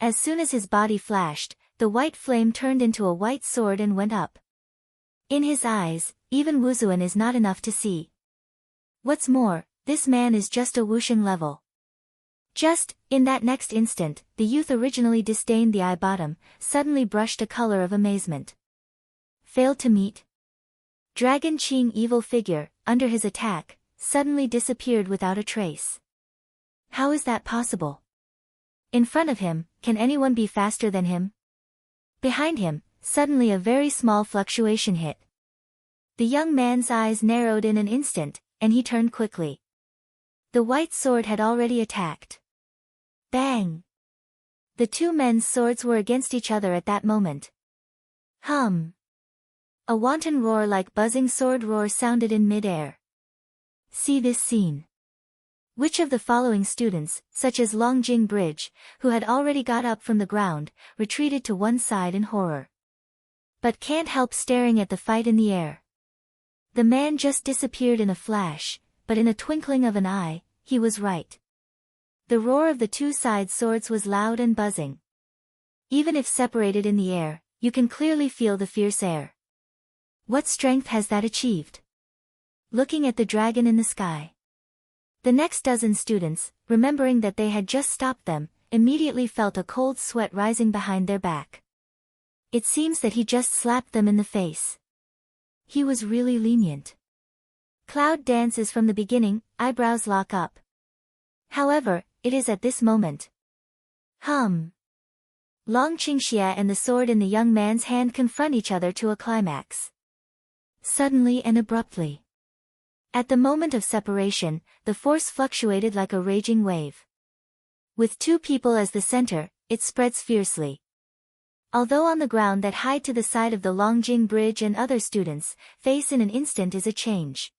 As soon as his body flashed, the white flame turned into a white sword and went up. In his eyes, even Wuzuan is not enough to see. What's more, this man is just a wuxing level. Just, in that next instant, the youth originally disdained the eye bottom, suddenly brushed a color of amazement. Failed to meet? Dragon Qing evil figure, under his attack, suddenly disappeared without a trace. How is that possible? In front of him, can anyone be faster than him? Behind him, suddenly a very small fluctuation hit. The young man's eyes narrowed in an instant, and he turned quickly. The white sword had already attacked. Bang! The two men's swords were against each other at that moment. Hum! A wanton roar like buzzing sword roar sounded in mid-air. See this scene. Which of the following students, such as Longjing Bridge, who had already got up from the ground, retreated to one side in horror? But can't help staring at the fight in the air. The man just disappeared in a flash, but in a twinkling of an eye, he was right. The roar of the two-side swords was loud and buzzing. Even if separated in the air, you can clearly feel the fierce air. What strength has that achieved? Looking at the dragon in the sky. The next dozen students, remembering that they had just stopped them, immediately felt a cold sweat rising behind their back. It seems that he just slapped them in the face. He was really lenient. Cloud Dance is from the beginning, eyebrows lock up. However, it is at this moment. Long Qingxia and the sword in the young man's hand confront each other to a climax. Suddenly and abruptly. At the moment of separation, the force fluctuated like a raging wave. With two people as the center, it spreads fiercely. Although on the ground that high to the side of the Longjing Bridge and other students, face in an instant is a change.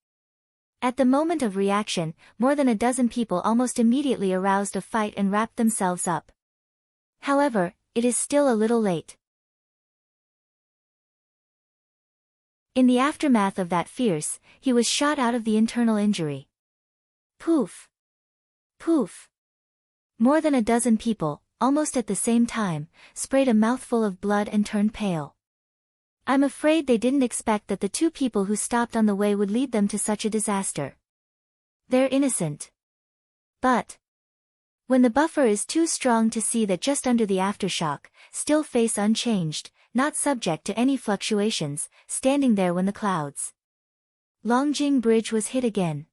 At the moment of reaction, more than a dozen people almost immediately aroused a fight and wrapped themselves up. However, it is still a little late. In the aftermath of that fierce, he was shot out of the internal injury. Poof! Poof! More than a dozen people, almost at the same time, sprayed a mouthful of blood and turned pale. I'm afraid they didn't expect that the two people who stopped on the way would lead them to such a disaster. They're innocent. But when the buffer is too strong to see that just under the aftershock, still face unchanged, not subject to any fluctuations, standing there when the clouds. Longjing Bridge was hit again.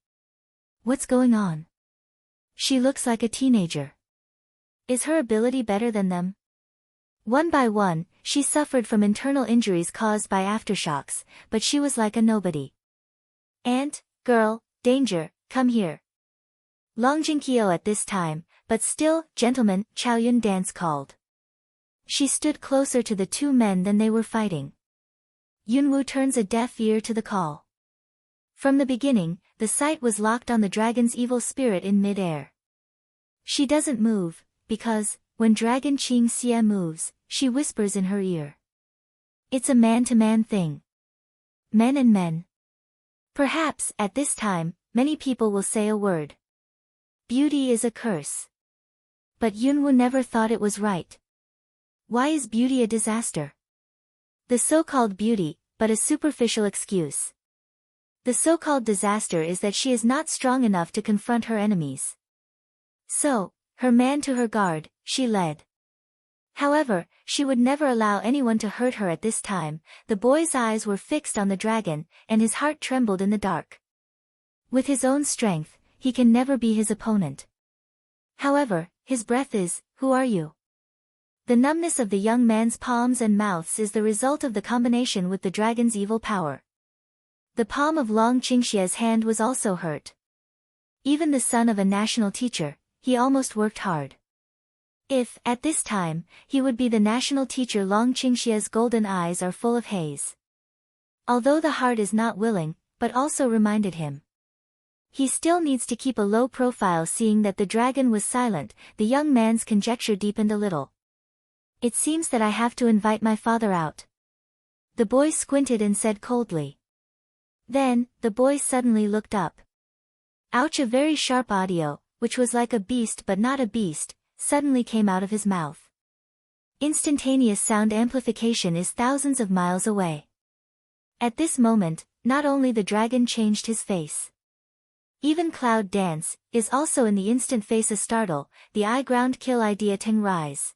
What's going on? She looks like a teenager. Is her ability better than them? One by one, she suffered from internal injuries caused by aftershocks, but she was like a nobody. Aunt, girl, danger, come here. Longjingqiao at this time, but still, gentlemen, Chaoyun dance called. She stood closer to the two men than they were fighting. Yunwu turns a deaf ear to the call. From the beginning, the sight was locked on the dragon's evil spirit in mid-air. She doesn't move, because, when Dragon Qing Xie moves, she whispers in her ear. It's a man-to-man thing. Men and men. Perhaps, at this time, many people will say a word. Beauty is a curse. But Yunwu never thought it was right. Why is beauty a disaster? The so-called beauty, but a superficial excuse. The so-called disaster is that she is not strong enough to confront her enemies. So, her man to her guard, she led. However, she would never allow anyone to hurt her at this time. The boy's eyes were fixed on the dragon, and his heart trembled in the dark. With his own strength, he can never be his opponent. However, his breath is, "Who are you?" The numbness of the young man's palms and mouths is the result of the combination with the dragon's evil power. The palm of Long Qingxie's hand was also hurt. Even the son of a national teacher, he almost worked hard. If, at this time, he would be the national teacher, Long Qingxie's golden eyes are full of haze. Although the heart is not willing, but also reminded him. He still needs to keep a low profile. Seeing that the dragon was silent, the young man's conjecture deepened a little. It seems that I have to invite my father out. The boy squinted and said coldly. Then, the boy suddenly looked up. Ouch! A very sharp audio, which was like a beast but not a beast, suddenly came out of his mouth. Instantaneous sound amplification is thousands of miles away. At this moment, not only the dragon changed his face. Even Cloud Dance is also in the instant face a startle, the eye ground kill idea ting rise.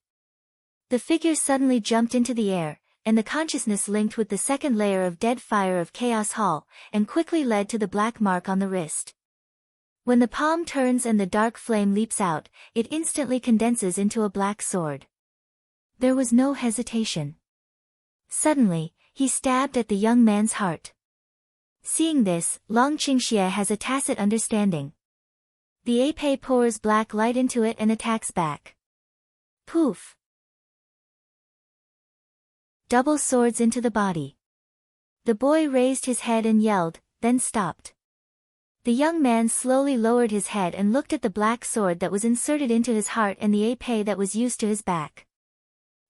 The figure suddenly jumped into the air, and the consciousness linked with the second layer of dead fire of Chaos Hall, and quickly led to the black mark on the wrist. When the palm turns and the dark flame leaps out, it instantly condenses into a black sword. There was no hesitation. Suddenly, he stabbed at the young man's heart. Seeing this, Long Qingxie has a tacit understanding. The ape pours black light into it and attacks back. Poof! Double swords into the body. The boy raised his head and yelled, then stopped. The young man slowly lowered his head and looked at the black sword that was inserted into his heart and the ape that was used to his back.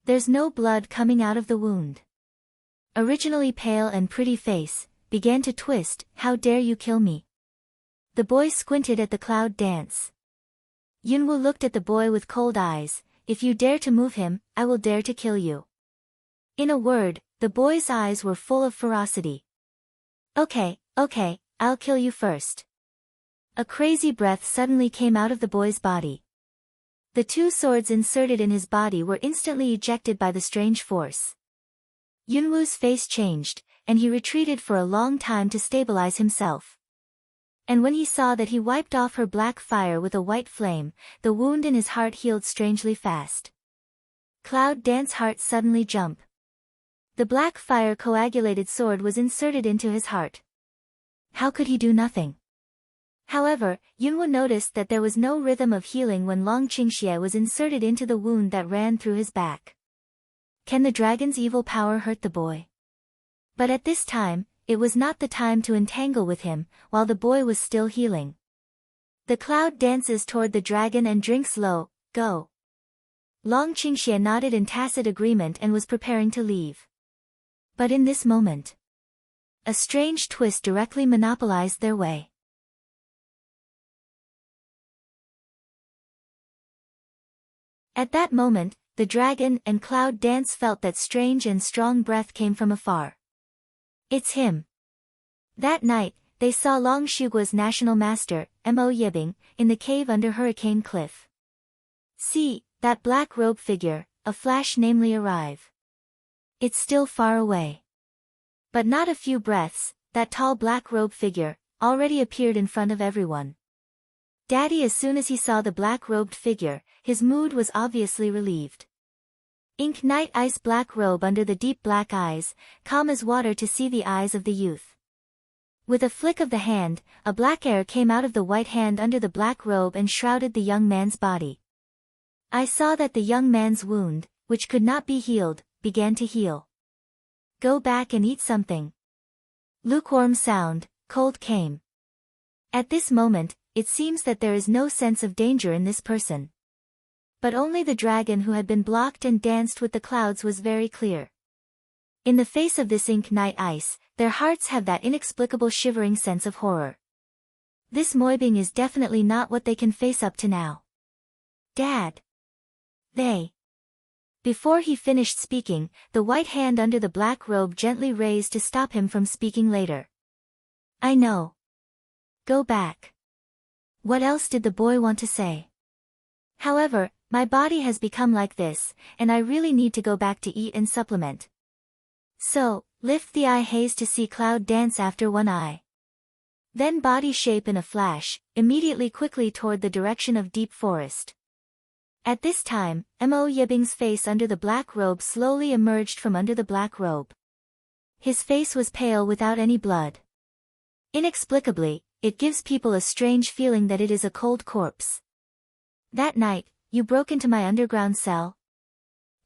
There's no blood coming out of the wound. Originally pale and pretty face, began to twist. How dare you kill me? The boy squinted at the Cloud Dance. Yunwu looked at the boy with cold eyes. If you dare to move him, I will dare to kill you. In a word, the boy's eyes were full of ferocity. Okay, I'll kill you first. A crazy breath suddenly came out of the boy's body. The two swords inserted in his body were instantly ejected by the strange force. Yunwu's face changed, and he retreated for a long time to stabilize himself. And when he saw that he wiped off her black fire with a white flame, the wound in his heart healed strangely fast. Cloud Dance's heart suddenly jumped. The black fire coagulated sword was inserted into his heart. How could he do nothing? However, Yunwu noticed that there was no rhythm of healing when Long Qingxie was inserted into the wound that ran through his back. Can the dragon's evil power hurt the boy? But at this time, it was not the time to entangle with him, while the boy was still healing. The cloud dances toward the dragon and drinks low, go. Long Qingxie nodded in tacit agreement and was preparing to leave. But in this moment, a strange twist directly monopolized their way. At that moment, the dragon and cloud dance felt that strange and strong breath came from afar. It's him. That night, they saw Long Xuguo's national master, Mo Yibing, in the cave under Hurricane Cliff. See, that black robe figure, a flash namely arrive. It's still far away. But not a few breaths, that tall black robe figure, already appeared in front of everyone. Daddy, as soon as he saw the black-robed figure, his mood was obviously relieved. Ink night ice black robe under the deep black eyes, calm as water to see the eyes of the youth. With a flick of the hand, a black air came out of the white hand under the black robe and shrouded the young man's body. I saw that the young man's wound, which could not be healed, began to heal. Go back and eat something. Lukewarm sound, cold came. At this moment, it seems that there is no sense of danger in this person. But only the dragon who had been blocked and danced with the clouds was very clear. In the face of this ink night ice, their hearts have that inexplicable shivering sense of horror. This Moibing is definitely not what they can face up to now. Dad. They. Before he finished speaking, the white hand under the black robe gently raised to stop him from speaking later. I know. Go back. What else did the boy want to say? However, my body has become like this, and I really need to go back to eat and supplement. So, lift the eye haze to see cloud dance after one eye. Then body shape in a flash, immediately quickly toward the direction of deep forest. At this time, Mo Yibing's face under the black robe slowly emerged from under the black robe. His face was pale without any blood. Inexplicably, it gives people a strange feeling that it is a cold corpse. That night, you broke into my underground cell?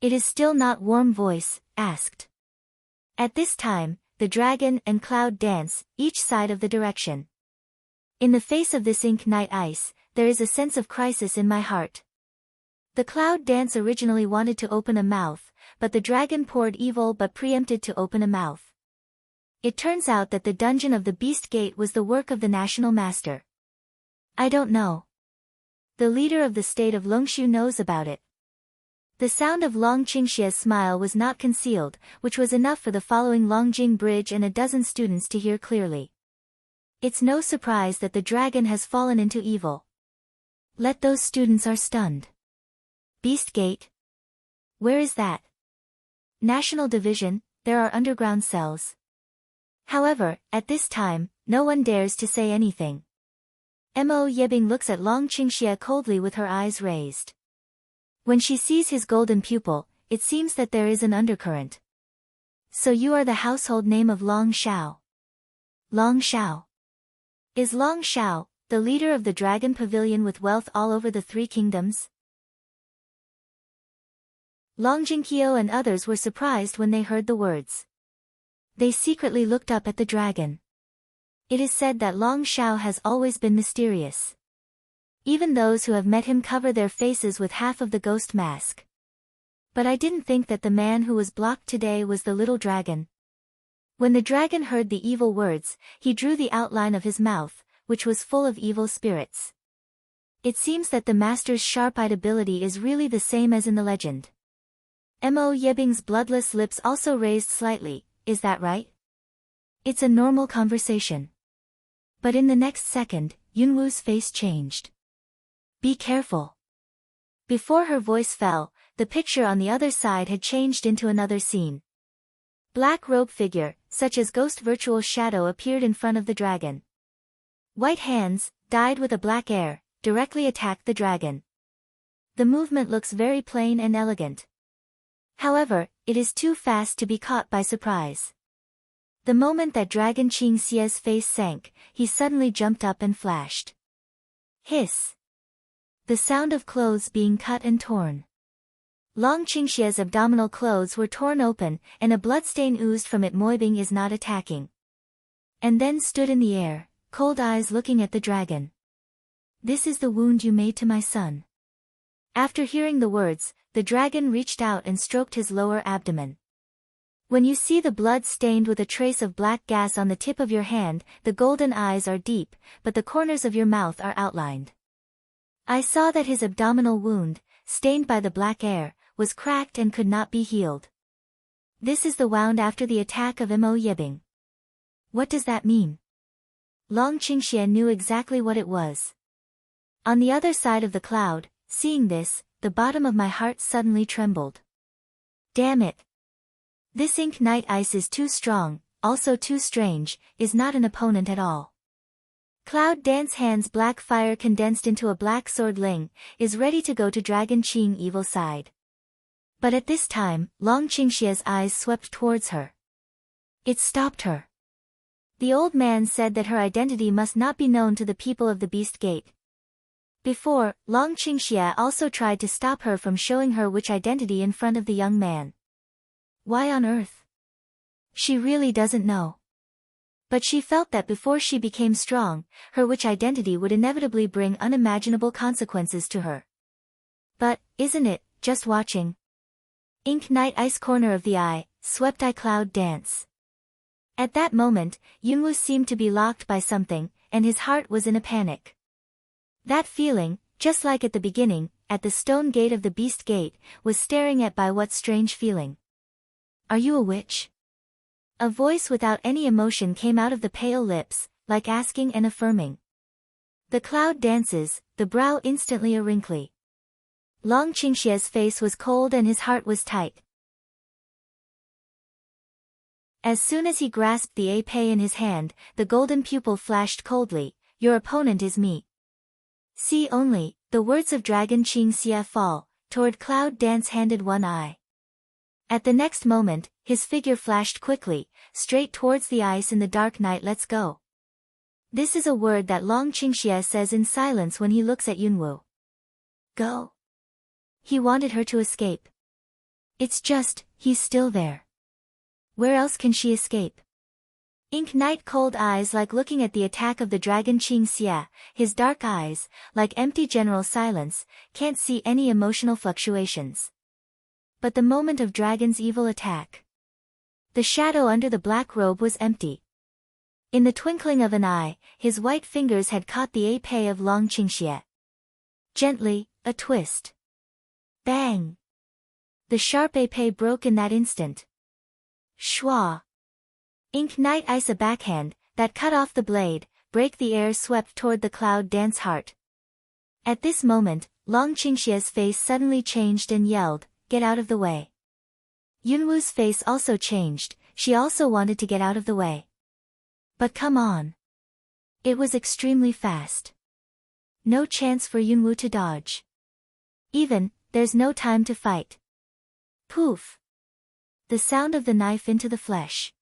It is still not warm voice, asked. At this time, the dragon and cloud dance, each side of the direction. In the face of this ink night ice, there is a sense of crisis in my heart. The cloud dance originally wanted to open a mouth, but the dragon poured evil but preempted to open a mouth. It turns out that the dungeon of the Beast Gate was the work of the national master. I don't know. The leader of the state of Longshu knows about it. The sound of Long Qingxie's smile was not concealed, which was enough for the following Longjing Bridge and a dozen students to hear clearly. It's no surprise that the dragon has fallen into evil. Let those students are stunned. Beast Gate? Where is that? National Division, there are underground cells. However, at this time, no one dares to say anything. Mo Yibing looks at Long Qingxie coldly with her eyes raised. When she sees his golden pupil, it seems that there is an undercurrent. So you are the household name of Long Shao. Long Shao. Is Long Shao, the leader of the Dragon Pavilion with wealth all over the three kingdoms? Long Jingqiu and others were surprised when they heard the words. They secretly looked up at the dragon. It is said that Long Shao has always been mysterious. Even those who have met him cover their faces with half of the ghost mask. But I didn't think that the man who was blocked today was the little dragon. When the dragon heard the evil words, he drew the outline of his mouth, which was full of evil spirits. It seems that the master's sharp-eyed ability is really the same as in the legend. Mo Yibing's bloodless lips also raised slightly. Is that right? It's a normal conversation. But in the next second, Yunwu's face changed. Be careful. Before her voice fell, the picture on the other side had changed into another scene. Black robe figure, such as ghost virtual shadow appeared in front of the dragon. White hands, dyed with a black air, directly attacked the dragon. The movement looks very plain and elegant. However, it is too fast to be caught by surprise. The moment that Dragon Qingxie's face sank, he suddenly jumped up and flashed. Hiss. The sound of clothes being cut and torn. Long Qingxie's abdominal clothes were torn open, and a bloodstain oozed from it. Moibing is not attacking. and then stood in the air, cold eyes looking at the dragon. This is the wound you made to my son. After hearing the words, the dragon reached out and stroked his lower abdomen. When you see the blood stained with a trace of black gas on the tip of your hand, the golden eyes are deep, but the corners of your mouth are outlined. I saw that his abdominal wound, stained by the black air, was cracked and could not be healed. This is the wound after the attack of Mo Yibing. What does that mean? Long Qingxie knew exactly what it was. On the other side of the cloud, seeing this, the bottom of my heart suddenly trembled. Damn it! This ink night ice is too strong, also too strange, is not an opponent at all. Cloud Dance Hand's black fire condensed into a black sword Ling, is ready to go to Dragon Qing evil side. But at this time, Long Qingxie's eyes swept towards her. It stopped her. The old man said that her identity must not be known to the people of the Beast Gate. Before, Long Qingxie also tried to stop her from showing her witch identity in front of the young man. Why on earth? She really doesn't know. But she felt that before she became strong, her witch identity would inevitably bring unimaginable consequences to her. But, isn't it, just watching? Ink night ice corner of the eye, swept eye cloud dance. At that moment, Yunwu seemed to be locked by something, and his heart was in a panic. That feeling, just like at the beginning, at the stone gate of the Beast Gate, was staring at by what strange feeling. Are you a witch? A voice without any emotion came out of the pale lips, like asking and affirming. The cloud dances, the brow instantly a wrinkly. Long Qingxie's face was cold and his heart was tight. As soon as he grasped the épée in his hand, the golden pupil flashed coldly, your opponent is me. See only, the words of Dragon Qing Xie fall, toward Cloud Dance handed one eye. At the next moment, his figure flashed quickly, straight towards the ice in the dark night. Let's go. This is a word that Long Qingxie says in silence when he looks at Yunwu. Go. He wanted her to escape. It's just, he's still there. Where else can she escape? Ink night cold eyes like looking at the attack of the Dragon Qing Xie, his dark eyes, like empty general silence, can't see any emotional fluctuations. But the moment of Dragon's evil attack. The shadow under the black robe was empty. In the twinkling of an eye, his white fingers had caught the épée of Long Qingxie. Gently, a twist. Bang! The sharp épée broke in that instant. Schwa! Ink night ice a backhand, that cut off the blade, break the air swept toward the cloud dance heart. At this moment, Long Qingxie's face suddenly changed and yelled, get out of the way. Yunwu's face also changed, she also wanted to get out of the way. But come on. It was extremely fast. No chance for Yunwu to dodge. Even, there's no time to fight. Poof! The sound of the knife into the flesh.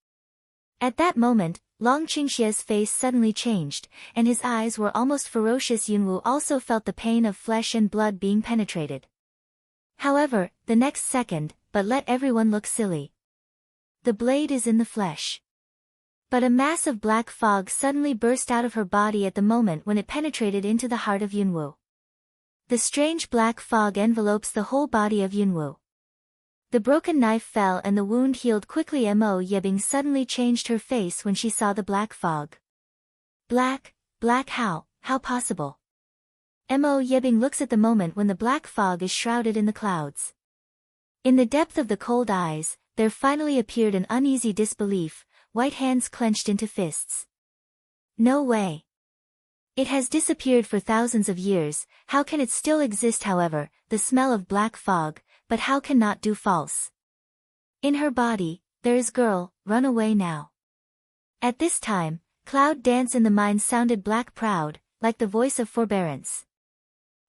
At that moment, Long Qingxie's face suddenly changed, and his eyes were almost ferocious. Yunwu also felt the pain of flesh and blood being penetrated. However, the next second, but let everyone look silly. The blade is in the flesh. But a mass of black fog suddenly burst out of her body at the moment when it penetrated into the heart of Yunwu. The strange black fog envelopes the whole body of Yunwu. The broken knife fell and the wound healed quickly. Mo Yibing suddenly changed her face when she saw the black fog. Black how possible? Mo Yibing looks at the moment when the black fog is shrouded in the clouds. In the depth of the cold eyes, there finally appeared an uneasy disbelief, white hands clenched into fists. No way. It has disappeared for thousands of years, how can it still exist? However, the smell of black fog, but how can not do false? In her body, there is girl, run away now. At this time, Cloud Dance in the mind sounded black proud, like the voice of forbearance.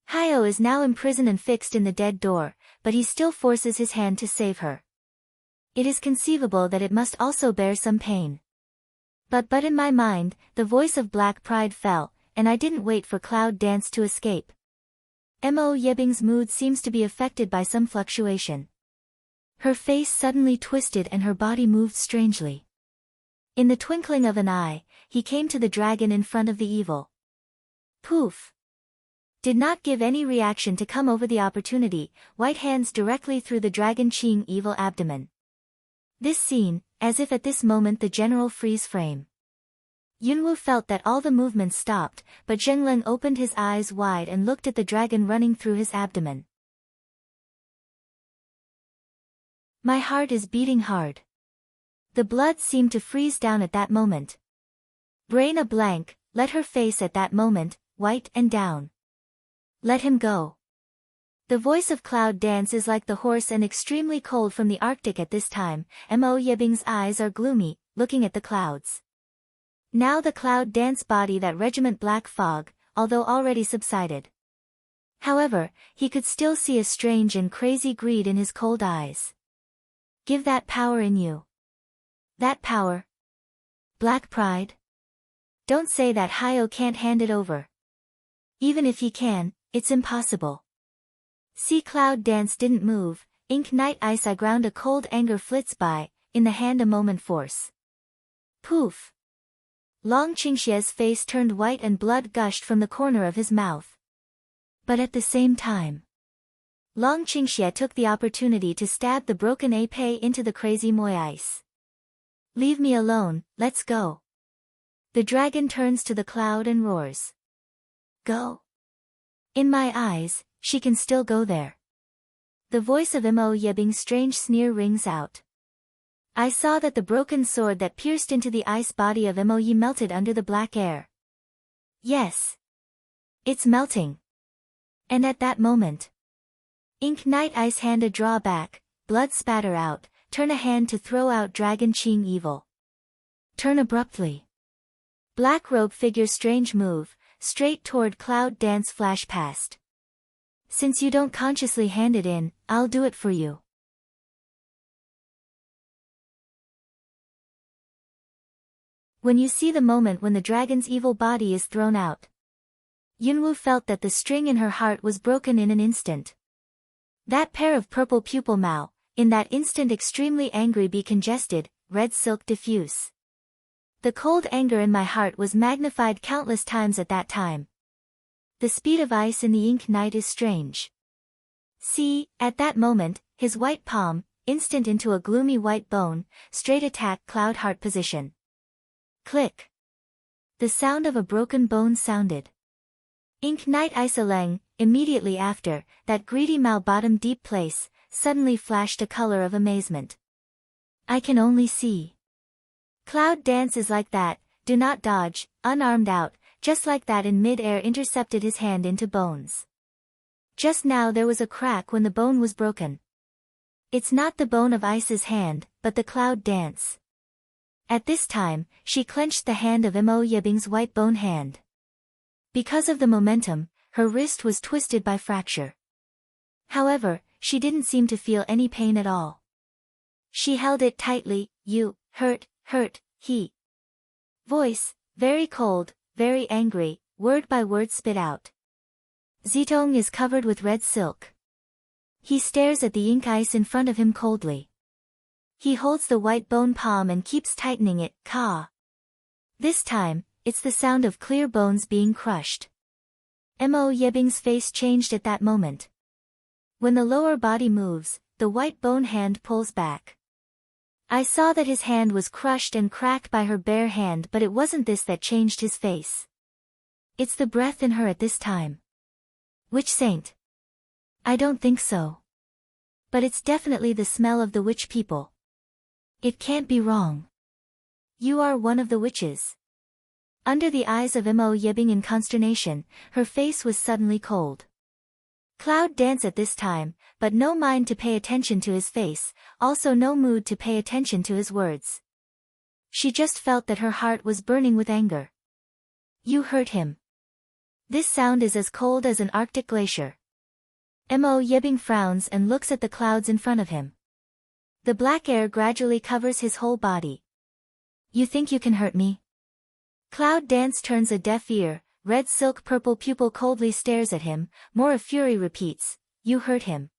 Hyo is now imprisoned and fixed in the dead door, but he still forces his hand to save her. It is conceivable that it must also bear some pain. But in my mind, the voice of black pride fell, and I didn't wait for Cloud Dance to escape. Mo Yibing's mood seems to be affected by some fluctuation. Her face suddenly twisted and her body moved strangely. In the twinkling of an eye, he came to the dragon in front of the evil. Poof! Did not give any reaction to come over the opportunity, white hands directly through the dragon Qing evil abdomen. This scene, as if at this moment the general freeze frame. Yunwu felt that all the movements stopped, but Zhengleng opened his eyes wide and looked at the dragon running through his abdomen. My heart is beating hard. The blood seemed to freeze down at that moment. Brain a blank, let her face at that moment, white and down. Let him go. The voice of Cloud Dance is like the horse and extremely cold from the Arctic at this time. Mo Yebing's eyes are gloomy, looking at the clouds. Now the Cloud Dance body that regiment black fog, although already subsided. However, he could still see a strange and crazy greed in his cold eyes. Give that power in you. That power. Black pride. Don't say that Hyo can't hand it over. Even if he can, it's impossible. See, Cloud Dance didn't move. Ink Night Ice I ground a cold anger flits by, in the hand a moment force. Poof. Long Qingxie's face turned white and blood gushed from the corner of his mouth. But at the same time, Long Qingxie took the opportunity to stab the broken Apei into the crazy Moi Ice. Leave me alone, let's go. The dragon turns to the cloud and roars. Go. In my eyes, she can still go there. The voice of Mo Yebing's strange sneer rings out. I saw that the broken sword that pierced into the ice body of Mo Yi melted under the black air. Yes. It's melting. And at that moment, Ink Night Ice hand a draw back, blood spatter out, turn a hand to throw out Dragon Qing evil. Turn abruptly. Black robe figure strange move, straight toward Cloud Dance flash past. Since you don't consciously hand it in, I'll do it for you. When you see the moment when the dragon's evil body is thrown out, Yunwu felt that the string in her heart was broken in an instant. That pair of purple pupil Mao, in that instant extremely angry be congested, red silk diffuse. The cold anger in my heart was magnified countless times at that time. The speed of ice in the ink night is strange. See, at that moment, his white palm, instant into a gloomy white bone, straight attack cloud heart position. Click. The sound of a broken bone sounded. Ink Night Isoleng, immediately after, that greedy Mao bottom deep place, suddenly flashed a color of amazement. I can only see. Cloud Dance is like that, do not dodge, unarmed out, just like that in mid-air intercepted his hand into bones. Just now there was a crack when the bone was broken. It's not the bone of Ice's hand, but the Cloud Dance. At this time, she clenched the hand of Mo Yebing's white bone hand. Because of the momentum, her wrist was twisted by fracture. However, she didn't seem to feel any pain at all. She held it tightly. You, hurt, he. Voice, very cold, very angry, word by word spit out. Zitong is covered with red silk. He stares at the ink ice in front of him coldly. He holds the white bone palm and keeps tightening it, ka. This time, it's the sound of clear bones being crushed. Mo Yebing's face changed at that moment. When the lower body moves, the white bone hand pulls back. I saw that his hand was crushed and cracked by her bare hand, but it wasn't this that changed his face. It's the breath in her at this time. Which saint? I don't think so. But it's definitely the smell of the witch people. It can't be wrong. You are one of the witches. Under the eyes of Mo Yebing in consternation, her face was suddenly cold. Cloud Dance at this time, but no mind to pay attention to his face, also no mood to pay attention to his words. She just felt that her heart was burning with anger. You hurt him. This sound is as cold as an Arctic glacier. Mo Yebing frowns and looks at the clouds in front of him. The black air gradually covers his whole body. You think you can hurt me? Cloud Dance turns a deaf ear, red silk purple pupil coldly stares at him, more of fury repeats, you hurt him.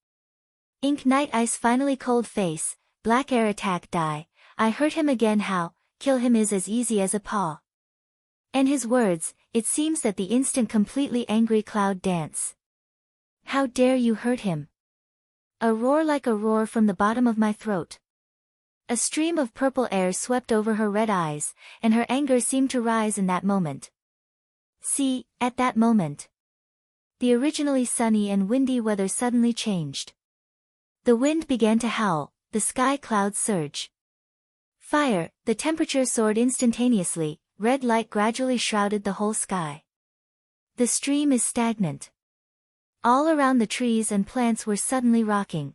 Ink Night Ice finally cold face, black air attack die, I hurt him again how, kill him is as easy as a paw. And his words, it seems that the instant completely angry Cloud dance. How dare you hurt him? A roar like a roar from the bottom of my throat. A stream of purple air swept over her red eyes, and her anger seemed to rise in that moment. See, at that moment, the originally sunny and windy weather suddenly changed. The wind began to howl, the sky clouds surge. Fire, the temperature soared instantaneously, red light gradually shrouded the whole sky. The stream is stagnant. All around the trees and plants were suddenly rocking.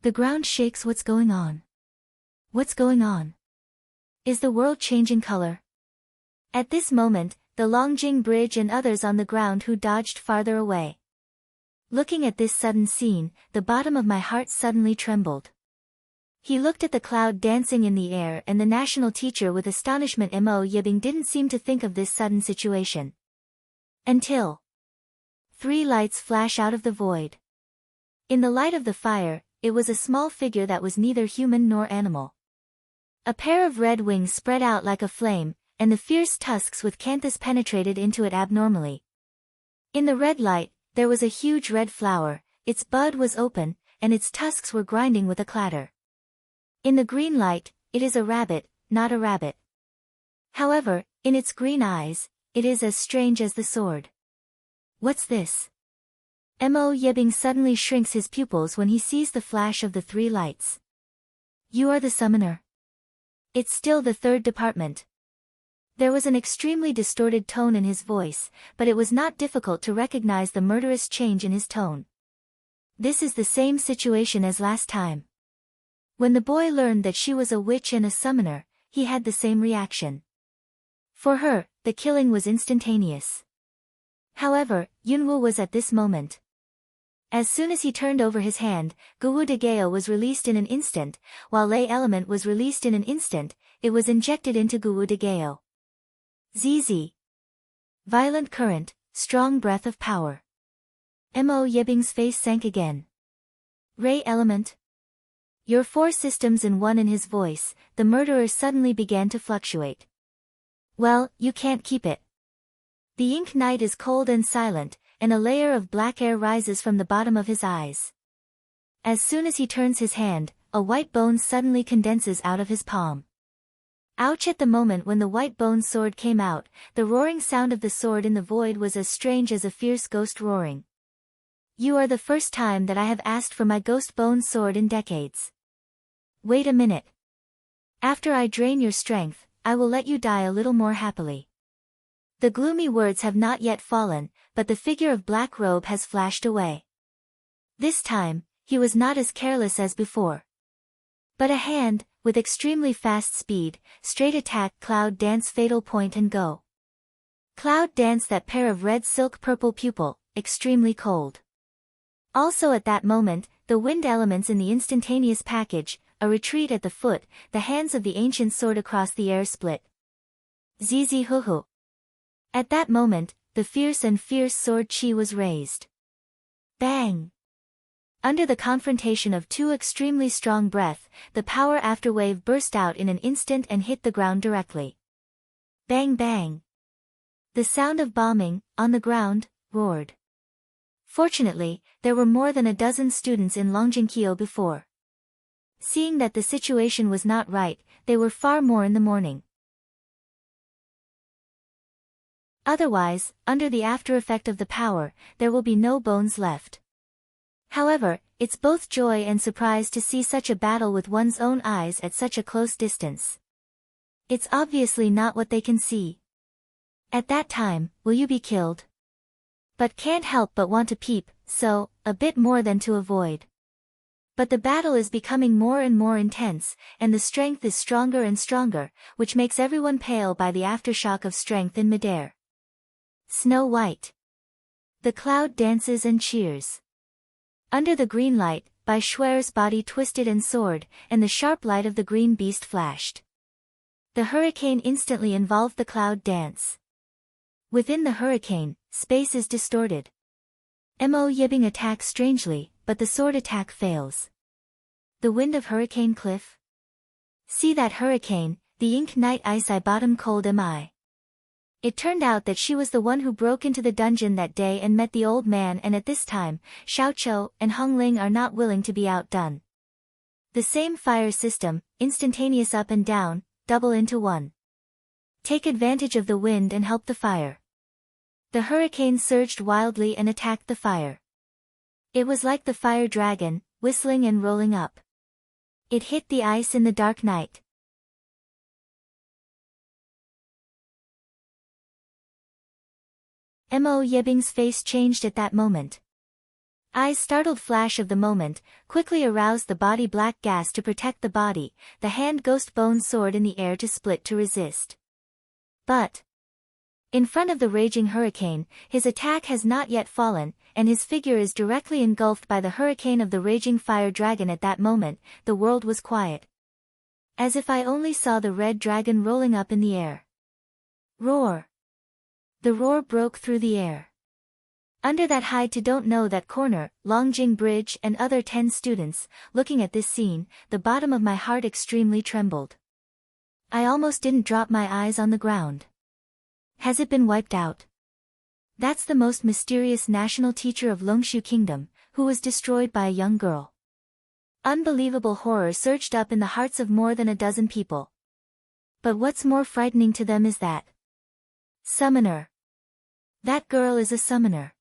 The ground shakes. What's going on? What's going on? Is the world changing color? At this moment, the Longjing Bridge and others on the ground who dodged farther away. Looking at this sudden scene, the bottom of my heart suddenly trembled. He looked at the cloud dancing in the air and the national teacher with astonishment. Mo Yibing didn't seem to think of this sudden situation. Until 3 lights flash out of the void. In the light of the fire, it was a small figure that was neither human nor animal. A pair of red wings spread out like a flame, and the fierce tusks with canthus penetrated into it abnormally. In the red light, there was a huge red flower, its bud was open, and its tusks were grinding with a clatter. In the green light, it is a rabbit, not a rabbit. However, in its green eyes, it is as strange as the sword. What's this? Mo Yibing suddenly shrinks his pupils when he sees the flash of the 3 lights. You are the summoner. It's still the 3rd department. There was an extremely distorted tone in his voice, but it was not difficult to recognize the murderous change in his tone. This is the same situation as last time. When the boy learned that she was a witch and a summoner, he had the same reaction. For her, the killing was instantaneous. However, Yunwu was at this moment. As soon as he turned over his hand, Guwu de Geo was released in an instant, while Lei Element was released in an instant, it was injected into Guwu de Geo. ZZ. Violent current, strong breath of power. Mo Yibing's face sank again. Ray Element. Your 4 systems in one. In his voice, the murderer suddenly began to fluctuate. Well, you can't keep it. The ink night is cold and silent, and a layer of black air rises from the bottom of his eyes. As soon as he turns his hand, a white bone suddenly condenses out of his palm. Ouch! At the moment when the white bone sword came out, the roaring sound of the sword in the void was as strange as a fierce ghost roaring. You are the first time that I have asked for my ghost bone sword in decades. Wait a minute. After I drain your strength, I will let you die a little more happily. The gloomy words have not yet fallen, but the figure of black robe has flashed away. This time, he was not as careless as before. But a hand, with extremely fast speed, straight attack Cloud Dance fatal point and go. Cloud Dance that pair of red silk purple pupil, extremely cold. Also at that moment, the wind elements in the instantaneous package, a retreat at the foot, the hands of the ancient sword across the air split. Zizi hu hu. At that moment, the fierce sword chi was raised. Bang! Under the confrontation of 2 extremely strong breath, the power afterwave burst out in an instant and hit the ground directly. Bang bang! The sound of bombing, on the ground, roared. Fortunately, there were more than a dozen students in Longjingqiu before. Seeing that the situation was not right, they were far more in the morning. Otherwise, under the after effect of the power, there will be no bones left. However, it's both joy and surprise to see such a battle with one's own eyes at such a close distance. It's obviously not what they can see. At that time, will you be killed? But can't help but want to peep, so, a bit more than to avoid. But the battle is becoming more and more intense, and the strength is stronger and stronger, which makes everyone pale by the aftershock of strength in midair. Snow White. The cloud dances and cheers. Under the green light, Bai Shuer's body twisted and soared, and the sharp light of the green beast flashed. The hurricane instantly involved the cloud dance. Within the hurricane, space is distorted. Mo Yibing attacks strangely, but the sword attack fails. The wind of Hurricane Cliff? See that hurricane, the ink night ice I bottom cold am I. It turned out that she was the one who broke into the dungeon that day and met the old man, and at this time, Xiaoqiu and Hung Ling are not willing to be outdone. The same fire system, instantaneous up and down, double into one. Take advantage of the wind and help the fire. The hurricane surged wildly and attacked the fire. It was like the fire dragon, whistling and rolling up. It hit the ice in the dark night. Mo Yebing's face changed at that moment. Eyes startled flash of the moment, quickly aroused the body black gas to protect the body, the hand ghost bone sword in the air to split to resist. But in front of the raging hurricane, his attack has not yet fallen, and his figure is directly engulfed by the hurricane of the raging fire dragon. At that moment, the world was quiet. As if I only saw the red dragon rolling up in the air. Roar! The roar broke through the air. Under that hide to don't know that corner, Longjing Bridge and other 10 students, looking at this scene, the bottom of my heart extremely trembled. I almost didn't drop my eyes on the ground. Has it been wiped out? That's the most mysterious national teacher of Longshu Kingdom, who was destroyed by a young girl. Unbelievable horror surged up in the hearts of more than a dozen people. But what's more frightening to them is that summoner. That girl is a summoner.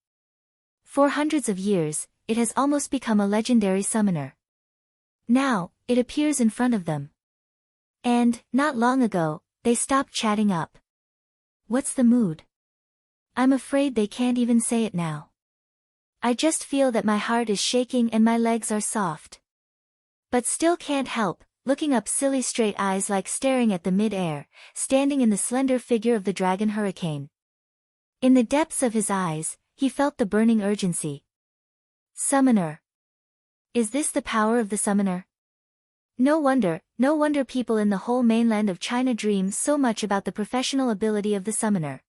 For hundreds of years, it has almost become a legendary summoner. Now, it appears in front of them. And, not long ago, they stopped chatting up. What's the mood? I'm afraid they can't even say it now. I just feel that my heart is shaking and my legs are soft. But still can't help, looking up silly straight eyes like staring at the mid-air, standing in the slender figure of the dragon hurricane. In the depths of his eyes, he felt the burning urgency. Summoner. Is this the power of the summoner? No wonder people in the whole mainland of China dream so much about the professional ability of the summoner.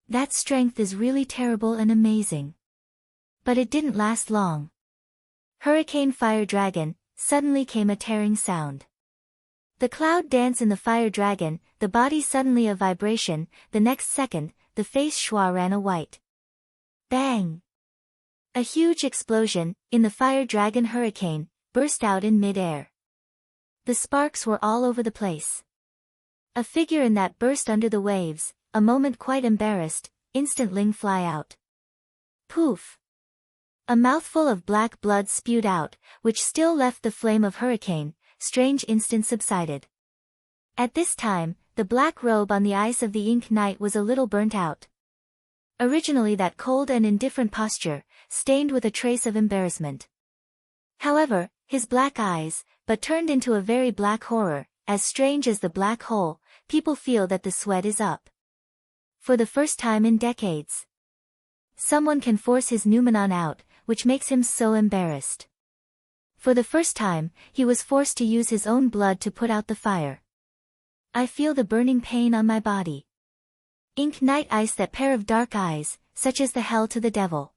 That strength is really terrible and amazing. But it didn't last long. Hurricane Fire Dragon, suddenly came a tearing sound. The cloud dance in the fire dragon, the body suddenly a vibration, the next second, the face Shua ran a white. Bang! A huge explosion, in the fire dragon hurricane, burst out in mid-air. The sparks were all over the place. A figure in that burst under the waves, a moment quite embarrassed, instantly fly out. Poof! A mouthful of black blood spewed out, which still left the flame of hurricane, strange instant subsided. At this time, the black robe on the ice of the ink night was a little burnt out. Originally that cold and indifferent posture, stained with a trace of embarrassment. However, his black eyes, but turned into a very black horror, as strange as the black hole, people feel that the sweat is up. For the first time in decades. Someone can force his noumenon out, which makes him so embarrassed. For the first time, he was forced to use his own blood to put out the fire. I feel the burning pain on my body. Ink night ice, that pair of dark eyes, such as the hell to the devil.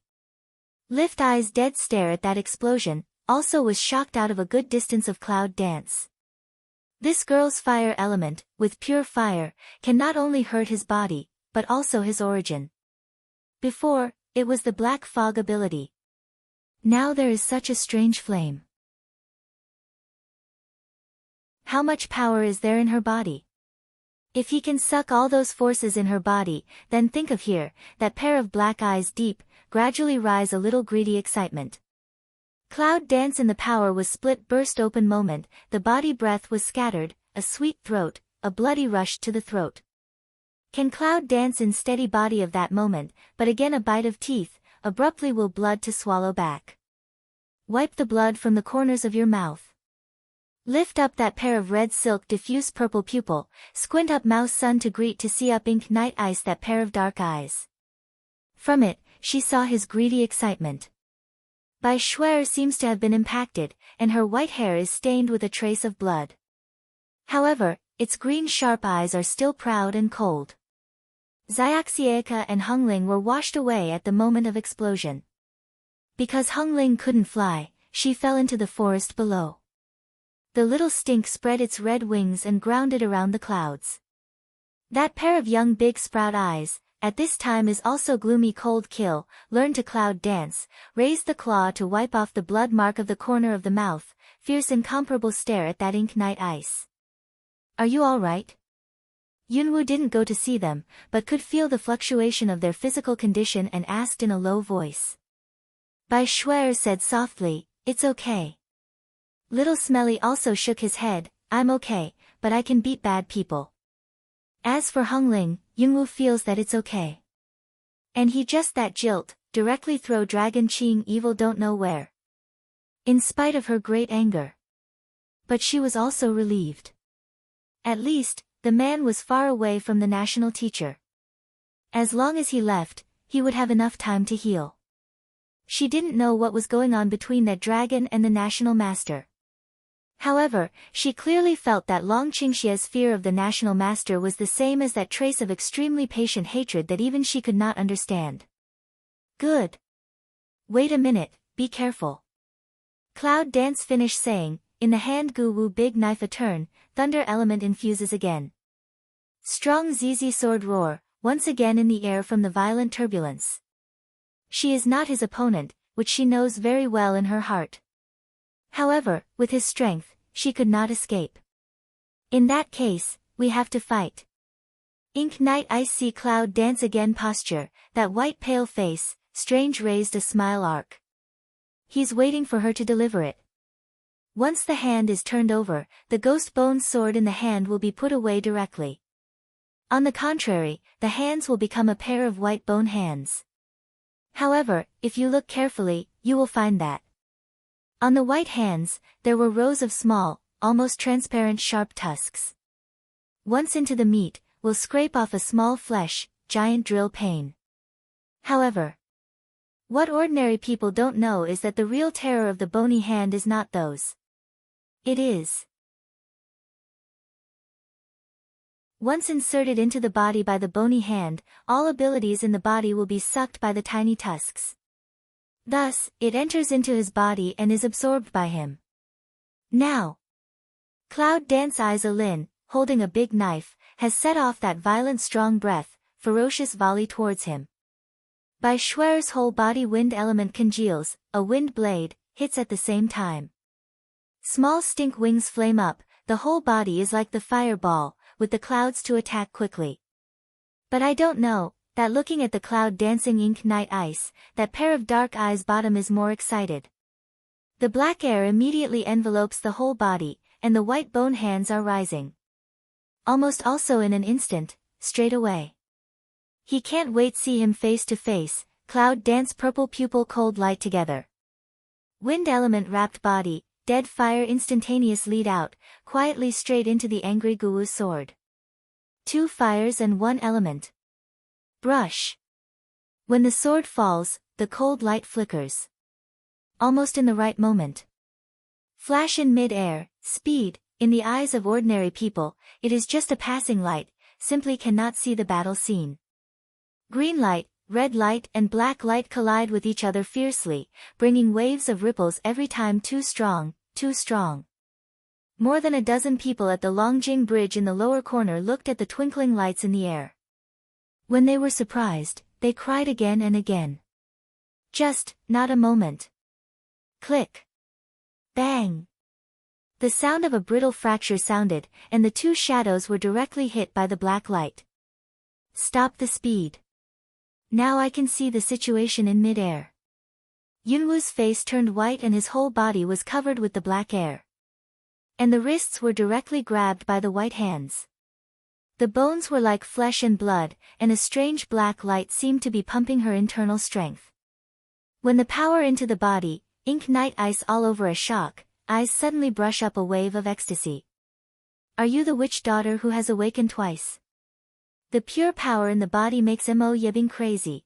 Lift eyes dead stare at that explosion, also was shocked out of a good distance of cloud dance. This girl's fire element, with pure fire, can not only hurt his body, but also his origin. Before, it was the black fog ability. Now there is such a strange flame. How much power is there in her body? If he can suck all those forces in her body, then think of here, that pair of black eyes deep, gradually rise a little greedy excitement. Cloud dance in the power was split burst open moment, the body breath was scattered, a sweet throat, a bloody rush to the throat. Can cloud dance in steady body of that moment, but again a bite of teeth, abruptly will blood to swallow back. Wipe the blood from the corners of your mouth. Lift up that pair of red silk diffuse purple pupil, squint up mouse sun to greet to see up ink night ice that pair of dark eyes. From it, she saw his greedy excitement. Bai Shuer seems to have been impacted, and her white hair is stained with a trace of blood. However, its green sharp eyes are still proud and cold. Xiaoxieka and Hungling were washed away at the moment of explosion. Because Hungling couldn't fly, she fell into the forest below. The little stink spread its red wings and grounded around the clouds. That pair of young big sprout eyes, at this time is also gloomy cold kill, learn to cloud dance, raise the claw to wipe off the blood mark of the corner of the mouth, fierce incomparable stare at that ink night ice. Are you all right? Yunwoo didn't go to see them, but could feel the fluctuation of their physical condition and asked in a low voice. Bai Shuer said softly, it's okay. Little Smelly also shook his head, I'm okay, but I can beat bad people. As for Hongling, Yunwoo feels that it's okay. And he just that jilt, directly throw Dragon Qing evil don't know where. In spite of her great anger. But she was also relieved. At least, the man was far away from the national teacher. As long as he left, he would have enough time to heal. She didn't know what was going on between that dragon and the national master. However, she clearly felt that Long Qingxia's fear of the national master was the same as that trace of extremely patient hatred that even she could not understand. Good. Wait a minute, be careful. Cloud Dance finished saying, in the hand Gu Wu big knife a turn, thunder element infuses again. Strong ZZ sword roar, once again in the air from the violent turbulence. She is not his opponent, which she knows very well in her heart. However, with his strength, she could not escape. In that case, we have to fight. Ink Night Ice see Cloud Dance again posture, that white pale face, strange raised a smile arc. He's waiting for her to deliver it. Once the hand is turned over, the ghost bone sword in the hand will be put away directly. On the contrary, the hands will become a pair of white bone hands. However, if you look carefully, you will find that on the white hands, there were rows of small, almost transparent sharp tusks. Once into the meat, will scrape off a small flesh, giant drill pain. However, what ordinary people don't know is that the real terror of the bony hand is not those. It is. Once inserted into the body by the bony hand, all abilities in the body will be sucked by the tiny tusks. Thus, it enters into his body and is absorbed by him. Now, Cloud Dance eyes Lin, holding a big knife, has set off that violent strong breath, ferocious volley towards him. Bai Shuer's whole body wind element congeals, a wind blade, hits at the same time. Small stink wings flame up, the whole body is like the fireball, with the clouds to attack quickly. But I don't know, that looking at the cloud dancing ink night ice, that pair of dark eyes bottom is more excited. The black air immediately envelopes the whole body, and the white bone hands are rising. Almost also in an instant, straight away. He can't wait see him face to face, cloud dance purple pupil cold light together. Wind element wrapped body, dead fire instantaneous lead out, quietly straight into the angry Guwu's sword. 2 fires and 1 element. Brush. When the sword falls, the cold light flickers. Almost in the right moment. Flash in mid-air, speed, in the eyes of ordinary people, it is just a passing light, simply cannot see the battle scene. Green light, red light and black light collide with each other fiercely, bringing waves of ripples every time too strong, too strong. More than a dozen people at the Longjing Bridge in the lower corner looked at the twinkling lights in the air. When they were surprised, they cried again and again. Just, not a moment. Click. Bang. The sound of a brittle fracture sounded, and the 2 shadows were directly hit by the black light. Stop the speed. Now I can see the situation in mid-air. Yunwoo's face turned white and his whole body was covered with the black air. And the wrists were directly grabbed by the white hands. The bones were like flesh and blood, and a strange black light seemed to be pumping her internal strength. When the power into the body, ink night ice all over a shock, eyes suddenly brush up a wave of ecstasy. Are you the witch daughter who has awakened twice? The pure power in the body makes Mo Yebing crazy.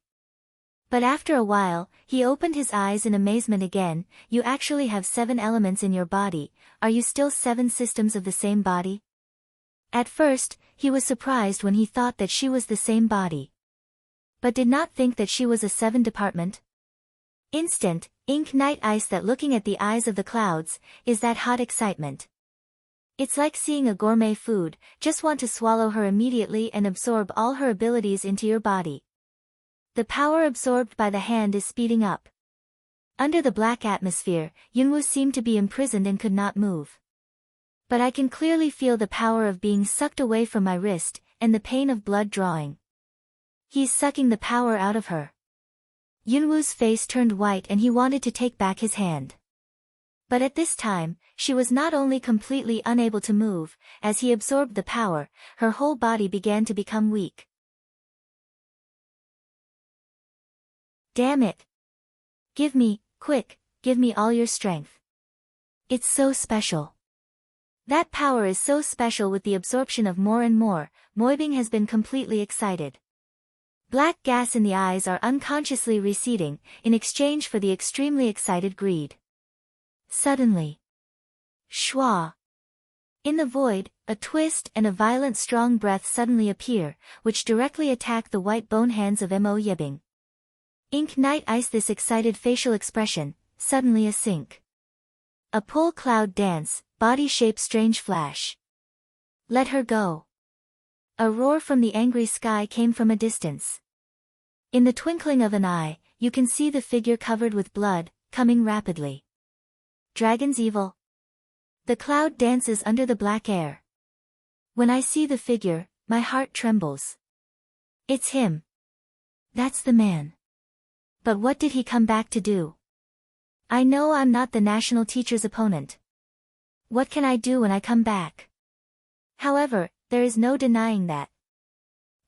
But after a while, he opened his eyes in amazement again. You actually have 7 elements in your body, are you still 7 systems of the same body? At first, he was surprised when he thought that she was the same body. But did not think that she was a 7 department. Instant, ink night ice that looking at the eyes of the clouds, is that hot excitement. It's like seeing a gourmet food, just want to swallow her immediately and absorb all her abilities into your body. The power absorbed by the hand is speeding up. Under the black atmosphere, Yunwoo seemed to be imprisoned and could not move. But I can clearly feel the power of being sucked away from my wrist, and the pain of blood drawing. He's sucking the power out of her. Yunwoo's face turned white and he wanted to take back his hand. But at this time, she was not only completely unable to move, as he absorbed the power, her whole body began to become weak. Damn it! Quick, give me all your strength. It's so special. That power is so special. With the absorption of more and more, Moibing has been completely excited. Black gas in the eyes are unconsciously receding, in exchange for the extremely excited greed. Suddenly. Schwa! In the void, a twist and a violent strong breath suddenly appear, which directly attack the white bone hands of Mo Yibing. Ink Night Ice. This excited facial expression, suddenly a sync. A pull cloud dance, body shape strange flash. Let her go. A roar from the angry sky came from a distance. In the twinkling of an eye, you can see the figure covered with blood, coming rapidly. Dragon's evil. The cloud dances under the black air. When I see the figure, my heart trembles. It's him. That's the man. But what did he come back to do? I know I'm not the national teacher's opponent. What can I do when I come back? However, there is no denying that.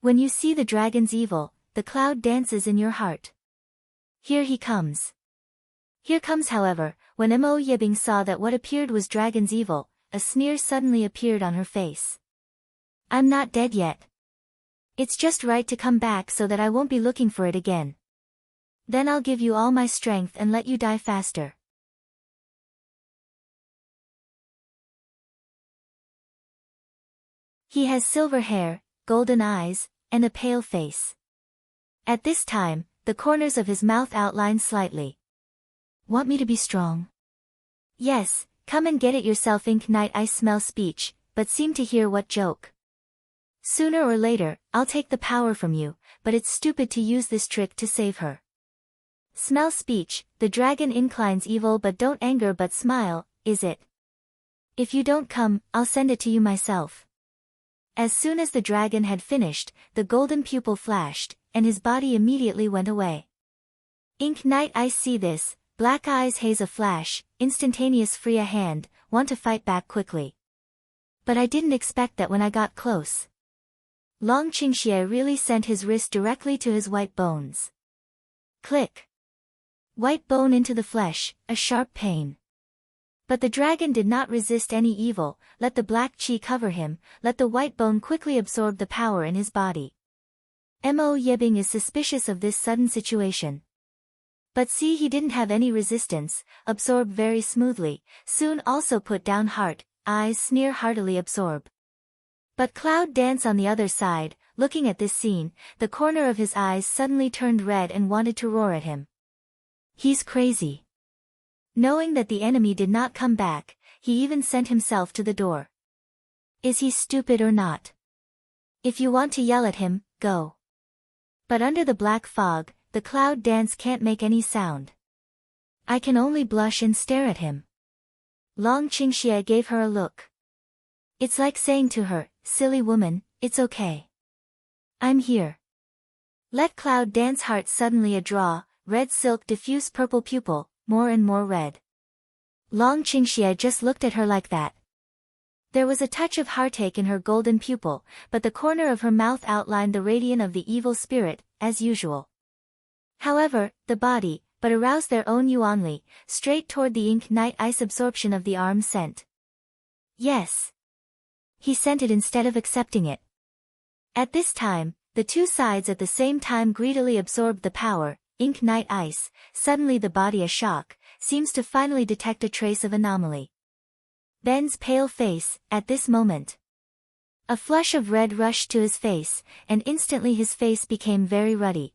When you see the dragon's evil, the cloud dances in your heart. Here he comes. Here comes. However, when Mo Yibing saw that what appeared was dragon's evil, a sneer suddenly appeared on her face. I'm not dead yet. It's just right to come back so that I won't be looking for it again. Then I'll give you all my strength and let you die faster. He has silver hair, golden eyes, and a pale face. At this time, the corners of his mouth outline slightly. Want me to be strong? Yes, come and get it yourself. Ink Night Ice smell speech, but seem to hear what joke. Sooner or later, I'll take the power from you, but it's stupid to use this trick to save her. Smell speech, the dragon inclines evil but don't anger but smile, is it? If you don't come, I'll send it to you myself. As soon as the dragon had finished, the golden pupil flashed, and his body immediately went away. Ink Night Ice see this, black eyes haze a flash, instantaneous free a hand, want to fight back quickly. But I didn't expect that when I got close. Long Qingxie really sent his wrist directly to his white bones. Click. White bone into the flesh, a sharp pain. But the dragon did not resist any evil, let the black chi cover him, let the white bone quickly absorb the power in his body. Mo Yibing is suspicious of this sudden situation. But see, he didn't have any resistance, absorb very smoothly, soon also put down heart, eyes sneer heartily absorb. But Cloud Dance on the other side, looking at this scene, the corner of his eyes suddenly turned red and wanted to roar at him. He's crazy. Knowing that the enemy did not come back, he even sent himself to the door. Is he stupid or not? If you want to yell at him, go. But under the black fog, the Cloud Dance can't make any sound. I can only blush and stare at him. Long Qingxie gave her a look. It's like saying to her, silly woman, it's okay. I'm here. Let Cloud Dance heart suddenly a draw, red silk diffuse purple pupil, more and more red. Long Qingxie just looked at her like that. There was a touch of heartache in her golden pupil, but the corner of her mouth outlined the radiance of the evil spirit, as usual. However, the body, but aroused their own Yuanli, straight toward the Ink Night Ice absorption of the arm sent. Yes. He sent it instead of accepting it. At this time, the two sides at the same time greedily absorbed the power. Ink Night Ice, suddenly the body a shock, seems to finally detect a trace of anomaly. Ben's pale face, at this moment. A flush of red rushed to his face, and instantly his face became very ruddy.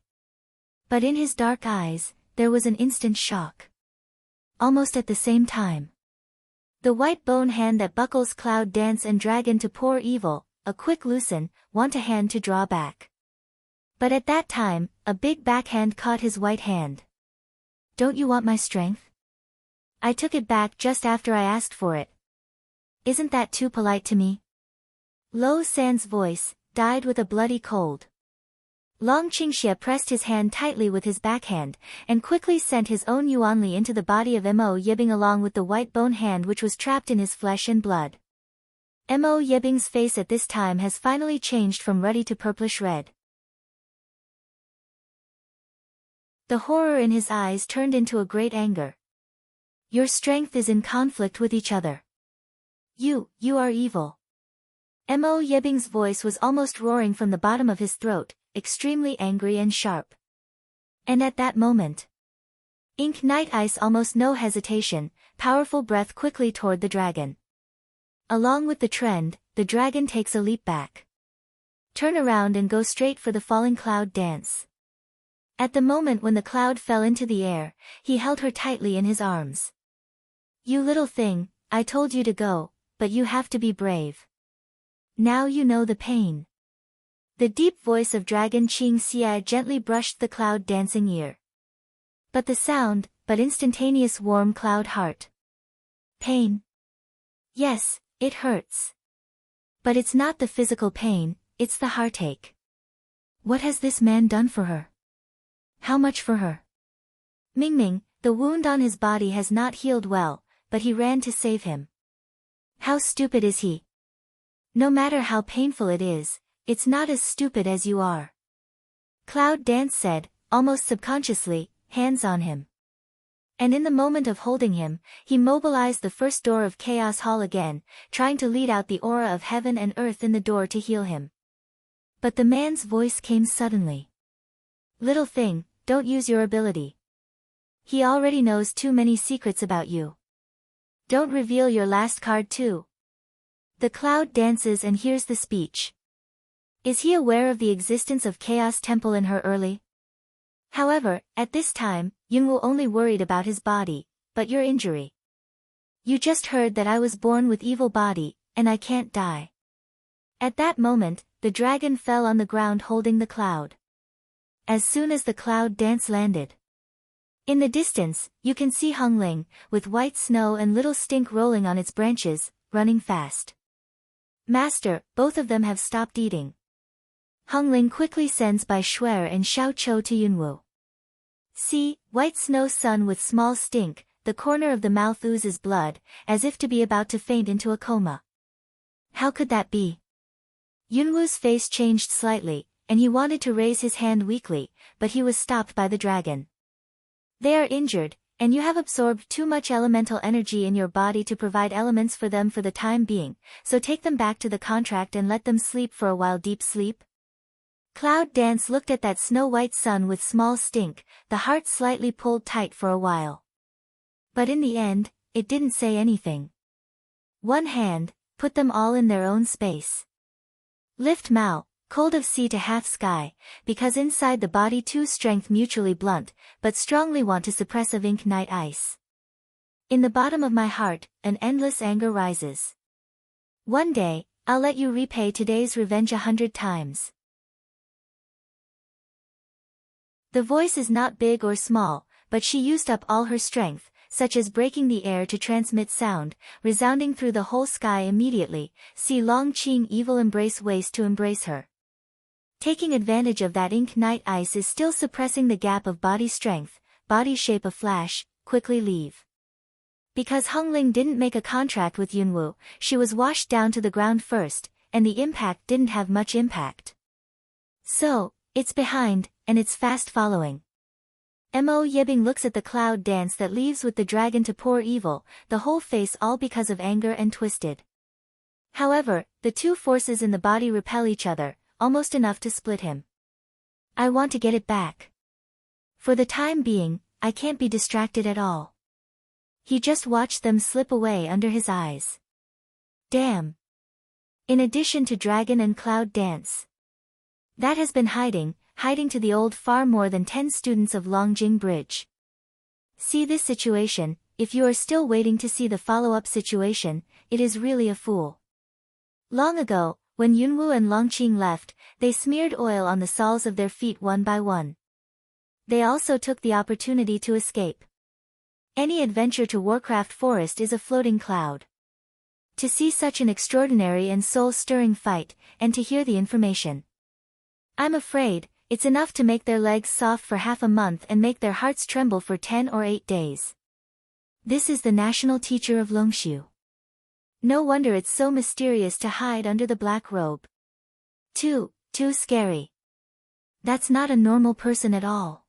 But in his dark eyes, there was an instant shock. Almost at the same time. The white bone hand that buckles cloud dance and dragon to pour evil, a quick loosen, want a hand to draw back. But at that time, a big backhand caught his white hand. Don't you want my strength? I took it back just after I asked for it. Isn't that too polite to me? Lo San's voice died with a bloody cold. Long Qingxia pressed his hand tightly with his backhand, and quickly sent his own Yuanli into the body of Mo Yibing along with the white bone hand which was trapped in his flesh and blood. Mo Yibing's face at this time has finally changed from ruddy to purplish red. The horror in his eyes turned into a great anger. Your strength is in conflict with each other. You are evil. Mo Yibing's voice was almost roaring from the bottom of his throat, extremely angry and sharp. And at that moment, Ink Night Ice almost no hesitation, powerful breath quickly toward the dragon. Along with the trend, the dragon takes a leap back. Turn around and go straight for the falling cloud dance. At the moment when the cloud fell into the air, he held her tightly in his arms. You little thing, I told you to go, but you have to be brave. Now you know the pain. The deep voice of Dragon Qingxia gently brushed the cloud dancing ear. But the sound, but instantaneous warm cloud heart. Pain. Yes, it hurts. But it's not the physical pain, it's the heartache. What has this man done for her? How much for her? Mingming, the wound on his body has not healed well, but he ran to save him. How stupid is he? No matter how painful it is, it's not as stupid as you are. Cloud Dance said, almost subconsciously, hands on him. And in the moment of holding him, he mobilized the first door of Chaos Hall again, trying to lead out the aura of heaven and earth in the door to heal him. But the man's voice came suddenly. Little thing, don't use your ability. He already knows too many secrets about you. Don't reveal your last card too. The cloud dances and hears the speech. Is he aware of the existence of Chaos Temple in her early? However, at this time, Yunwu only worried about his body, but your injury. You just heard that I was born with evil body, and I can't die. At that moment, the dragon fell on the ground holding the cloud. As soon as the cloud dance landed. In the distance, you can see Hongling, with white snow and little stink rolling on its branches, running fast. Master, both of them have stopped eating. Hongling quickly sends Bai Shuer and Xiao Chou to Yunwu. See, white snow sun with small stink, the corner of the mouth oozes blood, as if to be about to faint into a coma. How could that be? Yunwu's face changed slightly, and he wanted to raise his hand weakly, but he was stopped by the dragon. They are injured, and you have absorbed too much elemental energy in your body to provide elements for them for the time being, so take them back to the contract and let them sleep for a while. Deep sleep? Cloud Dance looked at that snow-white sun with small stink, the heart slightly pulled tight for a while. But in the end, it didn't say anything. One hand, put them all in their own space. Lift Mao, cold of sea to half sky, because inside the body two strength mutually blunt, but strongly want to suppress of ink night ice. In the bottom of my heart, an endless anger rises. One day, I'll let you repay today's revenge 100 times. The voice is not big or small, but she used up all her strength, such as breaking the air to transmit sound, resounding through the whole sky immediately. See Long Qing evil embrace waste to embrace her. Taking advantage of that ink night ice is still suppressing the gap of body strength, body shape a flash, quickly leave. Because Hongling didn't make a contract with Yunwu, she was washed down to the ground first, and the impact didn't have much impact. So, it's behind, and it's fast following. Mo Yibing looks at the cloud dance that leaves with the dragon to pour evil, the whole face all because of anger and twisted. However, the two forces in the body repel each other, almost enough to split him. I want to get it back. For the time being, I can't be distracted at all. He just watched them slip away under his eyes. Damn. In addition to dragon and cloud dance. That has been hiding to the old far more than 10 students of Longjing Bridge. See this situation, if you are still waiting to see the follow-up situation, it is really a fool. Long ago, when Yunwoo and Longqing left, they smeared oil on the soles of their feet one by one. They also took the opportunity to escape. Any adventure to Warcraft Forest is a floating cloud. To see such an extraordinary and soul-stirring fight, and to hear the information. I'm afraid, it's enough to make their legs soft for half a month and make their hearts tremble for 10 or 8 days. This is the national teacher of Longshu. No wonder it's so mysterious to hide under the black robe. Too scary. That's not a normal person at all.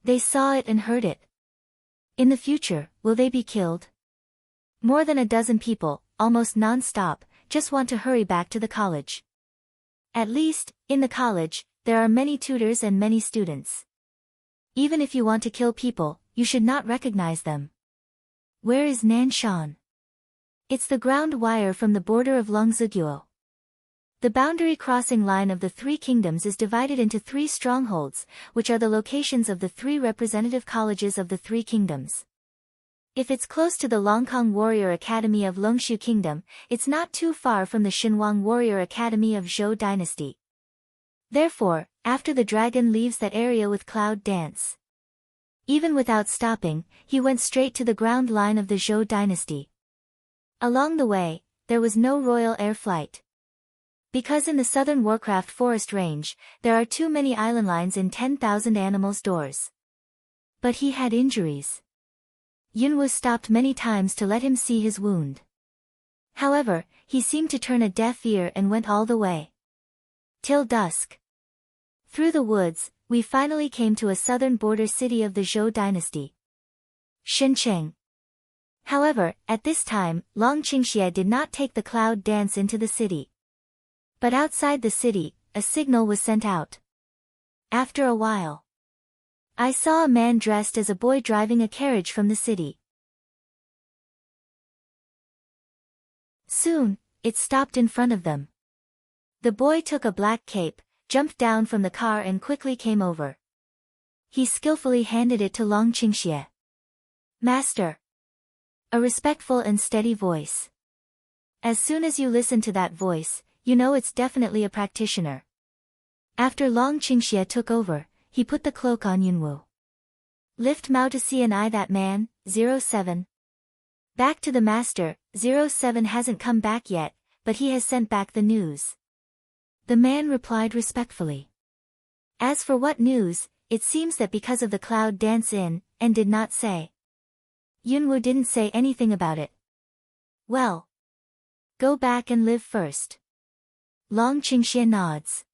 They saw it and heard it. In the future, will they be killed? More than a dozen people, almost non-stop, just want to hurry back to the college. At least, in the college, there are many tutors and many students. Even if you want to kill people, you should not recognize them. Where is Nanshan? It's the ground wire from the border of Longziguo. The boundary crossing line of the three kingdoms is divided into 3 strongholds, which are the locations of the 3 representative colleges of the 3 kingdoms. If it's close to the Longkong Warrior Academy of Longshu Kingdom, it's not too far from the Shinwang Warrior Academy of Zhou Dynasty. Therefore, after the dragon leaves that area with Cloud Dance, even without stopping, he went straight to the ground line of the Zhou dynasty. Along the way, there was no royal air flight. Because in the southern Warcraft Forest range, there are too many island lines in 10,000 animals' doors. But he had injuries. Yunwoo stopped many times to let him see his wound. However, he seemed to turn a deaf ear and went all the way. Till dusk. Through the woods, we finally came to a southern border city of the Zhou dynasty. Shenzhen. However, at this time, Long Qingxie did not take the cloud dance into the city. But outside the city, a signal was sent out. After a while, I saw a man dressed as a boy driving a carriage from the city. Soon, it stopped in front of them. The boy took a black cape, jumped down from the car and quickly came over. He skillfully handed it to Long Qingxie. Master. A respectful and steady voice. As soon as you listen to that voice, you know it's definitely a practitioner. After Long Qingxie took over, he put the cloak on Yunwoo. Lift Mao to see and eye that man, 07. Back to the master, 07 hasn't come back yet, but he has sent back the news. The man replied respectfully. As for what news, it seems that because of the cloud dance in, and did not say. Yunwoo didn't say anything about it. Well. Go back and live first. Long Qingxie nods.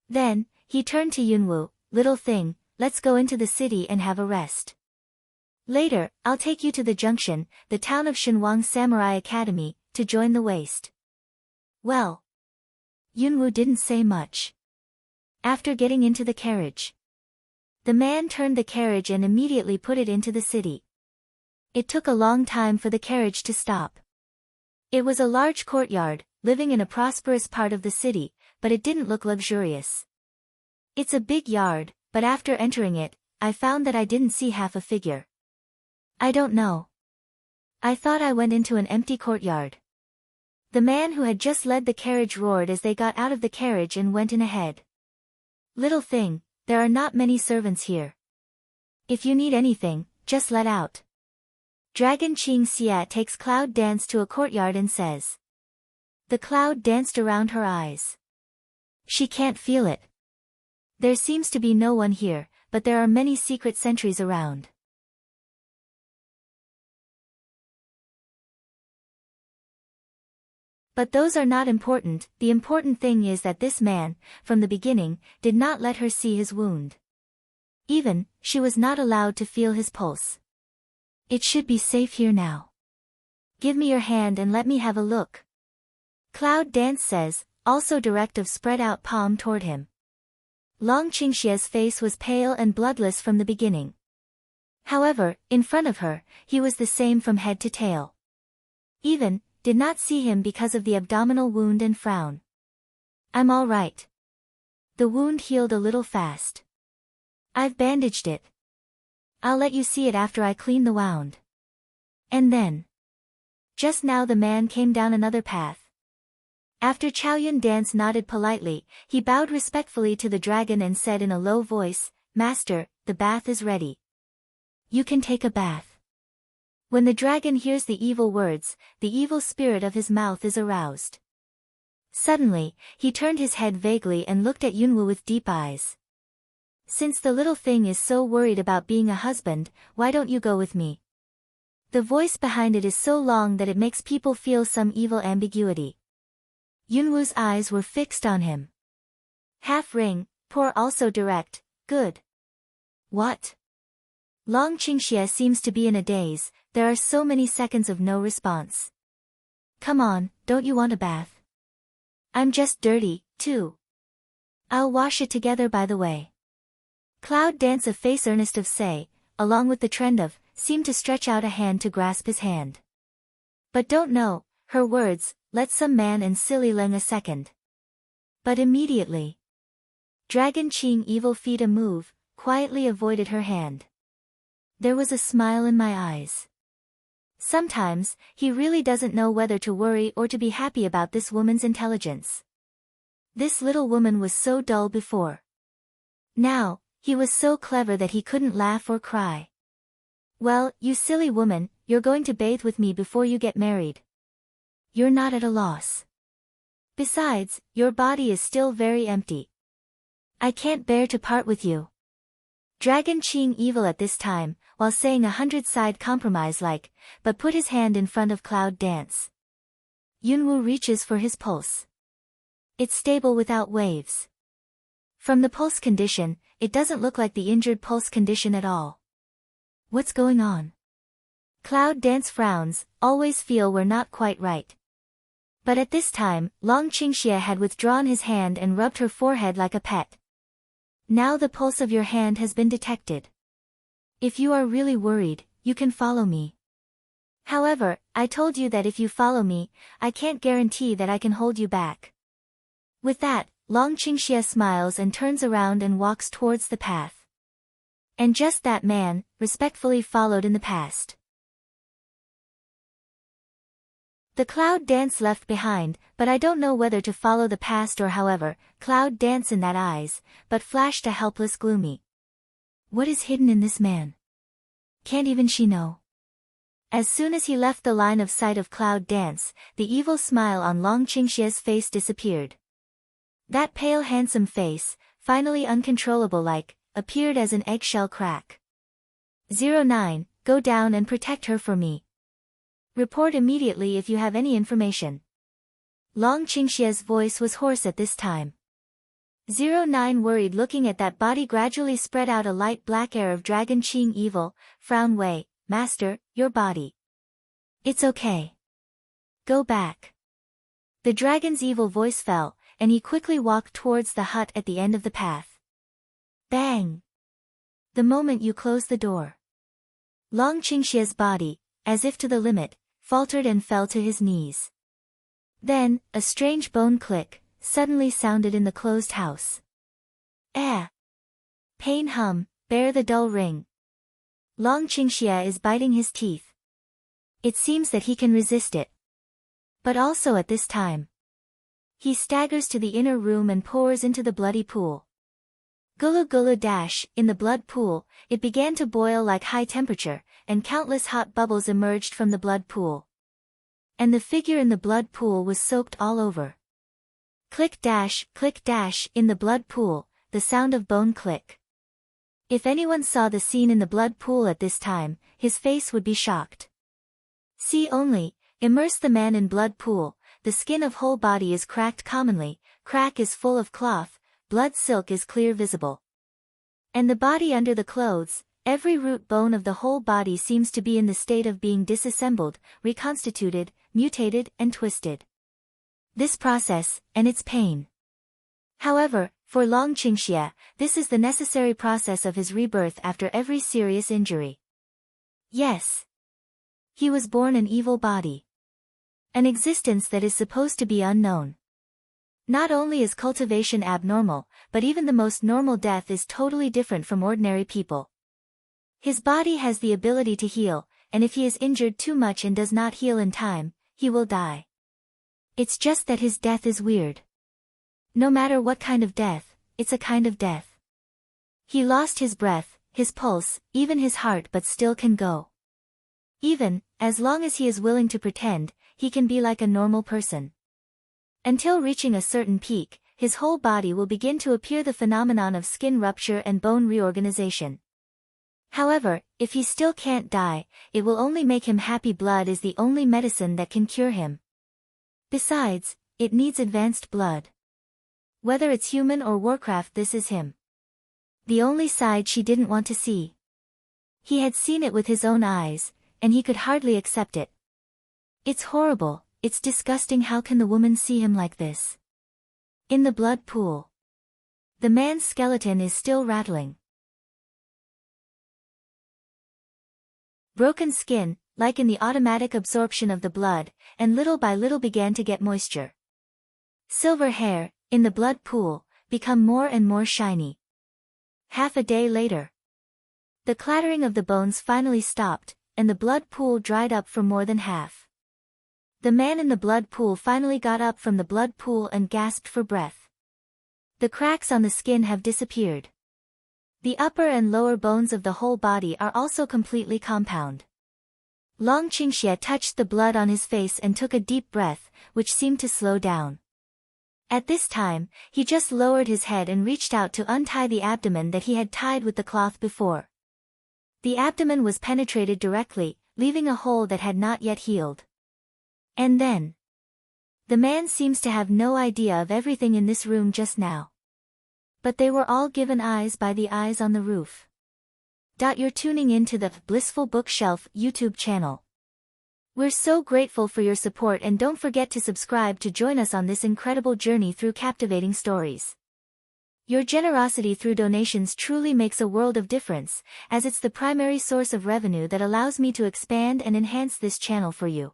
Then, he turned to Yunwoo, little thing, let's go into the city and have a rest. Later, I'll take you to the junction, the town of Shinwang Samurai Academy, to join the waist. Well. Yunwoo didn't say much. After getting into the carriage, the man turned the carriage and immediately put it into the city. It took a long time for the carriage to stop. It was a large courtyard, living in a prosperous part of the city, but it didn't look luxurious. It's a big yard, but after entering it, I found that I didn't see half a figure. I don't know. I thought I went into an empty courtyard. The man who had just led the carriage roared as they got out of the carriage and went in ahead. Little thing, there are not many servants here. If you need anything, just let out. Dragon Qing Xia takes Cloud Dance to a courtyard and says. The cloud danced around her eyes. She can't feel it. There seems to be no one here, but there are many secret sentries around. But those are not important, the important thing is that this man, from the beginning, did not let her see his wound. Even, she was not allowed to feel his pulse. It should be safe here now. Give me your hand and let me have a look. Cloud Dance says, also direct of spread out palm toward him. Long Qingxie's face was pale and bloodless from the beginning. However, in front of her, he was the same from head to tail. Even, did not see him because of the abdominal wound and frown. I'm all right. The wound healed a little fast. I've bandaged it. I'll let you see it after I clean the wound. And then, just now the man came down another path. After Chow Yun Dance nodded politely, he bowed respectfully to the dragon and said in a low voice, "Master, the bath is ready. You can take a bath." When the dragon hears the evil words, the evil spirit of his mouth is aroused. Suddenly, he turned his head vaguely and looked at Yunwu with deep eyes. "Since the little thing is so worried about being a husband, why don't you go with me?" The voice behind it is so long that it makes people feel some evil ambiguity. Yunwu's eyes were fixed on him. Half ring, poor also direct, good. What? Long Qingxie seems to be in a daze, there are so many seconds of no response. "Come on, don't you want a bath? I'm just dirty, too. I'll wash it together by the way." Cloud Dance, a face earnest of say, along with the trend of, seemed to stretch out a hand to grasp his hand. But don't know, her words, let some man and silly Leng a second. But immediately, Dragon Qing evil feet a move, quietly avoided her hand. There was a smile in my eyes. Sometimes, he really doesn't know whether to worry or to be happy about this woman's intelligence. This little woman was so dull before. Now, he was so clever that he couldn't laugh or cry. "Well, you silly woman, you're going to bathe with me before you get married. You're not at a loss. Besides, your body is still very empty. I can't bear to part with you." Dragon Qing evil at this time, while saying 100-side compromise like, but put his hand in front of Cloud Dance. Yunwu reaches for his pulse. It's stable without waves. From the pulse condition, it doesn't look like the injured pulse condition at all. What's going on? Cloud Dance frowns, always feel we're not quite right. But at this time, Long Qingxie had withdrawn his hand and rubbed her forehead like a pet. "Now the pulse of your hand has been detected. If you are really worried, you can follow me. However, I told you that if you follow me, I can't guarantee that I can hold you back." With that, Long Qingxie smiles and turns around and walks towards the path. And just that man, respectfully followed in the past. The Cloud Dance left behind, but I don't know whether to follow the past or however, Cloud Dance in that eyes, but flashed a helpless gloomy. What is hidden in this man? Can't even she know? As soon as he left the line of sight of Cloud Dance, the evil smile on Long Qingxie's face disappeared. That pale handsome face, finally uncontrollable like, appeared as an eggshell crack. 09, go down and protect her for me. Report immediately if you have any information. Long Qingxie's voice was hoarse at this time. 09 worried looking at that body gradually spread out a light black air of Dragon Qing evil, frown Wei, "Master, your body. It's okay. Go back." The dragon's evil voice fell, and he quickly walked towards the hut at the end of the path. Bang! The moment you close the door. Long Qingxie's body, as if to the limit, faltered and fell to his knees. Then, a strange bone click, suddenly sounded in the closed house. Pain hum, bear the dull ring. Long Qingxie is biting his teeth. It seems that he can resist it. But also at this time, he staggers to the inner room and pours into the bloody pool. Gulu gulu dash, in the blood pool, it began to boil like high temperature, and countless hot bubbles emerged from the blood pool. And the figure in the blood pool was soaked all over. Click dash, in the blood pool, the sound of bone click. If anyone saw the scene in the blood pool at this time, his face would be shocked. See only, immerse the man in blood pool, the skin of whole body is cracked commonly, crack is full of cloth, blood silk is clear visible. And the body under the clothes, every root bone of the whole body seems to be in the state of being disassembled, reconstituted, mutated and twisted. This process, and its pain. However, for Long Qingxie, this is the necessary process of his rebirth after every serious injury. Yes. He was born an evil body. An existence that is supposed to be unknown. Not only is cultivation abnormal, but even the most normal death is totally different from ordinary people. His body has the ability to heal, and if he is injured too much and does not heal in time, he will die. It's just that his death is weird. No matter what kind of death, it's a kind of death. He lost his breath, his pulse, even his heart, but still can go. Even, as long as he is willing to pretend, he can be like a normal person. Until reaching a certain peak, his whole body will begin to appear the phenomenon of skin rupture and bone reorganization. However, if he still can't die, it will only make him happy. Blood is the only medicine that can cure him. Besides, it needs advanced blood. Whether it's human or Warcraft, this is him. The only side she didn't want to see. He had seen it with his own eyes, and he could hardly accept it. It's horrible, it's disgusting. How can the woman see him like this? In the blood pool. The man's skeleton is still rattling. Broken skin, like in the automatic absorption of the blood, and little by little began to get moisture. Silver hair, in the blood pool, become more and more shiny. Half a day later. The clattering of the bones finally stopped, and the blood pool dried up for more than half. The man in the blood pool finally got up from the blood pool and gasped for breath. The cracks on the skin have disappeared. The upper and lower bones of the whole body are also completely compound. Long Qingxie touched the blood on his face and took a deep breath, which seemed to slow down. At this time, he just lowered his head and reached out to untie the abdomen that he had tied with the cloth before. The abdomen was penetrated directly, leaving a hole that had not yet healed. And then, the man seems to have no idea of everything in this room just now. But they were all given eyes by the eyes on the roof. You're tuning in to the Blissful Bookshelf YouTube channel. We're so grateful for your support, and don't forget to subscribe to join us on this incredible journey through captivating stories. Your generosity through donations truly makes a world of difference, as it's the primary source of revenue that allows me to expand and enhance this channel for you.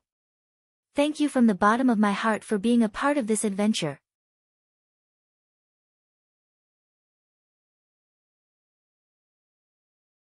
Thank you from the bottom of my heart for being a part of this adventure.